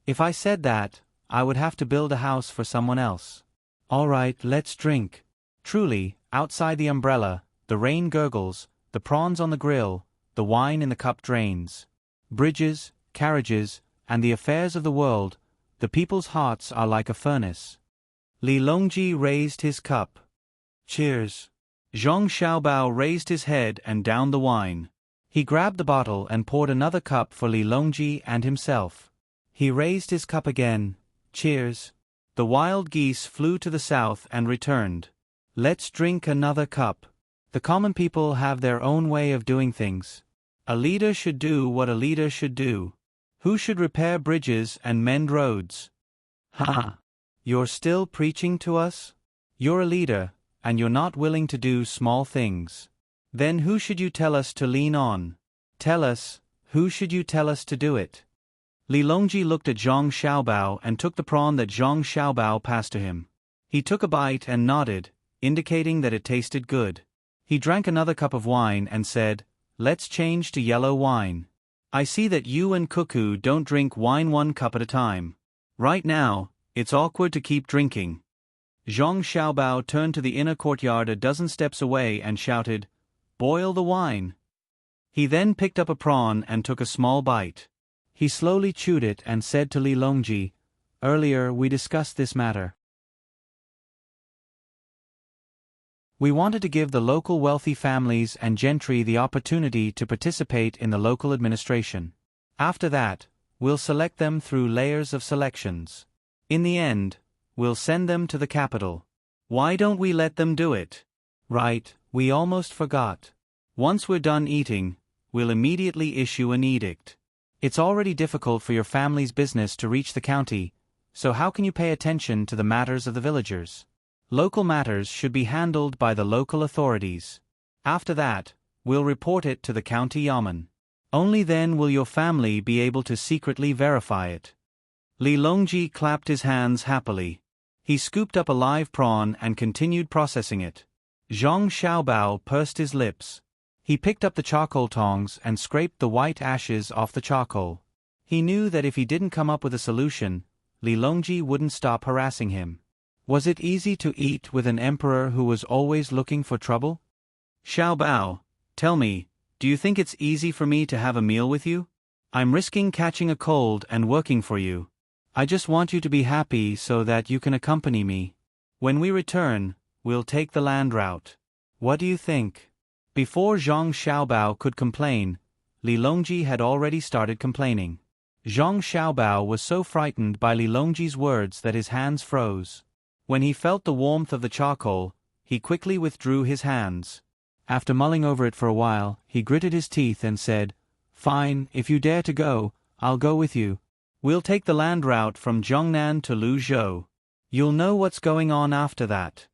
If I said that, I would have to build a house for someone else. All right, let's drink. Truly, outside the umbrella, the rain gurgles, the prawns on the grill, the wine in the cup drains. Bridges, carriages, and the affairs of the world, the people's hearts are like a furnace. Li Longji raised his cup. Cheers. Zhang Xiaobao raised his head and downed the wine. He grabbed the bottle and poured another cup for Li Longji and himself. He raised his cup again. Cheers. The wild geese flew to the south and returned. Let's drink another cup. The common people have their own way of doing things. A leader should do what a leader should do. Who should repair bridges and mend roads? Ha! You're still preaching to us? You're a leader, and you're not willing to do small things. Then who should you tell us to lean on? Tell us, who should you tell us to do it? Li Longji looked at Zhang Xiaobao and took the prawn that Zhang Xiaobao passed to him. He took a bite and nodded, indicating that it tasted good. He drank another cup of wine and said, "Let's change to yellow wine. I see that you and Cuckoo don't drink wine one cup at a time. Right now, it's awkward to keep drinking." Zhang Xiaobao turned to the inner courtyard a dozen steps away and shouted, "Boil the wine." He then picked up a prawn and took a small bite. He slowly chewed it and said to Li Longji, "Earlier we discussed this matter. We wanted to give the local wealthy families and gentry the opportunity to participate in the local administration. After that, we'll select them through layers of selections. In the end, we'll send them to the capital. Why don't we let them do it?" "Right, we almost forgot. Once we're done eating, we'll immediately issue an edict. It's already difficult for your family's business to reach the county, so how can you pay attention to the matters of the villagers? Local matters should be handled by the local authorities. After that, we'll report it to the county yamen. Only then will your family be able to secretly verify it." Li Longji clapped his hands happily. He scooped up a live prawn and continued processing it. Zhang Xiaobao pursed his lips. He picked up the charcoal tongs and scraped the white ashes off the charcoal. He knew that if he didn't come up with a solution, Li Longji wouldn't stop harassing him. Was it easy to eat with an emperor who was always looking for trouble? "Xiaobao, tell me, do you think it's easy for me to have a meal with you? I'm risking catching a cold and working for you. I just want you to be happy so that you can accompany me. When we return, we'll take the land route. What do you think?" Before Zhang Xiaobao could complain, Li Longji had already started complaining. Zhang Xiaobao was so frightened by Li Longji's words that his hands froze. When he felt the warmth of the charcoal, he quickly withdrew his hands. After mulling over it for a while, he gritted his teeth and said, "Fine, if you dare to go, I'll go with you. We'll take the land route from Zhongnan to Luzhou. You'll know what's going on after that."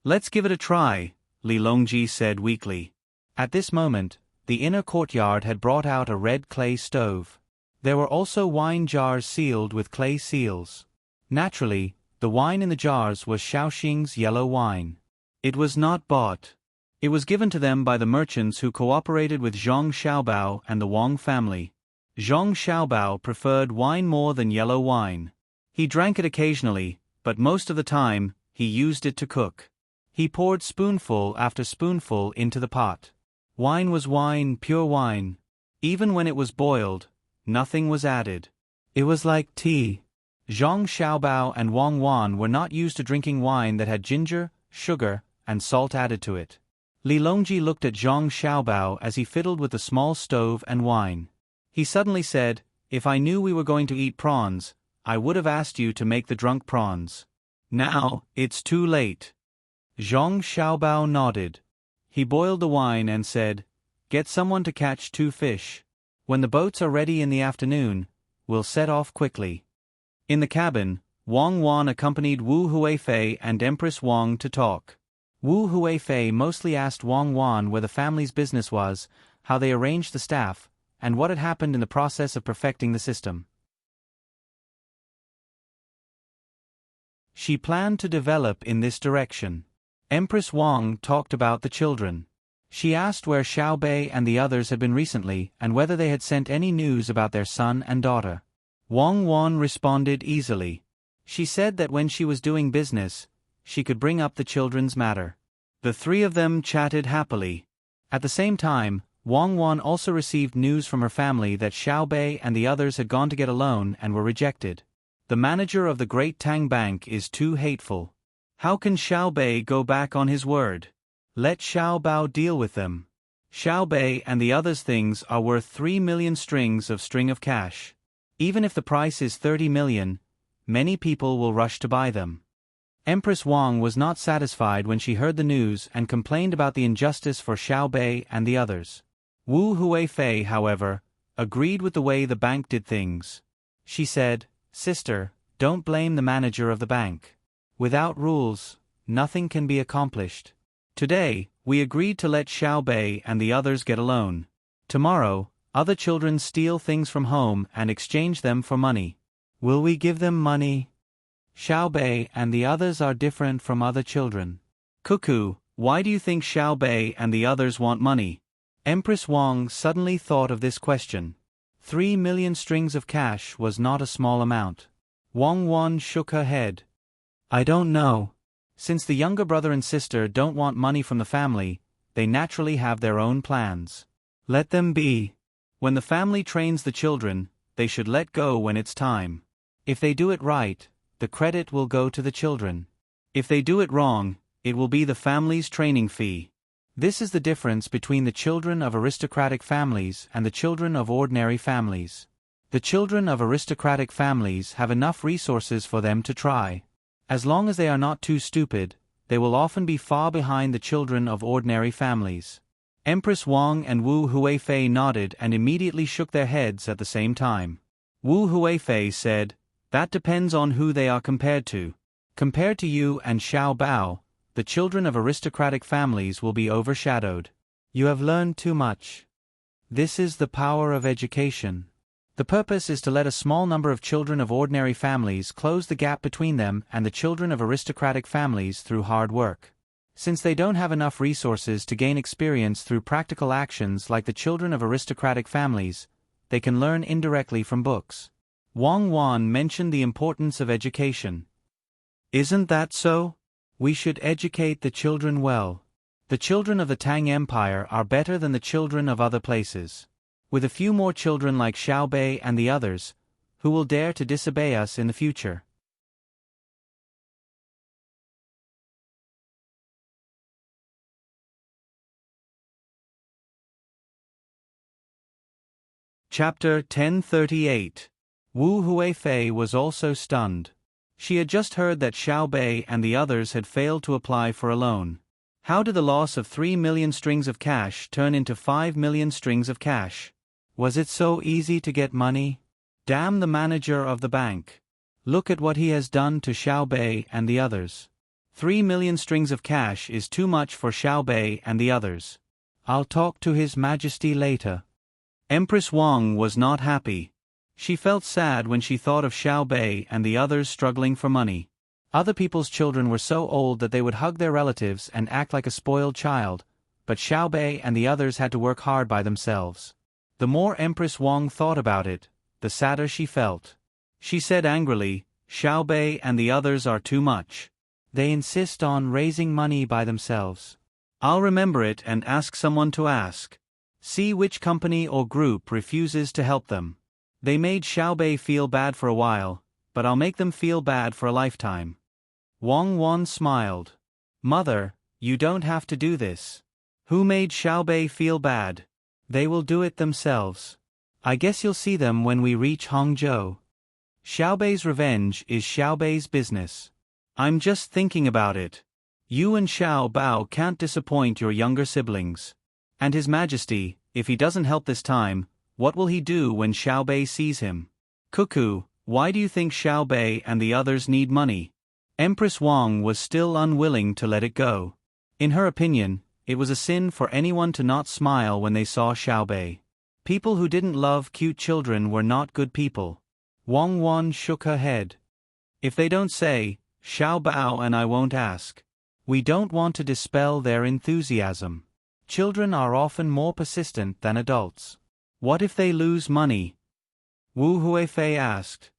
"Let's give it a try," Li Longji said weakly. At this moment, the inner courtyard had brought out a red clay stove. There were also wine jars sealed with clay seals. Naturally, the wine in the jars was Shaoxing's yellow wine. It was not bought. It was given to them by the merchants who cooperated with Zhang Xiaobao and the Wang family. Zhang Xiaobao preferred wine more than yellow wine. He drank it occasionally, but most of the time, he used it to cook. He poured spoonful after spoonful into the pot. Wine was wine, pure wine. Even when it was boiled, nothing was added. It was like tea. Zhang Xiaobao and Wang Wan were not used to drinking wine that had ginger, sugar, and salt added to it. Li Longji looked at Zhang Xiaobao as he fiddled with the small stove and wine. He suddenly said, "If I knew we were going to eat prawns, I would have asked you to make the drunk prawns. Now, it's too late." Zhang Xiaobao nodded. He boiled the wine and said, "Get someone to catch 2 fish. When the boats are ready in the afternoon, we'll set off quickly." In the cabin, Wang Wan accompanied Wu Huifei and Empress Wang to talk. Wu Huifei mostly asked Wang Wan where the family's business was, how they arranged the staff, and what had happened in the process of perfecting the system. She planned to develop in this direction. Empress Wang talked about the children. She asked where Xiaobei and the others had been recently and whether they had sent any news about their son and daughter. Wang Wan responded easily. She said that when she was doing business, she could bring up the children's matter. The 3 of them chatted happily. At the same time, Wang Wan also received news from her family that Xiaobei and the others had gone to get a loan and were rejected. The manager of the Great Tang Bank is too hateful. How can Xiaobei go back on his word? Let Xiaobao deal with them. Xiaobei and the others' things are worth 3 million strings of cash. Even if the price is 30 million, many people will rush to buy them. Empress Wang was not satisfied when she heard the news and complained about the injustice for Xiaobei and the others. Wu Huifei, however, agreed with the way the bank did things. She said, "Sister, don't blame the manager of the bank. Without rules, nothing can be accomplished. Today, We agreed to let Xiao Bei and the others get alone. Tomorrow, other children steal things from home and exchange them for money. Will we give them money? Xiao Bei and the others are different from other children. Cuckoo, why do you think Xiao Bei and the others want money? Empress Wang suddenly thought of this question. 3 million strings of cash was not a small amount. Wang Wan shook her head. I don't know. Since the younger brother and sister don't want money from the family, they naturally have their own plans. Let them be. When the family trains the children, they should let go when it's time. If they do it right, the credit will go to the children. If they do it wrong, it will be the family's training fee. This is the difference between the children of aristocratic families and the children of ordinary families. The children of aristocratic families have enough resources for them to try. As long as they are not too stupid, they will often be far behind the children of ordinary families. Empress Wang and Wu Huifei nodded and immediately shook their heads at the same time. Wu Huifei said, "That depends on who they are compared to. Compared to you and Xiao Bao, the children of aristocratic families will be overshadowed. You have learned too much. This is the power of education. The purpose is to let a small number of children of ordinary families close the gap between them and the children of aristocratic families through hard work. Since they don't have enough resources to gain experience through practical actions like the children of aristocratic families, they can learn indirectly from books." Wang Wan mentioned the importance of education. Isn't that so? We should educate the children well. The children of the Tang Empire are better than the children of other places. With a few more children like Xiao Bei and the others, who will dare to disobey us in the future? Chapter 1038. Wu Huifei was also stunned. She had just heard that Xiao Bei and the others had failed to apply for a loan. How did the loss of 3 million strings of cash turn into 5 million strings of cash? Was it so easy to get money? Damn the manager of the bank. Look at what he has done to Xiao Bei and the others. 3 million strings of cash is too much for Xiao Bei and the others. I'll talk to His Majesty later. Empress Wang was not happy. She felt sad when she thought of Xiao Bei and the others struggling for money. Other people's children were so old that they would hug their relatives and act like a spoiled child, but Xiao Bei and the others had to work hard by themselves. The more Empress Wang thought about it, the sadder she felt. She said angrily, "Xiao Bei and the others are too much. They insist on raising money by themselves. I'll remember it and ask someone to ask. See which company or group refuses to help them. They made Xiao Bei feel bad for a while, but I'll make them feel bad for a lifetime." Wang Wan smiled. "Mother, you don't have to do this. Who made Xiao Bei feel bad? They will do it themselves. I guess you'll see them when we reach Hangzhou. Xiao Bei's revenge is Xiao Bei's business. I'm just thinking about it. You and Xiao Bao can't disappoint your younger siblings. And His Majesty, if he doesn't help this time, what will he do when Xiao Bei sees him? Cuckoo, why do you think Xiao Bei and the others need money?" Empress Wang was still unwilling to let it go. In her opinion, it was a sin for anyone to not smile when they saw Xiao Bei. People who didn't love cute children were not good people. Wang Wan shook her head. "If they don't say, Xiao Bao and I won't ask. We don't want to dispel their enthusiasm. Children are often more persistent than adults. What if they lose money?" Wu Huifei asked.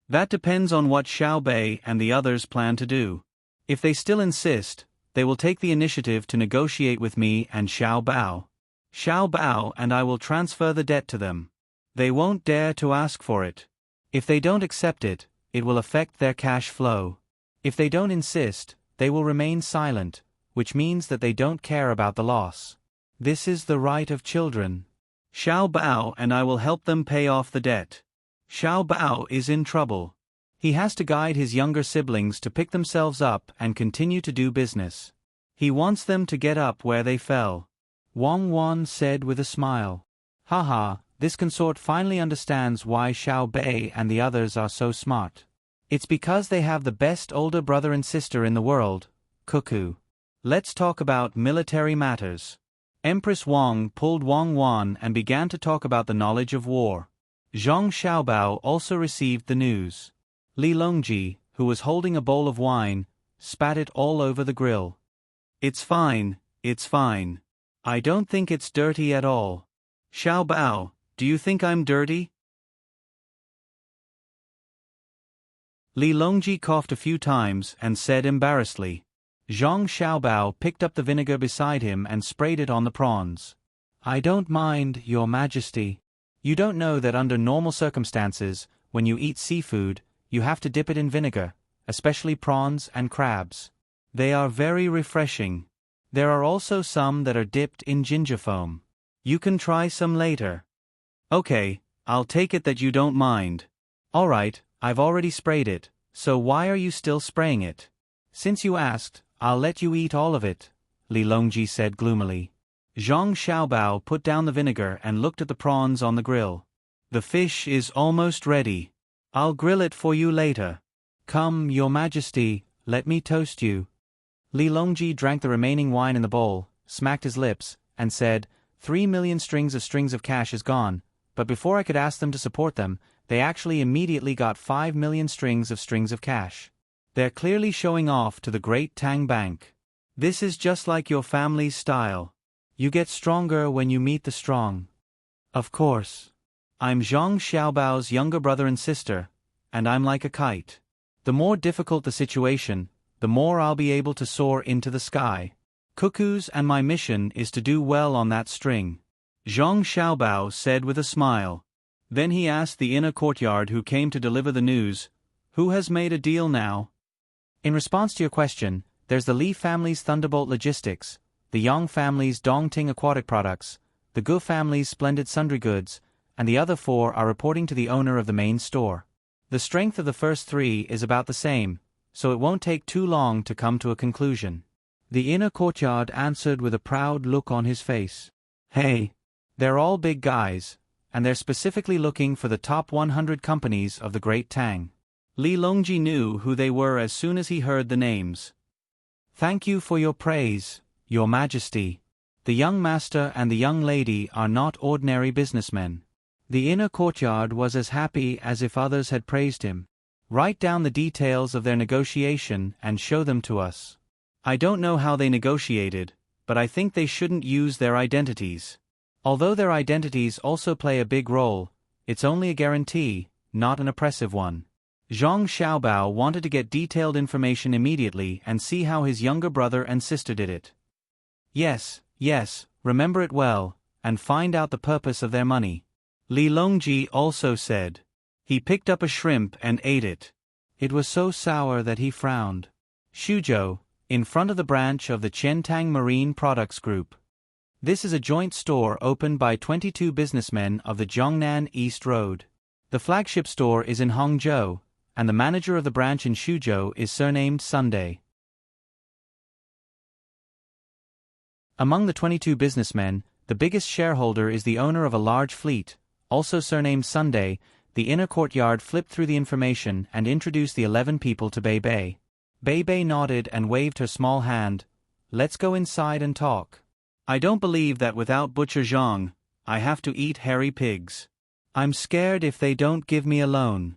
"That depends on what Xiao Bei and the others plan to do. If they still insist, they will take the initiative to negotiate with me and Xiao Bao. Xiao Bao and I will transfer the debt to them. They won't dare to ask for it. If they don't accept it, it will affect their cash flow. If they don't insist, they will remain silent, which means that they don't care about the loss. This is the right of children. Xiao Bao and I will help them pay off the debt. Xiao Bao is in trouble. He has to guide his younger siblings to pick themselves up and continue to do business. He wants them to get up where they fell." Wang Wan said with a smile. "Haha, this consort finally understands why Xiao Bei and the others are so smart. It's because they have the best older brother and sister in the world, Cuckoo. Let's talk about military matters. Empress Wang pulled Wang Wan and began to talk about the knowledge of war. Zhang Xiaobao also received the news. Li Longji, who was holding a bowl of wine, spat it all over the grill. It's fine, it's fine. I don't think it's dirty at all. Xiaobao, do you think I'm dirty? Li Longji coughed a few times and said embarrassedly. Zhang Xiaobao picked up the vinegar beside him and sprayed it on the prawns. I don't mind, Your Majesty. You don't know that under normal circumstances, when you eat seafood, you have to dip it in vinegar, especially prawns and crabs. They are very refreshing. There are also some that are dipped in ginger foam. You can try some later. Okay, I'll take it that you don't mind. Alright, I've already sprayed it, so why are you still spraying it? Since you asked, I'll let you eat all of it, Li Longji said gloomily. Zhang Xiaobao put down the vinegar and looked at the prawns on the grill. The fish is almost ready. I'll grill it for you later. Come, Your Majesty, let me toast you. Li Longji drank the remaining wine in the bowl, smacked his lips, and said, 3 million strings of cash is gone, but before I could ask them to support them, they actually immediately got 5 million strings of cash. They're clearly showing off to the great Tang Bank. This is just like your family's style. You get stronger when you meet the strong. Of course. I'm Zhang Xiaobao's younger brother and sister, and I'm like a kite. The more difficult the situation, the more I'll be able to soar into the sky. Cuckoos, and my mission is to do well on that string. Zhang Xiaobao said with a smile. Then he asked the inner courtyard who came to deliver the news, who has made a deal now? In response to your question, there's the Li family's Thunderbolt Logistics, the Yang family's Dongting Aquatic Products, the Gu family's Splendid Sundry Goods, and the other 4 are reporting to the owner of the main store. The strength of the first 3 is about the same, so it won't take too long to come to a conclusion. The inner courtyard answered with a proud look on his face. Hey, they're all big guys, and they're specifically looking for the top 100 companies of the Great Tang. Li Longji knew who they were as soon as he heard the names. Thank you for your praise, Your Majesty. The young master and the young lady are not ordinary businessmen. The inner courtyard was as happy as if others had praised him. Write down the details of their negotiation and show them to us. I don't know how they negotiated, but I think they shouldn't use their identities. Although their identities also play a big role, it's only a guarantee, not an oppressive one. Zhang Xiaobao wanted to get detailed information immediately and see how his younger brother and sister did it. Yes, remember it well, and find out the purpose of their money. Li Longji also said. He picked up a shrimp and ate it. It was so sour that he frowned. Xuzhou, in front of the branch of the Qiantang Marine Products Group. This is a joint store opened by 22 businessmen of the Jiangnan East Road. The flagship store is in Hangzhou, and the manager of the branch in Xuzhou is surnamed Sunday. Among the 22 businessmen, the biggest shareholder is the owner of a large fleet, also surnamed Sunday. The inner courtyard flipped through the information and introduced the 11 people to Bei Bei. Bei Bei nodded and waved her small hand. Let's go inside and talk. I don't believe that without Butcher Zhang, I have to eat hairy pigs. I'm scared if they don't give me a loan.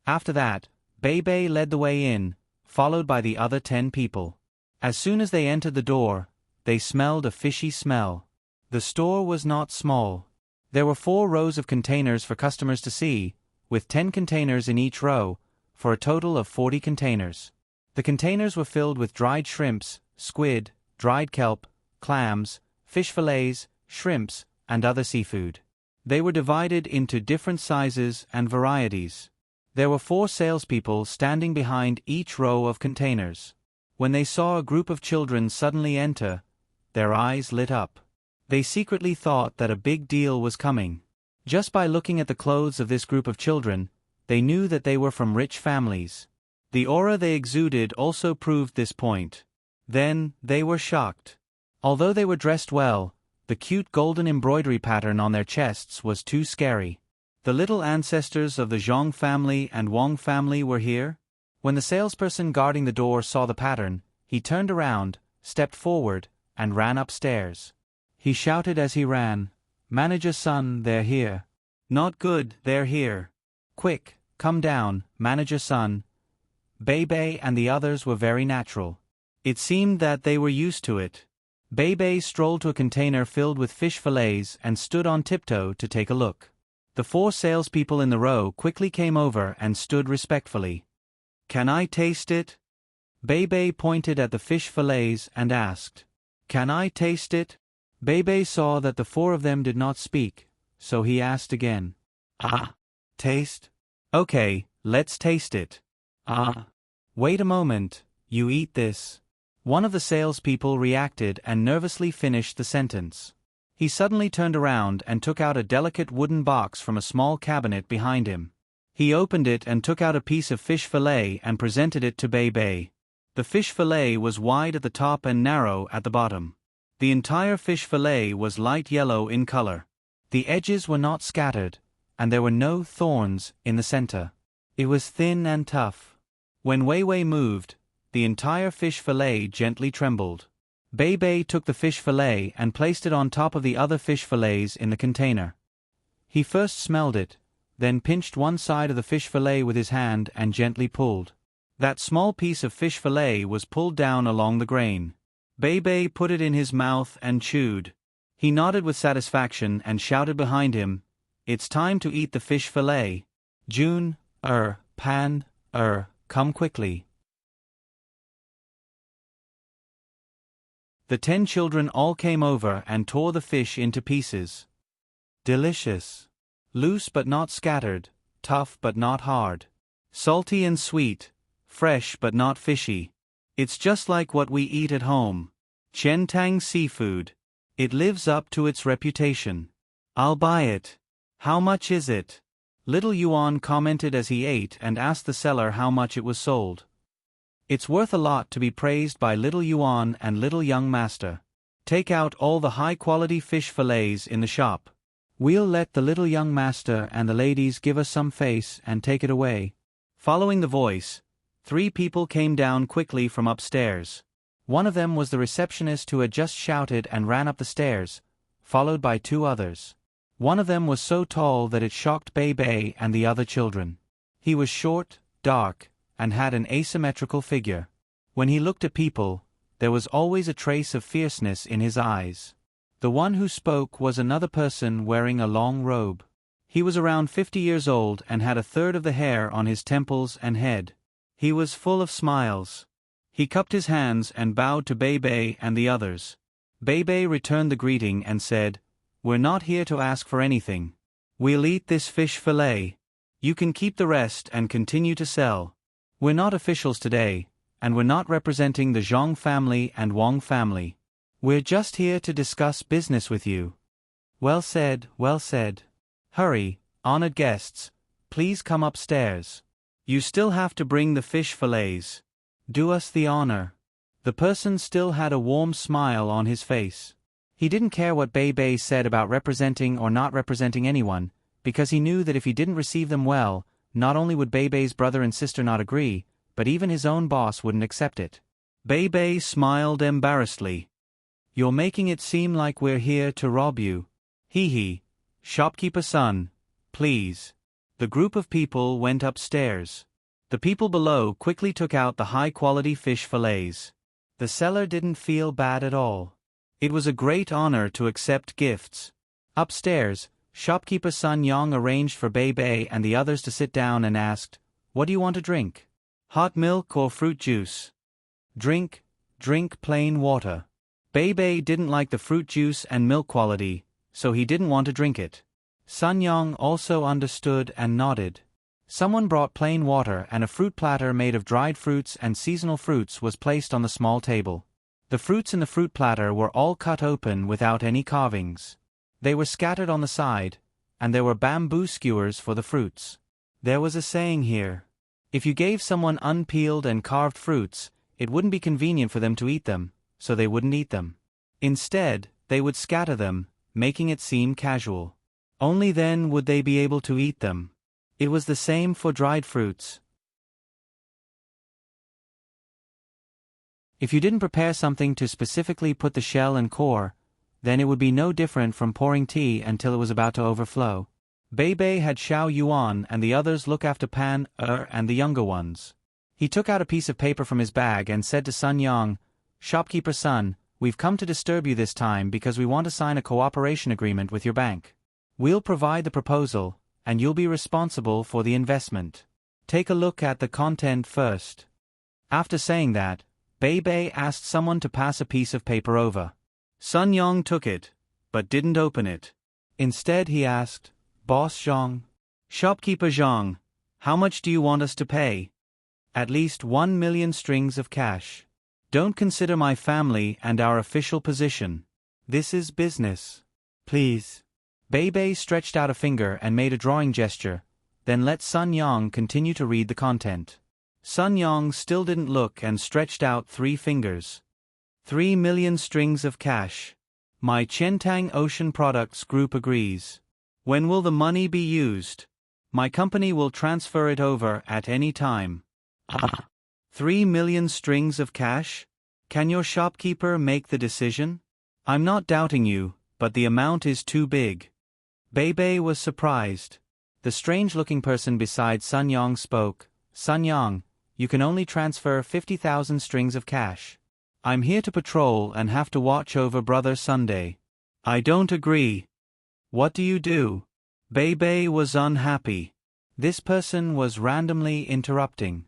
After that, Bei Bei led the way in, followed by the other 10 people. As soon as they entered the door, they smelled a fishy smell. The store was not small. There were 4 rows of containers for customers to see, with 10 containers in each row, for a total of 40 containers. The containers were filled with dried shrimps, squid, dried kelp, clams, fish fillets, shrimps, and other seafood. They were divided into different sizes and varieties. There were 4 salespeople standing behind each row of containers. When they saw a group of children suddenly enter, their eyes lit up. They secretly thought that a big deal was coming. Just by looking at the clothes of this group of children, they knew that they were from rich families. The aura they exuded also proved this point. Then, they were shocked. Although they were dressed well, the cute golden embroidery pattern on their chests was too scary. The little ancestors of the Zhang family and Wang family were here? When the salesperson guarding the door saw the pattern, he turned around, stepped forward, and ran upstairs. He shouted as he ran, "Manager's son, they're here. Not good, they're here. Quick, come down, manager's son." Bebe and the others were very natural. It seemed that they were used to it. Bebe strolled to a container filled with fish fillets and stood on tiptoe to take a look. The 4 salespeople in the row quickly came over and stood respectfully. "Can I taste it?" Bebe pointed at the fish fillets and asked. "Can I taste it?" Bebe saw that the 4 of them did not speak, so he asked again. "Ah, taste? Okay, let's taste it." "Ah, wait a moment, you eat this." One of the salespeople reacted and nervously finished the sentence. He suddenly turned around and took out a delicate wooden box from a small cabinet behind him. He opened it and took out a piece of fish fillet and presented it to Bebe. The fish fillet was wide at the top and narrow at the bottom. The entire fish fillet was light yellow in color. The edges were not scattered, and there were no thorns in the center. It was thin and tough. When Weiwei moved, the entire fish fillet gently trembled. Bebe took the fish fillet and placed it on top of the other fish fillets in the container. He first smelled it, then pinched one side of the fish fillet with his hand and gently pulled. That small piece of fish fillet was pulled down along the grain. Bebe put it in his mouth and chewed. He nodded with satisfaction and shouted behind him, "It's time to eat the fish fillet. June, Pan, come quickly." The 10 children all came over and tore the fish into pieces. Delicious. Loose but not scattered, tough but not hard. Salty and sweet, fresh but not fishy. It's just like what we eat at home. Tang seafood. It lives up to its reputation. I'll buy it. How much is it? Little Yuan commented as he ate and asked the seller how much it was sold. It's worth a lot to be praised by Little Yuan and Little Young Master. Take out all the high-quality fish fillets in the shop. We'll let the Little Young Master and the ladies give us some face and take it away. Following the voice, 3 people came down quickly from upstairs. One of them was the receptionist who had just shouted and ran up the stairs, followed by 2 others. One of them was so tall that it shocked Bebe and the other children. He was short, dark, and had an asymmetrical figure. When he looked at people, there was always a trace of fierceness in his eyes. The one who spoke was another person wearing a long robe. He was around 50 years old and had a third of the hair on his temples and head. He was full of smiles. He cupped his hands and bowed to Bebe and the others. Bebe returned the greeting and said, "We're not here to ask for anything. We'll eat this fish fillet. You can keep the rest and continue to sell. We're not officials today, and we're not representing the Zhang family and Wang family. We're just here to discuss business with you." Well said, well said. Hurry, honored guests, please come upstairs. You still have to bring the fish fillets. Do us the honor. The person still had a warm smile on his face. He didn't care what Bebe said about representing or not representing anyone, because he knew that if he didn't receive them well, not only would Bebe's brother and sister not agree, but even his own boss wouldn't accept it. Bebe smiled embarrassedly. "You're making it seem like we're here to rob you. Hee, shopkeeper son, please." The group of people went upstairs. The people below quickly took out the high-quality fish fillets. The seller didn't feel bad at all. It was a great honor to accept gifts. Upstairs, shopkeeper Sun Yang arranged for Bebe and the others to sit down and asked, "What do you want to drink? Hot milk or fruit juice?" Drink plain water." Bebe didn't like the fruit juice and milk quality, so he didn't want to drink it. Sun Yang also understood and nodded. Someone brought plain water and a fruit platter made of dried fruits and seasonal fruits was placed on the small table. The fruits in the fruit platter were all cut open without any carvings. They were scattered on the side, and there were bamboo skewers for the fruits. There was a saying here. If you gave someone unpeeled and carved fruits, it wouldn't be convenient for them to eat them, so they wouldn't eat them. Instead, they would scatter them, making it seem casual. Only then would they be able to eat them. It was the same for dried fruits. If you didn't prepare something to specifically put the shell and core, then it would be no different from pouring tea until it was about to overflow. Bei Bei had Xiao Yuan and the others look after Pan, and the younger ones. He took out a piece of paper from his bag and said to Sun Yang, "Shopkeeper Sun, we've come to disturb you this time because we want to sign a cooperation agreement with your bank. We'll provide the proposal, and you'll be responsible for the investment. Take a look at the content first." After saying that, Bei Bei asked someone to pass a piece of paper over. Sun Yang took it, but didn't open it. Instead he asked, "Boss Zhang, Shopkeeper Zhang, how much do you want us to pay?" "At least 1 million strings of cash. Don't consider my family and our official position. This is business. Please." Bei Bei stretched out a finger and made a drawing gesture, then let Sun Yang continue to read the content. Sun Yang still didn't look and stretched out 3 fingers. 3 million strings of cash. My Tang Ocean Products Group agrees. When will the money be used? My company will transfer it over at any time. 3 million strings of cash? Can your shopkeeper make the decision? I'm not doubting you, but the amount is too big. Bei Bei was surprised. The strange-looking person beside Sun Yang spoke. "Sun Yang, you can only transfer 50,000 strings of cash. I'm here to patrol and have to watch over Brother Sunday." "I don't agree." "What do you do?" Bei Bei was unhappy. This person was randomly interrupting.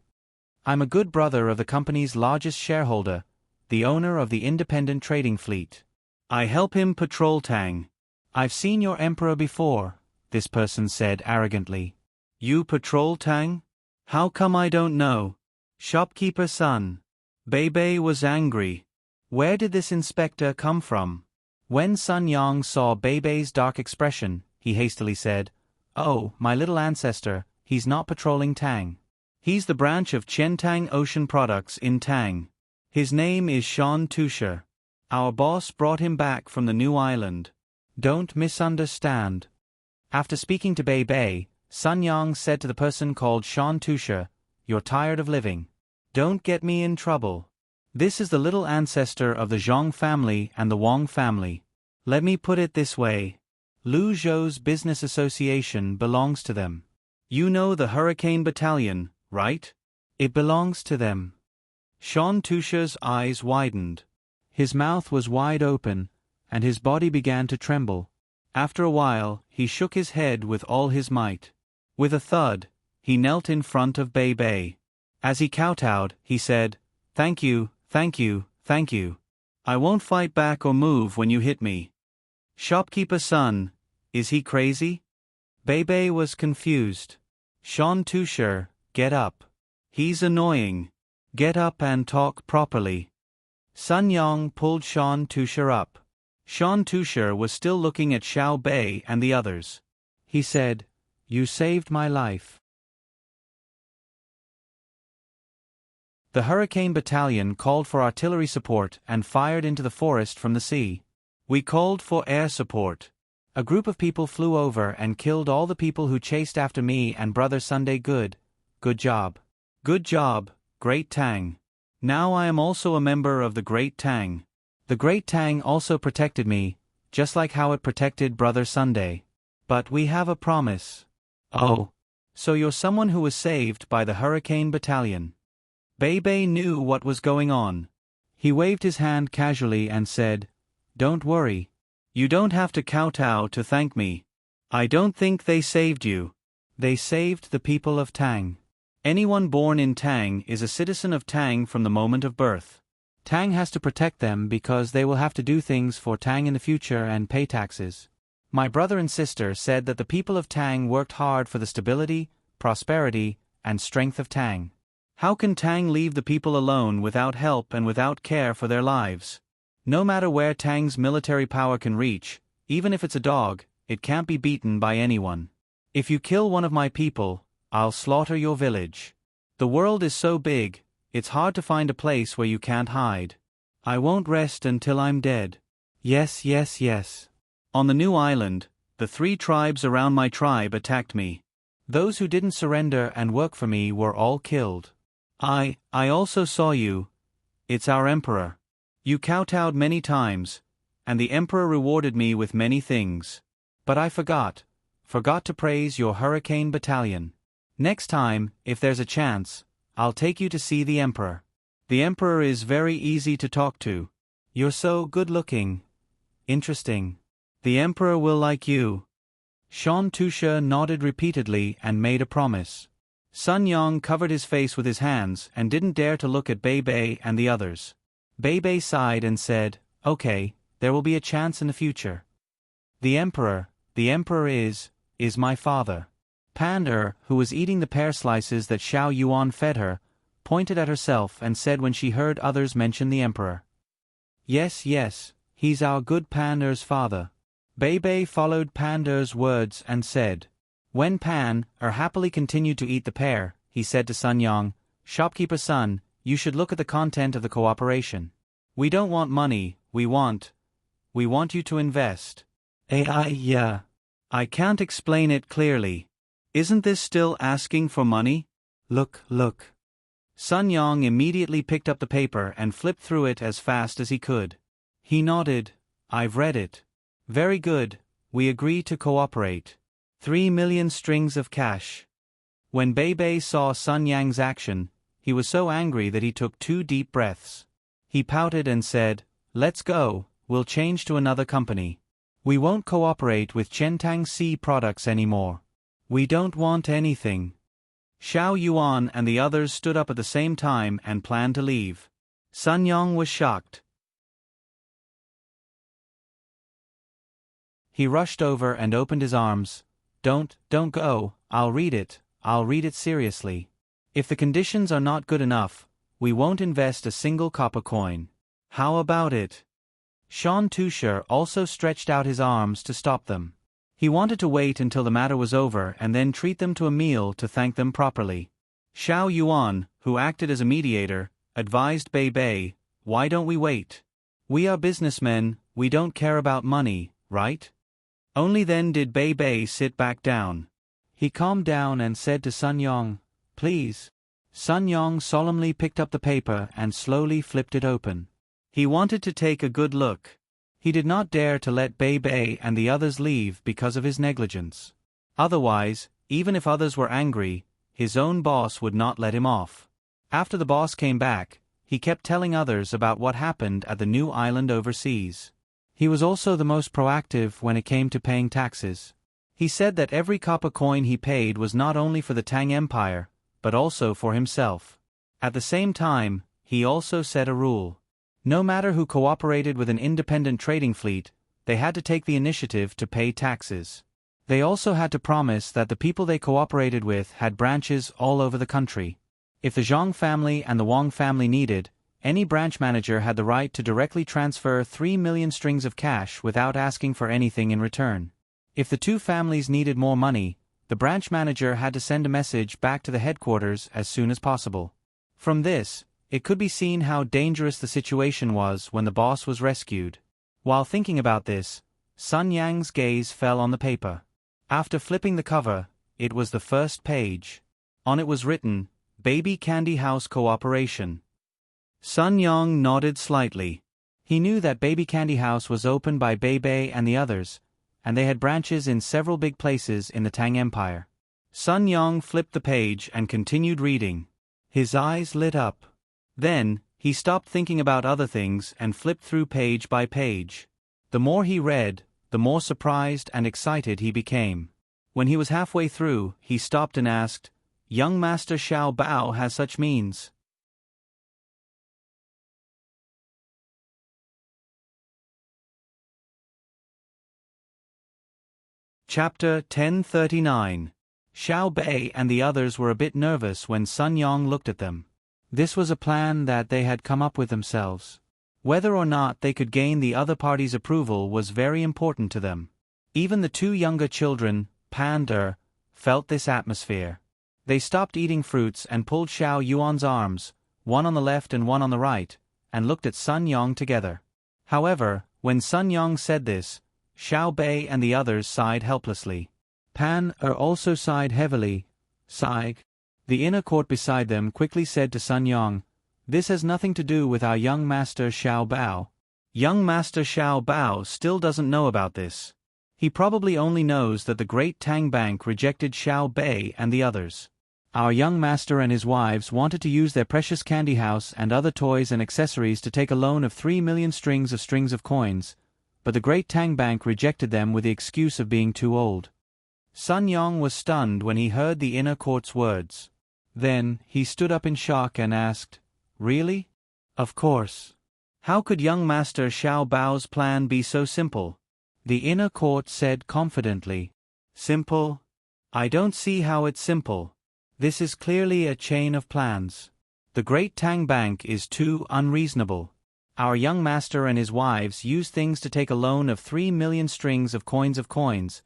"I'm a good brother of the company's largest shareholder, the owner of the independent trading fleet. I help him patrol Tang. I've seen your emperor before," this person said arrogantly. "You patrol Tang? How come I don't know?" "Shopkeeper Sun." Bei Bei was angry. Where did this inspector come from? When Sun Yang saw Bei Bei's dark expression, he hastily said, "Oh, my little ancestor, he's not patrolling Tang. He's the branch of Tang Ocean Products in Tang. His name is Sean Tusher. Our boss brought him back from the new island. Don't misunderstand." After speaking to Bei Bei, Sun Yang said to the person called Sean Tusher, "You're tired of living. Don't get me in trouble. This is the little ancestor of the Zhang family and the Wang family. Let me put it this way. Lu Zhou's business association belongs to them. You know the Hurricane Battalion, right? It belongs to them." Sean Tusher's eyes widened. His mouth was wide open, and his body began to tremble. After a while, he shook his head with all his might. With a thud, he knelt in front of Bei Bei. As he kowtowed, he said, "Thank you, thank you, thank you. I won't fight back or move when you hit me." "Shopkeeper Sun, is he crazy?" Bei Bei was confused. "Sean Tusher, get up. He's annoying. Get up and talk properly." Sun Yang pulled Sean Tusher up. Sean Tusher was still looking at Xiao Bei and the others. He said, "You saved my life." The Hurricane Battalion called for artillery support and fired into the forest from the sea. We called for air support. A group of people flew over and killed all the people who chased after me and Brother Sunday. Good job. Good job, Great Tang. Now I am also a member of the Great Tang. The Great Tang also protected me, just like how it protected Brother Sunday. But we have a promise. Oh. So you're someone who was saved by the Hurricane Battalion. Bei Bei knew what was going on. He waved his hand casually and said, "Don't worry. You don't have to kowtow to thank me. I don't think they saved you. They saved the people of Tang. Anyone born in Tang is a citizen of Tang from the moment of birth. Tang has to protect them because they will have to do things for Tang in the future and pay taxes. My brother and sister said that the people of Tang worked hard for the stability, prosperity, and strength of Tang. How can Tang leave the people alone without help and without care for their lives? No matter where Tang's military power can reach, even if it's a dog, it can't be beaten by anyone. If you kill one of my people, I'll slaughter your village. The world is so big, it's hard to find a place where you can't hide. I won't rest until I'm dead. Yes, yes, yes. On the new island, the 3 tribes around my tribe attacked me. Those who didn't surrender and work for me were all killed. I also saw you. It's our emperor. You kowtowed many times, and the emperor rewarded me with many things. But I forgot to praise your hurricane battalion. Next time, if there's a chance, I'll take you to see the emperor. The emperor is very easy to talk to. You're so good-looking. Interesting. The emperor will like you. Shan Tusha nodded repeatedly and made a promise. Sun Yang covered his face with his hands and didn't dare to look at Bei Bei and the others. Bei Bei sighed and said, "Okay, there will be a chance in the future. The emperor is my father." Pan who was eating the pear slices that Xiao Yuan fed her, pointed at herself and said when she heard others mention the emperor, Yes, he's our good Pan father." Bei Bei followed Pan words and said, when Pan happily continued to eat the pear, he said to Sun Yang, "Shopkeeper son, you should look at the content of the cooperation. We don't want money, we want you to invest." Yeah. I can't explain it clearly. Isn't this still asking for money? Look. Sun Yang immediately picked up the paper and flipped through it as fast as he could. He nodded. "I've read it. Very good, we agree to cooperate. 3 million strings of cash." When Bei Bei saw Sun Yang's action, he was so angry that he took 2 deep breaths. He pouted and said, "Let's go, we'll change to another company. We won't cooperate with Tang Sea products anymore. We don't want anything." Xiao Yuan and the others stood up at the same time and planned to leave. Sun Yang was shocked. He rushed over and opened his arms. Don't go, I'll read it seriously. If the conditions are not good enough, we won't invest a single copper coin. How about it?" Shan Tusha also stretched out his arms to stop them. He wanted to wait until the matter was over and then treat them to a meal to thank them properly. Xiao Yuan, who acted as a mediator, advised Bei Bei, "Why don't we wait? We are businessmen, we don't care about money, right?" Only then did Bei Bei sit back down. He calmed down and said to Sun Yang, "Please." Sun Yang solemnly picked up the paper and slowly flipped it open. He wanted to take a good look. He did not dare to let Bei Bei and the others leave because of his negligence. Otherwise, even if others were angry, his own boss would not let him off. After the boss came back, he kept telling others about what happened at the new island overseas. He was also the most proactive when it came to paying taxes. He said that every copper coin he paid was not only for the Tang Empire, but also for himself. At the same time, he also set a rule. No matter who cooperated with an independent trading fleet, they had to take the initiative to pay taxes. They also had to promise that the people they cooperated with had branches all over the country. If the Zhang family and the Wang family needed, any branch manager had the right to directly transfer 3 million strings of cash without asking for anything in return. If the 2 families needed more money, the branch manager had to send a message back to the headquarters as soon as possible. From this, it could be seen how dangerous the situation was when the boss was rescued. While thinking about this, Sun Yang's gaze fell on the paper. After flipping the cover, it was the first page. On it was written, "Baby Candy House Cooperation." Sun Yang nodded slightly. He knew that Baby Candy House was opened by Bei Bei and the others, and they had branches in several big places in the Tang Empire. Sun Yang flipped the page and continued reading. His eyes lit up. Then, he stopped thinking about other things and flipped through page by page. The more he read, the more surprised and excited he became. When he was halfway through, he stopped and asked, "Young Master Xiao Bao has such means?" Chapter 1039. Xiao Bei and the others were a bit nervous when Sun Yang looked at them. This was a plan that they had come up with themselves. Whether or not they could gain the other party's approval was very important to them. Even the 2 younger children, Pan felt this atmosphere. They stopped eating fruits and pulled Xiao Yuan's arms, one on the left and one on the right, and looked at Sun Yang together. However, when Sun Yang said this, Xiao Bei and the others sighed helplessly. Pan also sighed heavily. The inner court beside them quickly said to Sun Yang, This has nothing to do with our young master Xiao Bao. Young master Xiao Bao still doesn't know about this. He probably only knows that the great Tang Bank rejected Xiao Bei and the others. Our young master and his wives wanted to use their precious candy house and other toys and accessories to take a loan of 3 million strings of coins, but the great Tang Bank rejected them with the excuse of being too old. Sun Yong was stunned when he heard the inner court's words. Then, he stood up in shock and asked, "Really? Of course. How could young master Xiao Bao's plan be so simple?" The inner court said confidently, "Simple? I don't see how it's simple. This is clearly a chain of plans. The great Tang Bank is too unreasonable. Our young master and his wives used things to take a loan of 3 million strings of coins,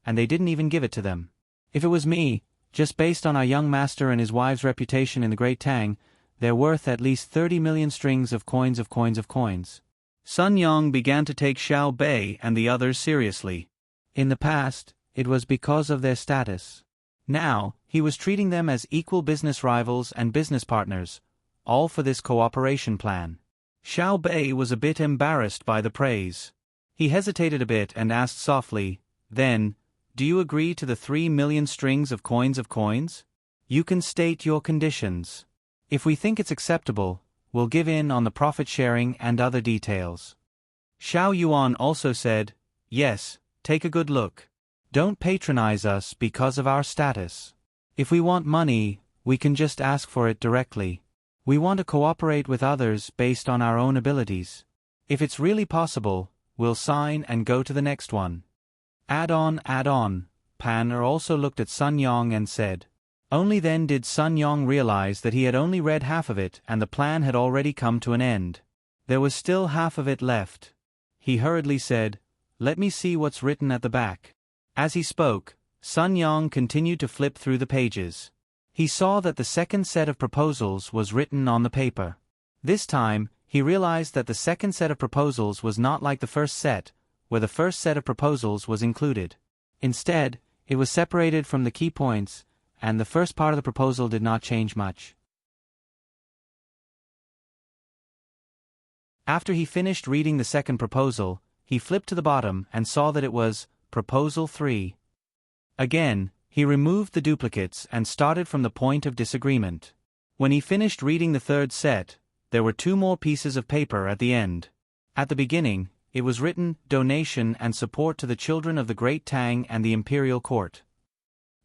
and they didn't even give it to them. If it was me, just based on our young master and his wives' reputation in the great Tang, they're worth at least 30 million strings of coins. Sun Yong began to take Xiao Bei and the others seriously. In the past, it was because of their status. Now, he was treating them as equal business rivals and business partners, all for this cooperation plan. Xiao Bei was a bit embarrassed by the praise. He hesitated a bit and asked softly, "Then, do you agree to the 3 million strings of coins? You can state your conditions. If we think it's acceptable, we'll give in on the profit sharing and other details." Xiao Yuan also said, "Yes, take a good look. Don't patronize us because of our status. If we want money, we can just ask for it directly. We want to cooperate with others based on our own abilities. If it's really possible, we'll sign and go to the next one." Add on. Pan Er also looked at Sun Yong and said. Only then did Sun Yong realize that he had only read half of it and the plan had already come to an end. There was still half of it left. He hurriedly said, "Let me see what's written at the back." As he spoke, Sun Yong continued to flip through the pages. He saw that the second set of proposals was written on the paper. This time, he realized that the second set of proposals was not like the first set, where the first set of proposals was included. Instead, it was separated from the key points, and the first part of the proposal did not change much. After he finished reading the second proposal, he flipped to the bottom and saw that it was Proposal 3. Again, he removed the duplicates and started from the point of disagreement. When he finished reading the third set, there were 2 more pieces of paper at the end. At the beginning, it was written, "Donation and support to the children of the Great Tang and the Imperial Court."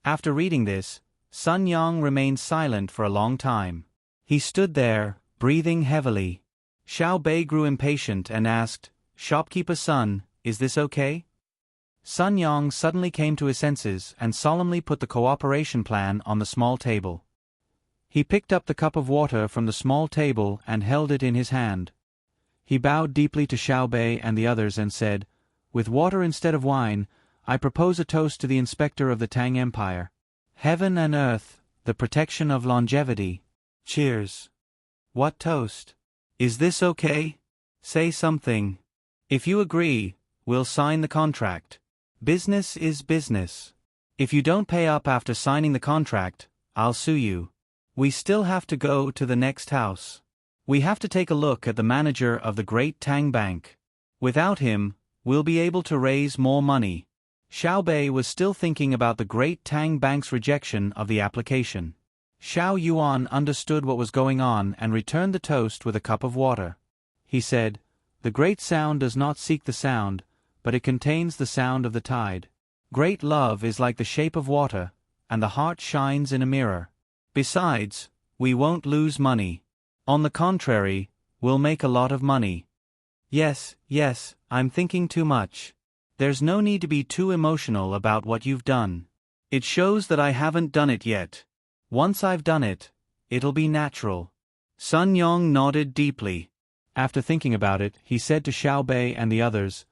After reading this, Sun Yong remained silent for a long time. He stood there, breathing heavily. Xiao Bei grew impatient and asked, "Shopkeeper Sun, is this okay?" Sun Yong suddenly came to his senses and solemnly put the cooperation plan on the small table. He picked up the cup of water from the small table and held it in his hand. He bowed deeply to Xiao Bei and the others and said, "With water instead of wine, I propose a toast to the inspector of the Tang Empire. Heaven and earth, the protection of longevity. Cheers." What toast? Is this okay? Say something. If you agree, we'll sign the contract. Business is business. If you don't pay up after signing the contract, I'll sue you. We still have to go to the next house. We have to take a look at the manager of the Great Tang Bank. Without him, we'll be able to raise more money. Xiao Bei was still thinking about the Great Tang Bank's rejection of the application. Xiao Yuan understood what was going on and returned the toast with a cup of water. He said, "The great sound does not seek the sound, but it contains the sound of the tide. Great love is like the shape of water, and the heart shines in a mirror. Besides, we won't lose money. On the contrary, we'll make a lot of money." Yes, I'm thinking too much. There's no need to be too emotional about what you've done. It shows that I haven't done it yet. Once I've done it, it'll be natural. Sun Yong nodded deeply. After thinking about it, he said to Xiao Bei and the others,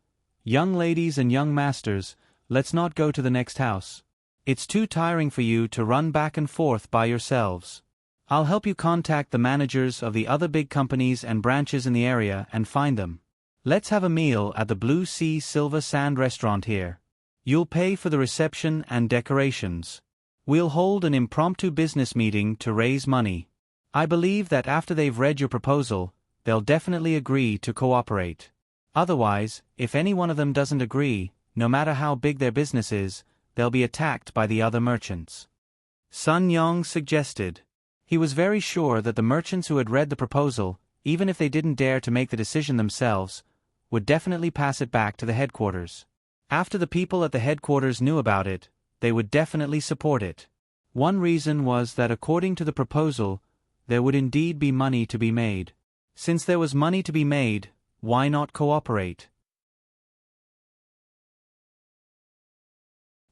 "Young ladies and young masters, let's not go to the next house. It's too tiring for you to run back and forth by yourselves. I'll help you contact the managers of the other big companies and branches in the area and find them. Let's have a meal at the Blue Sea Silver Sand restaurant here. You'll pay for the reception and decorations. We'll hold an impromptu business meeting to raise money. I believe that after they've read your proposal, they'll definitely agree to cooperate. Otherwise, if any one of them doesn't agree, no matter how big their business is, they'll be attacked by the other merchants. Sun Yong suggested. He was very sure that the merchants who had read the proposal, even if they didn't dare to make the decision themselves, would definitely pass it back to the headquarters. After the people at the headquarters knew about it, they would definitely support it. One reason was that according to the proposal, there would indeed be money to be made. Since there was money to be made, why not cooperate?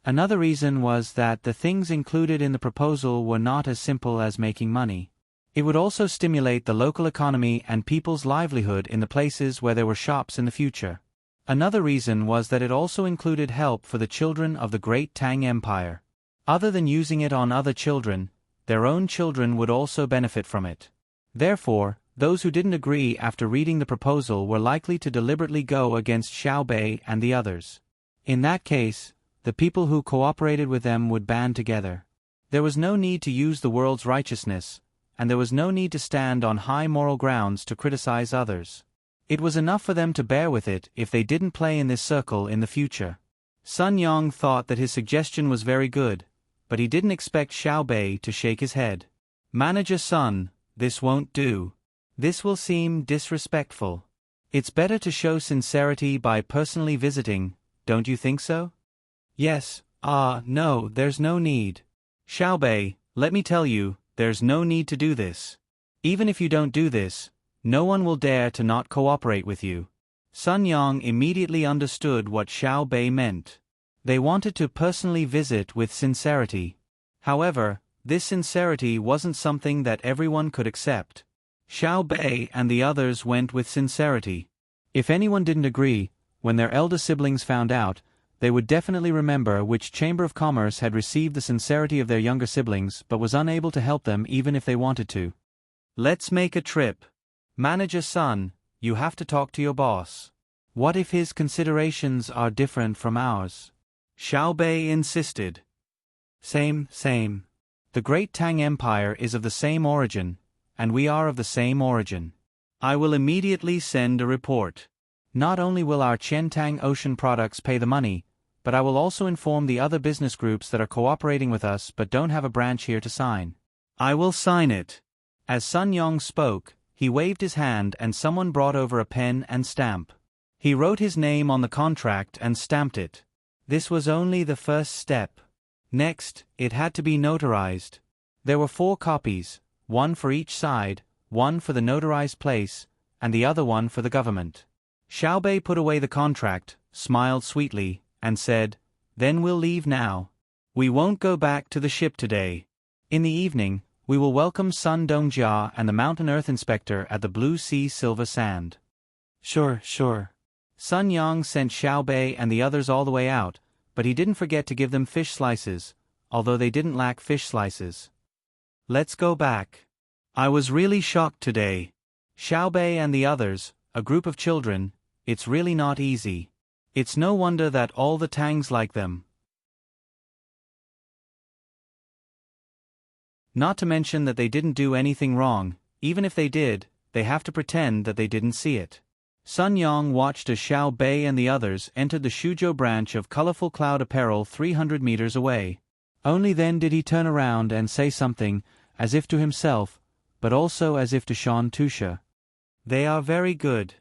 Another reason was that the things included in the proposal were not as simple as making money. It would also stimulate the local economy and people's livelihood in the places where there were shops in the future. Another reason was that it also included help for the children of the great Tang Empire. Other than using it on other children, their own children would also benefit from it. Therefore, those who didn't agree after reading the proposal were likely to deliberately go against Xiao Bei and the others. In that case, the people who cooperated with them would band together. There was no need to use the world's righteousness, and there was no need to stand on high moral grounds to criticize others. It was enough for them to bear with it if they didn't play in this circle in the future. Sun Yong thought that his suggestion was very good, but he didn't expect Xiao Bei to shake his head. Manager Sun, this won't do. This will seem disrespectful. It's better to show sincerity by personally visiting, don't you think so? Yes, no, there's no need. Xiao Bei, let me tell you, there's no need to do this. Even if you don't do this, no one will dare to not cooperate with you. Sun Yong immediately understood what Xiao Bei meant. They wanted to personally visit with sincerity. However, this sincerity wasn't something that everyone could accept. Xiao Bei and the others went with sincerity. If anyone didn't agree, when their elder siblings found out, they would definitely remember which Chamber of Commerce had received the sincerity of their younger siblings but was unable to help them even if they wanted to. Let's make a trip. Manager Sun, you have to talk to your boss. What if his considerations are different from ours? Xiao Bei insisted. Same. The great Tang Empire is of the same origin, and we are of the same origin. I will immediately send a report. Not only will our Qiantang Ocean products pay the money, but I will also inform the other business groups that are cooperating with us but don't have a branch here to sign. I will sign it. As Sun Yong spoke, he waved his hand and someone brought over a pen and stamp. He wrote his name on the contract and stamped it. This was only the first step. Next, it had to be notarized. There were 4 copies, one for each side, one for the notarized place, and the other one for the government. Xiao Bei put away the contract, smiled sweetly, and said, "Then we'll leave now. We won't go back to the ship today. In the evening, we will welcome Sun Dongjia and the Mountain Earth Inspector at the Blue Sea Silver Sand." Sure. Sun Yong sent Xiao Bei and the others all the way out, but he didn't forget to give them fish slices, although they didn't lack fish slices. Let's go back. I was really shocked today. Xiao Bei and the others, a group of children, it's really not easy. It's no wonder that all the Tangs like them. Not to mention that they didn't do anything wrong. Even if they did, they have to pretend that they didn't see it. Sun Yong watched as Xiao Bei and the others entered the Shuzhou branch of Colorful Cloud Apparel 300 meters away. Only then did he turn around and say something, as if to himself, but also as if to Shan Tusha. They are very good.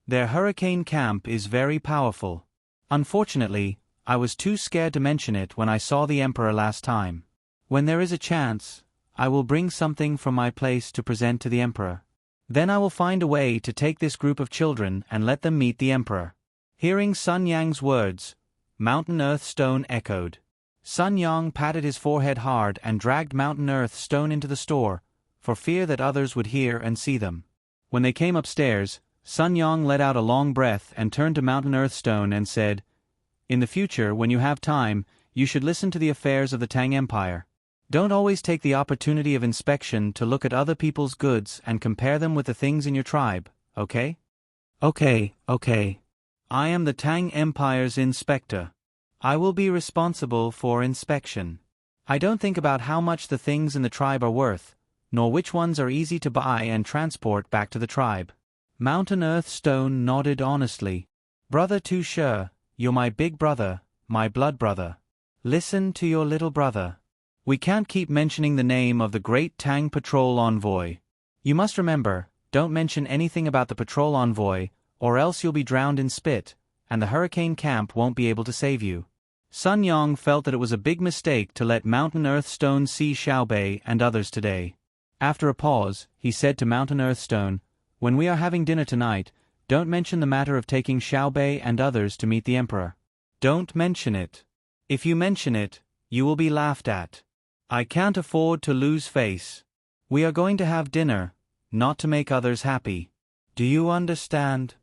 Their hurricane camp is very powerful. Unfortunately, I was too scared to mention it when I saw the Emperor last time. When there is a chance, I will bring something from my place to present to the Emperor. Then I will find a way to take this group of children and let them meet the Emperor. Hearing Sun Yang's words, Mountain Earth Stone echoed. Sun Yang patted his forehead hard and dragged Mountain Earth Stone into the store, for fear that others would hear and see them. When they came upstairs, Sun Yang let out a long breath and turned to Mountain Earth Stone and said, "In the future, when you have time, you should listen to the affairs of the Tang Empire. Don't always take the opportunity of inspection to look at other people's goods and compare them with the things in your tribe, okay?" Okay. I am the Tang Empire's inspector. I will be responsible for inspection. I don't think about how much the things in the tribe are worth, nor which ones are easy to buy and transport back to the tribe. Mountain Earth Stone nodded honestly. Brother Too Sure, you're my big brother, my blood brother. Listen to your little brother. We can't keep mentioning the name of the great Tang patrol envoy. You must remember, don't mention anything about the patrol envoy, or else you'll be drowned in spit, and the hurricane camp won't be able to save you. Sun Yang felt that it was a big mistake to let Mountain Earth Stone see Xiaobei and others today. After a pause, he said to Mountain Earth Stone, "When we are having dinner tonight, don't mention the matter of taking Xiaobei and others to meet the Emperor. Don't mention it. If you mention it, you will be laughed at. I can't afford to lose face. We are going to have dinner, not to make others happy. Do you understand?"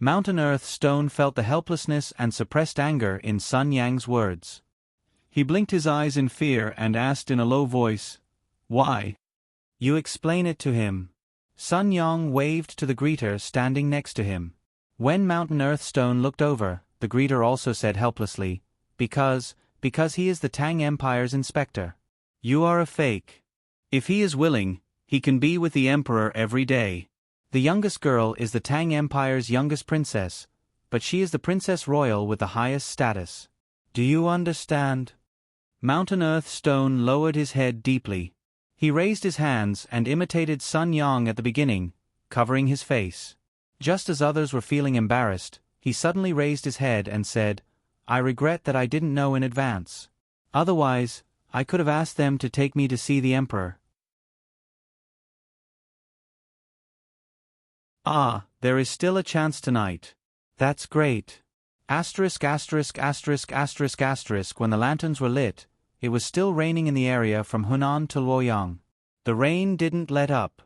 Mountain Earth Stone felt the helplessness and suppressed anger in Sun Yang's words. He blinked his eyes in fear and asked in a low voice, "Why?" "You explain it to him." Sun Yang waved to the greeter standing next to him. When Mountain Earth Stone looked over, the greeter also said helplessly, because he is the Tang Empire's inspector. "You are a fake. If he is willing, he can be with the Emperor every day. The youngest girl is the Tang Empire's youngest princess, but she is the Princess Royal with the highest status. Do you understand?" Mountain Earth Stone lowered his head deeply. He raised his hands and imitated Sun Yang at the beginning, covering his face. Just as others were feeling embarrassed, he suddenly raised his head and said, "I regret that I didn't know in advance. Otherwise, I could have asked them to take me to see the Emperor." "Ah, there is still a chance tonight. That's great." When the lanterns were lit, it was still raining in the area from Hunan to Luoyang. The rain didn't let up.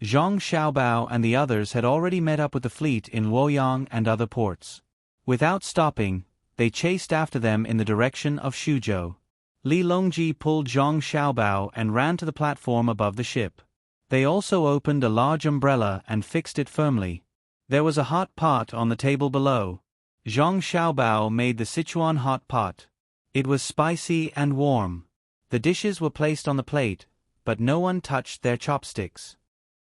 Zhang Xiaobao and the others had already met up with the fleet in Luoyang and other ports. Without stopping, they chased after them in the direction of Shuzhou. Li Longji pulled Zhang Xiaobao and ran to the platform above the ship. They also opened a large umbrella and fixed it firmly. There was a hot pot on the table below. Zhang Xiaobao made the Sichuan hot pot. It was spicy and warm. The dishes were placed on the plate, but no one touched their chopsticks.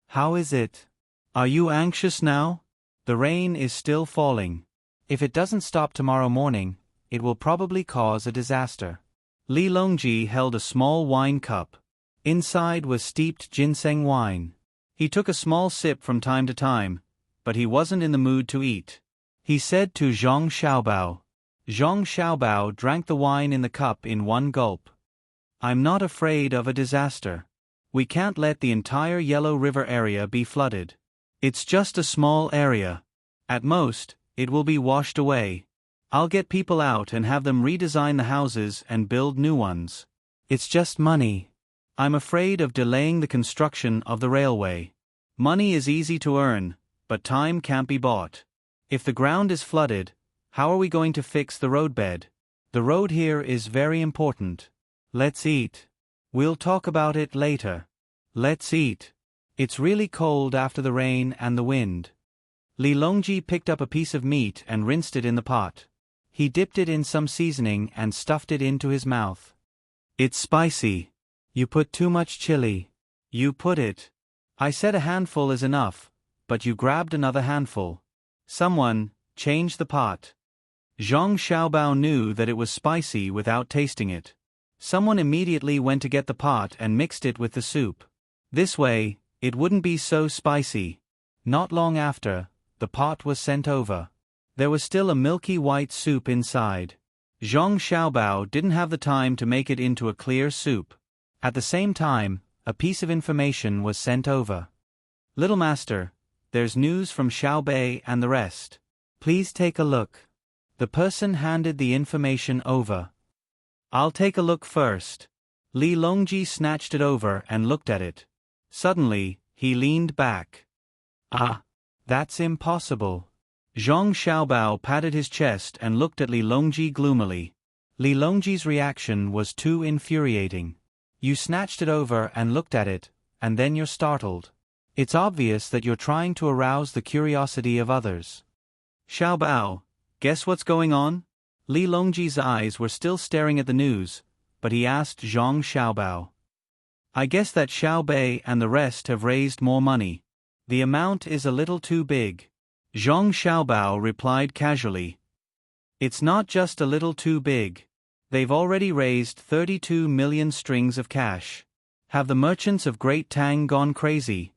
"How is it? Are you anxious now? The rain is still falling. If it doesn't stop tomorrow morning, it will probably cause a disaster." Li Longji held a small wine cup. Inside was steeped ginseng wine. He took a small sip from time to time, but he wasn't in the mood to eat. He said to Zhang Xiaobao. Zhang Xiaobao drank the wine in the cup in one gulp. "I'm not afraid of a disaster. We can't let the entire Yellow River area be flooded. It's just a small area. At most, it will be washed away. I'll get people out and have them redesign the houses and build new ones. It's just money. I'm afraid of delaying the construction of the railway. Money is easy to earn, but time can't be bought. If the ground is flooded, how are we going to fix the roadbed? The road here is very important. Let's eat. We'll talk about it later. Let's eat. It's really cold after the rain and the wind." Li Longji picked up a piece of meat and rinsed it in the pot. He dipped it in some seasoning and stuffed it into his mouth. "It's spicy. You put too much chili. You put it. I said a handful is enough, but you grabbed another handful. Someone, change the pot." Zhang Xiaobao knew that it was spicy without tasting it. Someone immediately went to get the pot and mixed it with the soup. This way, it wouldn't be so spicy. Not long after, the pot was sent over. There was still a milky white soup inside. Zhang Xiaobao didn't have the time to make it into a clear soup. At the same time, a piece of information was sent over. "Little Master, there's news from Xiaobei and the rest. Please take a look." The person handed the information over. "I'll take a look first." Li Longji snatched it over and looked at it. Suddenly, he leaned back. "Ah, that's impossible." Zhang Xiaobao patted his chest and looked at Li Longji gloomily. Li Longji's reaction was too infuriating. "You snatched it over and looked at it, and then you're startled. It's obvious that you're trying to arouse the curiosity of others." "Xiaobao, guess what's going on?" Li Longji's eyes were still staring at the news, but he asked Zhang Xiaobao. I guess that Xiao Bei and the rest have raised more money. The amount is a little too big. Zhang Xiaobao replied casually. It's not just a little too big. They've already raised 32 million strings of cash. Have the merchants of Great Tang gone crazy?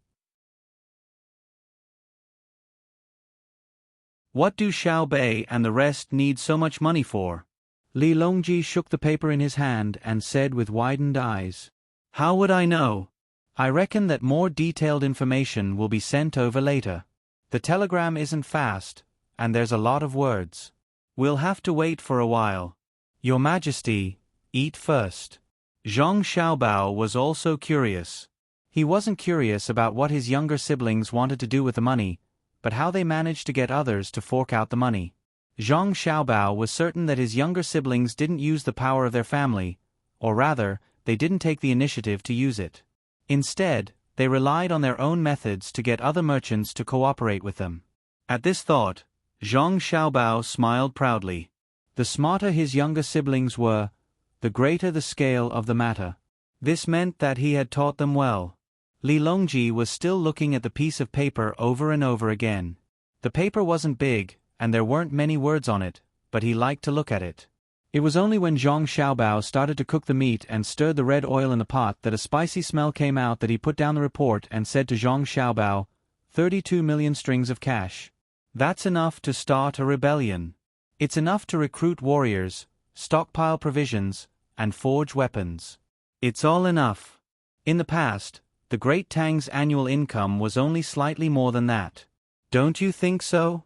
What do Xiao Bei and the rest need so much money for? Li Longji shook the paper in his hand and said with widened eyes. How would I know? I reckon that more detailed information will be sent over later. The telegram isn't fast, and there's a lot of words. We'll have to wait for a while. Your Majesty, eat first. Zhang Xiaobao was also curious. He wasn't curious about what his younger siblings wanted to do with the money, but how they managed to get others to fork out the money. Zhang Xiaobao was certain that his younger siblings didn't use the power of their family, or rather, they didn't take the initiative to use it. Instead, they relied on their own methods to get other merchants to cooperate with them. At this thought, Zhang Xiaobao smiled proudly. The smarter his younger siblings were, the greater the scale of the matter. This meant that he had taught them well. Li Longji was still looking at the piece of paper over and over again. The paper wasn't big, and there weren't many words on it, but he liked to look at it. It was only when Zhang Xiaobao started to cook the meat and stirred the red oil in the pot that a spicy smell came out that he put down the report and said to Zhang Xiaobao, 32 million strings of cash. That's enough to start a rebellion. It's enough to recruit warriors, stockpile provisions, and forge weapons. It's all enough. In the past, the Great Tang's annual income was only slightly more than that. Don't you think so?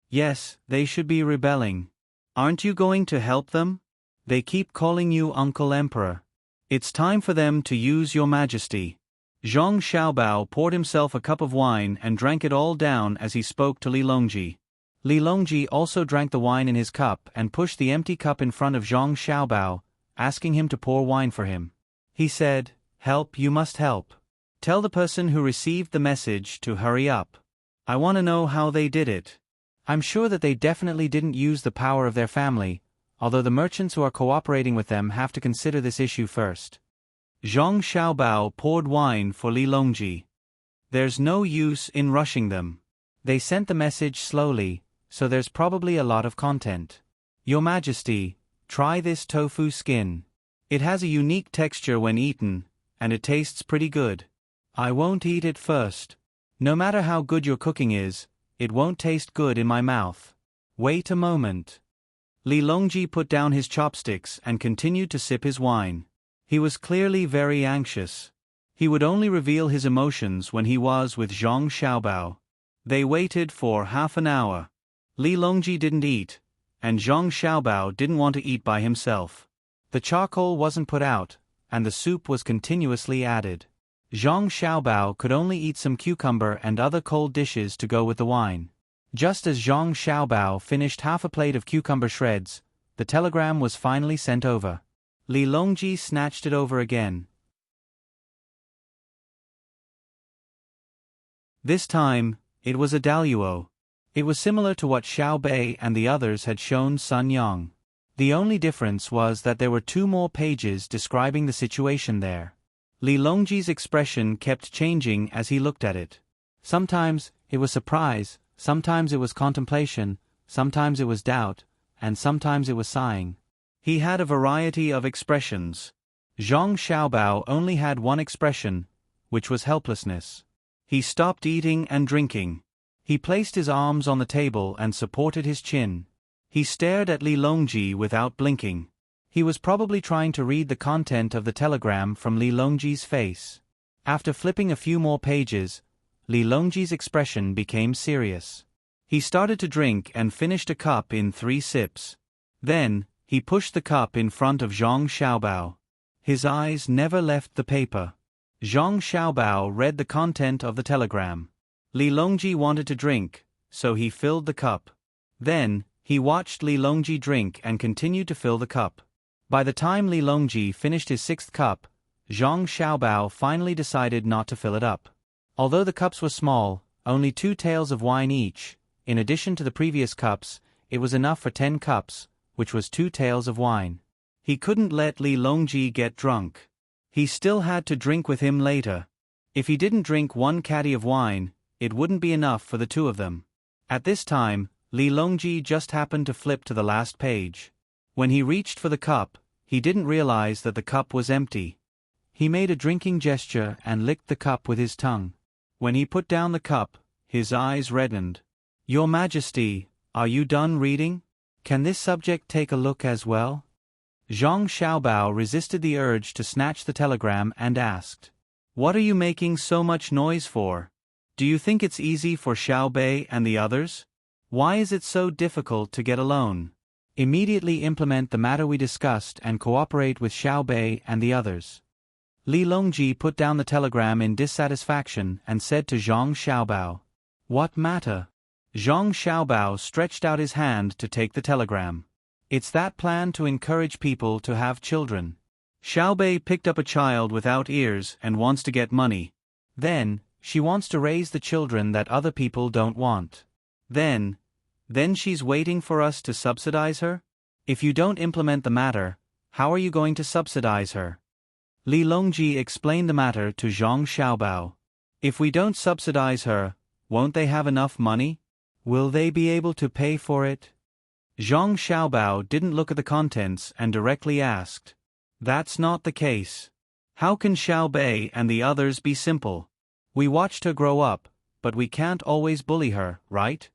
Yes, they should be rebelling. Aren't you going to help them? They keep calling you Uncle Emperor. It's time for them to use your Majesty. Zhang Xiaobao poured himself a cup of wine and drank it all down as he spoke to Li Longji. Li Longji also drank the wine in his cup and pushed the empty cup in front of Zhang Xiaobao, asking him to pour wine for him. He said, Help, you must help. Tell the person who received the message to hurry up. I want to know how they did it. I'm sure that they definitely didn't use the power of their family, although the merchants who are cooperating with them have to consider this issue first. Zhang Xiaobao poured wine for Li Longji. There's no use in rushing them. They sent the message slowly, so there's probably a lot of content. Your Majesty, try this tofu skin. It has a unique texture when eaten, and it tastes pretty good. I won't eat it first. No matter how good your cooking is, it won't taste good in my mouth. Wait a moment. Li Longji put down his chopsticks and continued to sip his wine. He was clearly very anxious. He would only reveal his emotions when he was with Zhang Xiaobao. They waited for half an hour. Li Longji didn't eat, and Zhang Xiaobao didn't want to eat by himself. The charcoal wasn't put out, and the soup was continuously added. Zhang Xiaobao could only eat some cucumber and other cold dishes to go with the wine. Just as Zhang Xiaobao finished half a plate of cucumber shreds, the telegram was finally sent over. Li Longji snatched it over again. This time, it was a daluo. It was similar to what Xiao Bei and the others had shown Sun Yang. The only difference was that there were 2 more pages describing the situation there. Li Longji's expression kept changing as he looked at it. Sometimes it was surprise, sometimes it was contemplation, sometimes it was doubt, and sometimes it was sighing. He had a variety of expressions. Zhang Xiaobao only had one expression, which was helplessness. He stopped eating and drinking. He placed his arms on the table and supported his chin. He stared at Li Longji without blinking. He was probably trying to read the content of the telegram from Li Longji's face. After flipping a few more pages, Li Longji's expression became serious. He started to drink and finished a cup in 3 sips. Then, he pushed the cup in front of Zhang Xiaobao. His eyes never left the paper. Zhang Xiaobao read the content of the telegram. Li Longji wanted to drink, so he filled the cup. Then, he watched Li Longji drink and continued to fill the cup. By the time Li Longji finished his 6th cup, Zhang Xiaobao finally decided not to fill it up. Although the cups were small, only 2 taels of wine each, in addition to the previous cups, it was enough for 10 cups, which was 2 taels of wine. He couldn't let Li Longji get drunk. He still had to drink with him later. If he didn't drink 1 caddy of wine, it wouldn't be enough for the two of them. At this time, Li Longji just happened to flip to the last page. When he reached for the cup, he didn't realize that the cup was empty. He made a drinking gesture and licked the cup with his tongue. When he put down the cup, his eyes reddened. "Your Majesty, are you done reading? Can this subject take a look as well?" Zhang Xiaobao resisted the urge to snatch the telegram and asked, "What are you making so much noise for? Do you think it's easy for Xiaobei and the others? Why is it so difficult to get a loan? Immediately implement the matter we discussed and cooperate with Xiaobei and the others." Li Longji put down the telegram in dissatisfaction and said to Zhang Xiaobao, "What matter?" Zhang Xiaobao stretched out his hand to take the telegram. "It's that plan to encourage people to have children. Xiaobei picked up a child without ears and wants to get money. Then, she wants to raise the children that other people don't want. Then she's waiting for us to subsidize her? If you don't implement the matter, how are you going to subsidize her?" Li Longji explained the matter to Zhang Xiaobao. "If we don't subsidize her, won't they have enough money? Will they be able to pay for it?" Zhang Xiaobao didn't look at the contents and directly asked, "That's not the case. How can Xiaobei and the others be simple? We watched her grow up, but we can't always bully her, right?"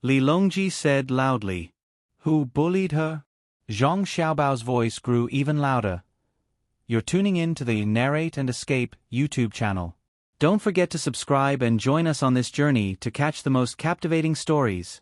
Li Longji said loudly. "Who bullied her?" Zhang Xiaobao's voice grew even louder. You're tuning in to the Narrate and Escape YouTube channel. Don't forget to subscribe and join us on this journey to catch the most captivating stories.